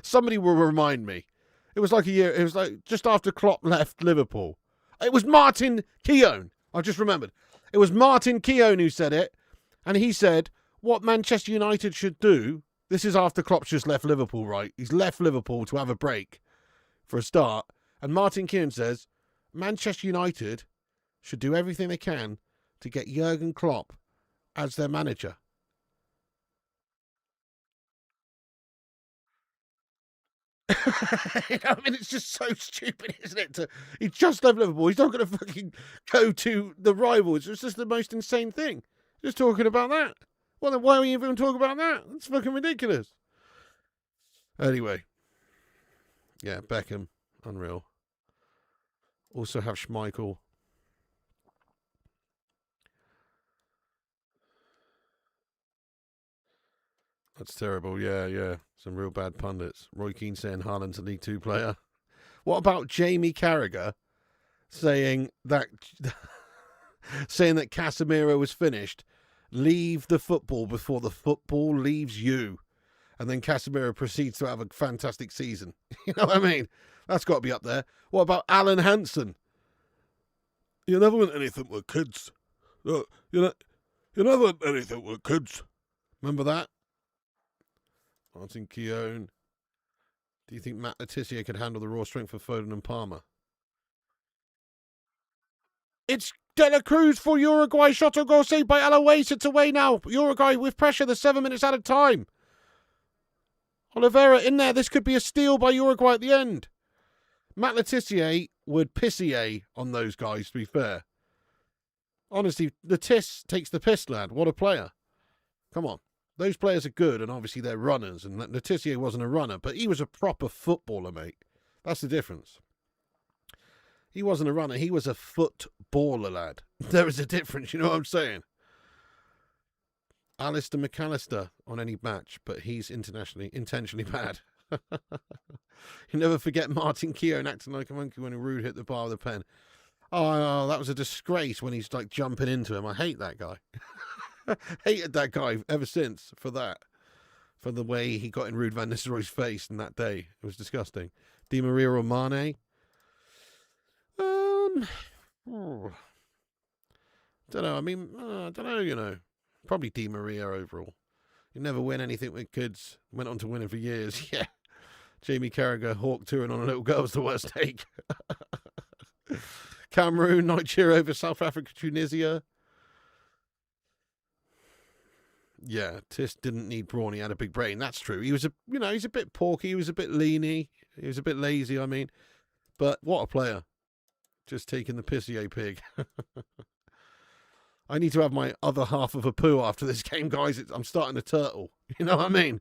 Somebody will remind me. It was like just after Klopp left Liverpool. It was Martin Keown. I just remembered. It was Martin Keown who said it. And he said, what Manchester United should do, this is after Klopp's just left Liverpool, right? He's left Liverpool to have a break for a start. And Martin Keown says, Manchester United should do everything they can to get Jurgen Klopp as their manager. I mean, it's just so stupid, isn't it? He just left Liverpool. He's not going to fucking go to the rivals. It's just the most insane thing. Just talking about that. Well, then why are we even talking about that? That's fucking ridiculous. Anyway. Yeah, Beckham. Unreal. Also have Schmeichel. That's terrible. Yeah. Some real bad pundits. Roy Keane saying Haaland's a League Two player. What about Jamie Carragher saying that Casemiro was finished? Leave the football before the football leaves you. And then Casemiro proceeds to have a fantastic season. You know what I mean? That's got to be up there. What about Alan Hansen? You never win anything with kids. You never win anything with kids. Remember that? Martin Keown. Do you think Matt Letizia could handle the raw strength of Foden and Palmer? It's De La Cruz for Uruguay. Shot on goal saved by Alois. It's away now. Uruguay with pressure. There's 7 minutes out of time. Oliveira in there. This could be a steal by Uruguay at the end. Matt Letizia would pissier on those guys, to be fair. Honestly, Letiz takes the piss, lad. What a player. Come on. Those players are good, and obviously they're runners, and Letizia wasn't a runner, but he was a proper footballer, mate. That's the difference. He wasn't a runner. He was a footballer, lad. There is a difference, you know what I'm saying? Alistair McAllister on any match, but he's intentionally bad. You never forget Martin Keown acting like a monkey when a rude hit the bar with a pen. Oh, that was a disgrace when he's like jumping into him. I hate that guy. Hated that guy ever since for that. For the way he got in Ruud van Nistelrooy's face in that day. It was disgusting. Di Maria or Mane? Don't know. I mean, I don't know, you know. Probably Di Maria overall. You never win anything with kids. Went on to winning for years. Yeah. Jamie Carragher, hawk touring on a little girl's the worst take. Cameroon, Nigeria over South Africa, Tunisia. Yeah, Tis didn't need brawn. He had a big brain. That's true. He was he's a bit porky. He was a bit leany. He was a bit lazy, I mean. But what a player. Just taking the pissier pig. I need to have my other half of a poo after this game, guys. I'm starting to turtle. You know what I mean?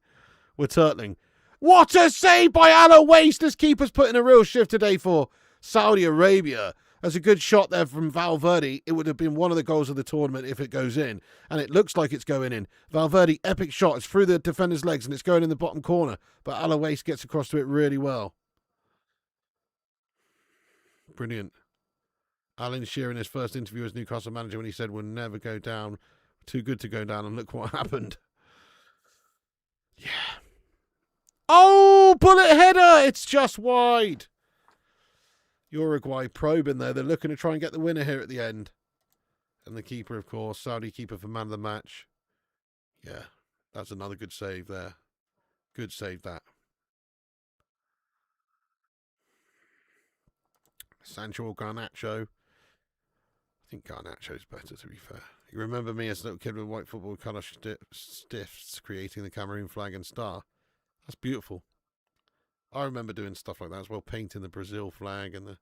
We're turtling. What a save by Alois. This keeper's put in a real shift today for Saudi Arabia. That's a good shot there from Valverde. It would have been one of the goals of the tournament if it goes in. And it looks like it's going in. Valverde, epic shot. It's through the defender's legs and it's going in the bottom corner. But Alois gets across to it really well. Brilliant. Alan Shearer in his first interview as Newcastle manager when he said, we'll never go down. Too good to go down. And look what happened. Yeah. Oh, bullet header. It's just wide. Uruguay probing there. They're looking to try and get the winner here at the end. And the keeper, of course, Saudi keeper for man of the match. Yeah, that's another good save there. Good save, that. Sancho or Garnacho? I think Garnacho's better, to be fair. You remember me as a little kid with white football colour stiffs creating the Cameroon flag and star? That's beautiful. I remember doing stuff like that as well, painting the Brazil flag and the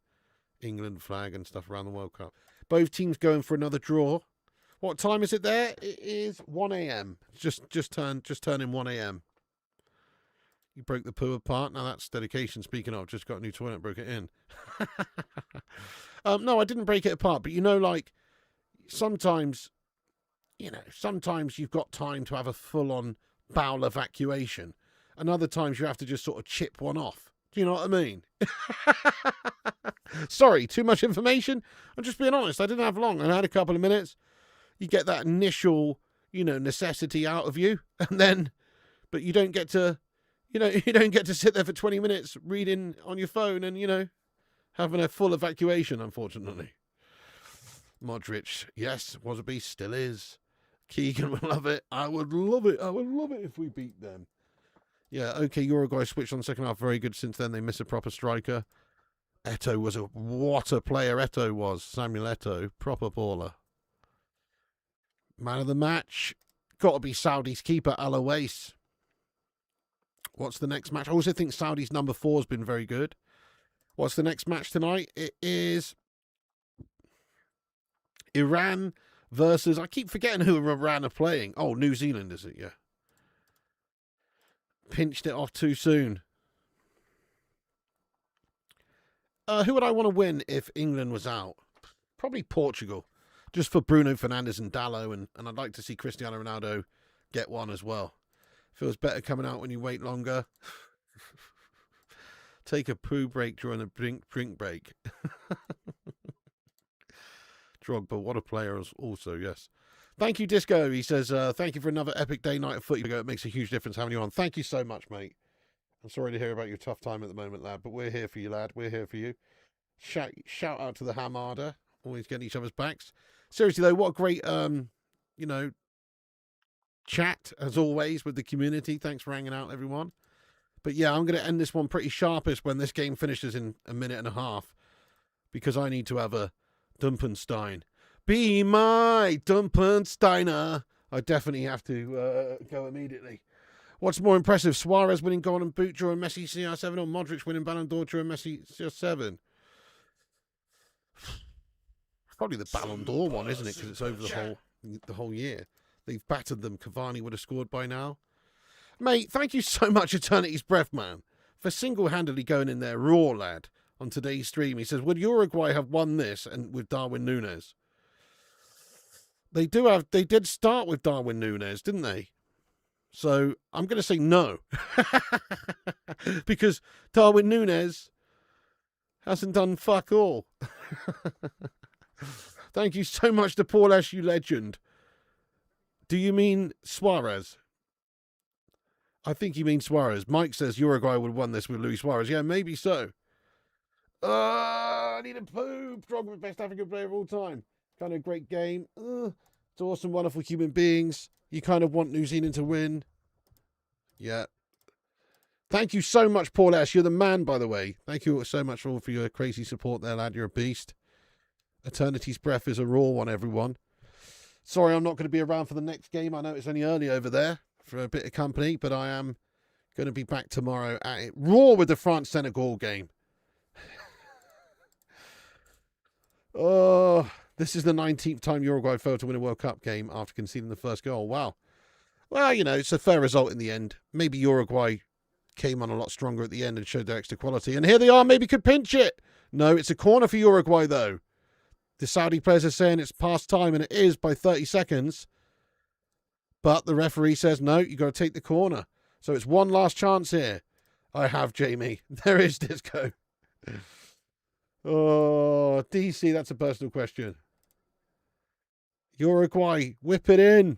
England flag and stuff around the World Cup. Both teams going for another draw. What time is it there? It is 1 a.m. Just turning 1 a.m. You broke the poo apart. Now that's dedication. Speaking of, just got a new toilet, broke it in. No, I didn't break it apart. But like sometimes you've got time to have a full-on bowel evacuation. And other times you have to just sort of chip one off. Do you know what I mean? Sorry, too much information? I'm just being honest. I didn't have long. I had a couple of minutes. You get that initial, necessity out of you. And then, but you don't get to, you don't get to sit there for 20 minutes reading on your phone and, having a full evacuation, unfortunately. Modric, yes, was a beast, still is. Keegan would love it. I would love it. I would love it if we beat them. Yeah, okay, Uruguay switched on the second half. Very good since then. They miss a proper striker. Eto'o was what a player Eto'o was. Samuel Eto'o, proper baller. Man of the match. Got to be Saudi's keeper, Al Owais. What's the next match? I also think Saudi's number 4 has been very good. What's the next match tonight? It is Iran versus... I keep forgetting who Iran are playing. Oh, New Zealand, is it? Yeah. Pinched it off too soon. Who would I want to win if England was out? Probably Portugal. Just for Bruno Fernandes and Dalot. And I'd like to see Cristiano Ronaldo get one as well. Feels better coming out when you wait longer. Take a poo break during a drink break. Drogba, what a player also, yes. Thank you, Disco. He says, thank you for another epic day night of footy. It makes a huge difference having you on. Thank you so much, mate. I'm sorry to hear about your tough time at the moment, lad, but we're here for you, lad. We're here for you. Shout out to the Hamada. Always getting each other's backs. Seriously, though, what a great, chat, as always, with the community. Thanks for hanging out, everyone. But yeah, I'm going to end this one pretty sharpish when this game finishes in a minute and a half, because I need to have a Dumpenstein. Be my Dumpensteiner. I definitely have to go immediately. What's more impressive, Suarez winning Golden Boot during Messi CR7 or Modric winning Ballon d'Or during Messi CR7? Probably the Ballon d'Or one, isn't it? Because it's over the whole year. They've battered them. Cavani would have scored by now. Mate, thank you so much, Eternity's Breath, man, for single-handedly going in there raw, lad, on today's stream. He says, would Uruguay have won this and with Darwin Núñez? They did start with Darwin Núñez, didn't they? So I'm going to say no. Because Darwin Núñez hasn't done fuck all. Thank you so much to Paul S., you legend. Do you mean Suarez? I think you mean Suarez. Mike says Uruguay would have won this with Luis Suarez. Yeah, maybe so. I need a poop. Drogba, best African player of all time. Kind of great game. It's awesome, wonderful human beings. You kind of want New Zealand to win. Yeah. Thank you so much, Paul S. You're the man, by the way. Thank you so much for your crazy support there, lad. You're a beast. Eternity's Breath is a raw one, everyone. Sorry, I'm not going to be around for the next game. I know it's only early over there for a bit of company, but I am going to be back tomorrow at it. Raw with the France-Senegal game. Oh, this is the 19th time Uruguay failed to win a World Cup game after conceding the first goal. Wow. Well, it's a fair result in the end. Maybe Uruguay came on a lot stronger at the end and showed their extra quality. And here they are, maybe could pinch it. No, it's a corner for Uruguay, though. The Saudi players are saying it's past time, and it is by 30 seconds. But the referee says, no, you've got to take the corner. So it's one last chance here. I have, Jamie. There is Disco. Oh, DC, that's a personal question. Uruguay, whip it in.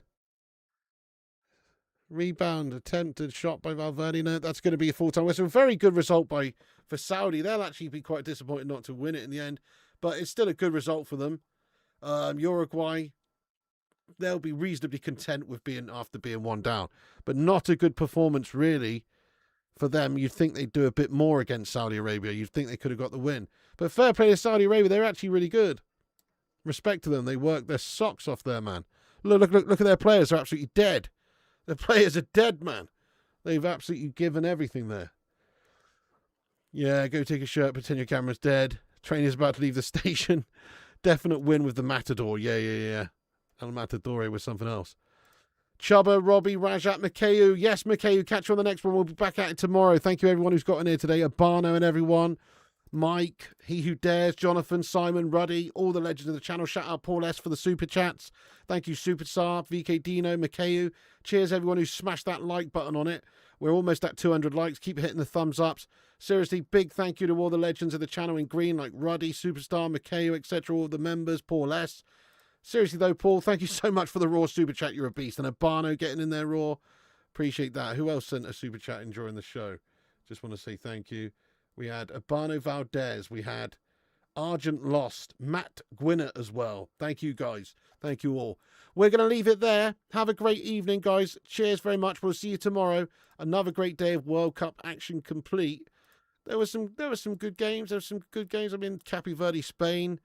Rebound, attempted shot by Valverde. No, that's going to be a full-time whistle. A very good result for Saudi. They'll actually be quite disappointed not to win it in the end. But it's still a good result for them. Uruguay, they'll be reasonably content with after being one down. But not a good performance, really, for them. You'd think they'd do a bit more against Saudi Arabia. You'd think they could have got the win. But fair play to Saudi Arabia. They're actually really good. Respect to them. They work their socks off there, man. Look at their players. They're absolutely dead. Their players are dead, man. They've absolutely given everything there. Yeah, go take a shirt, pretend your camera's dead. Trainer's about to leave the station. Definite win with the Matador. Yeah. El Matador was something else. Chubba, Robbie, Rajat, Mikhayu. Yes, Mikhayu, catch you on the next one. We'll be back at it tomorrow. Thank you, everyone who's got in here today. Abano and everyone. Mike, He Who Dares, Jonathan, Simon, Ruddy, all the legends of the channel. Shout out Paul S for the super chats. Thank you, Superstar, VK Dino, Mikeu. Cheers, everyone who smashed that like button on it. We're almost at 200 likes. Keep hitting the thumbs ups. Seriously, big thank you to all the legends of the channel in green, like Ruddy, Superstar, Mikeu, etc. All the members, Paul S. Seriously, though, Paul, thank you so much for the raw super chat. You're a beast. And Abano getting in there raw. Appreciate that. Who else sent a super chat in during the show? Just want to say thank you. We had Abano Valdez. We had Argent Lost. Matt Gwinnett as well. Thank you, guys. Thank you all. We're going to leave it there. Have a great evening, guys. Cheers very much. We'll see you tomorrow. Another great day of World Cup action complete. There were some good games. There were some good games. I mean, Cape Verde, Spain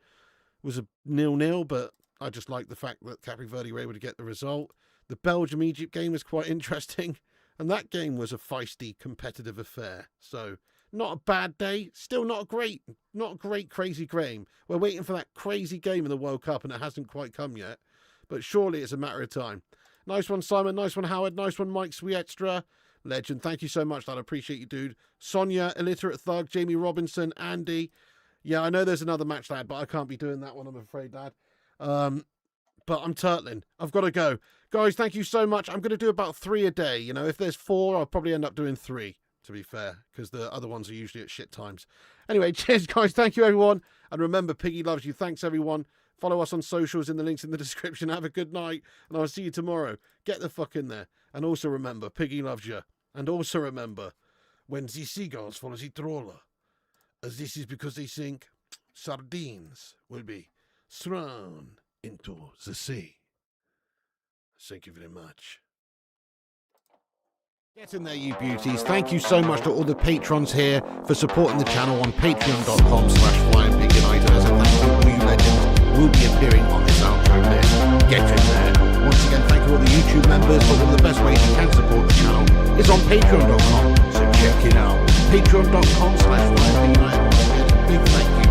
was a 0-0, but I just like the fact that Cape Verde were able to get the result. The Belgium-Egypt game was quite interesting. And that game was a feisty, competitive affair. So, not a bad day. Still not a great, crazy game. We're waiting for that crazy game in the World Cup, and it hasn't quite come yet. But surely it's a matter of time. Nice one, Simon. Nice one, Howard. Nice one, Mike Sweetstra. Legend. Thank you so much, lad. I appreciate you, dude. Sonia, Illiterate Thug, Jamie Robinson, Andy. Yeah, I know there's another match, lad, but I can't be doing that one, I'm afraid, lad. But I'm turtling. I've got to go. Guys, thank you so much. I'm going to do about 3 a day. You know, if there's 4, I'll probably end up doing 3, to be fair, because the other ones are usually at shit times. Anyway, cheers, guys. Thank you, everyone. And remember, Piggy loves you. Thanks, everyone. Follow us on socials in the links in the description. Have a good night, and I'll see you tomorrow. Get the fuck in there. And also remember, Piggy loves you. And also remember, when the seagulls follow the trawler, as this is because they think sardines will be thrown into the sea. Thank you very much. Get in there, you beauties. Thank you so much to all the patrons here for supporting the channel on patreon.com/FlyingPigUnited. As a thank you, all you legends will be appearing on this outro list. Get in there. Once again, thank you all the YouTube members, but one of the best ways you can support the channel is on patreon.com. So check it out. Patreon.com/FlyingPigUnited. Big thank you.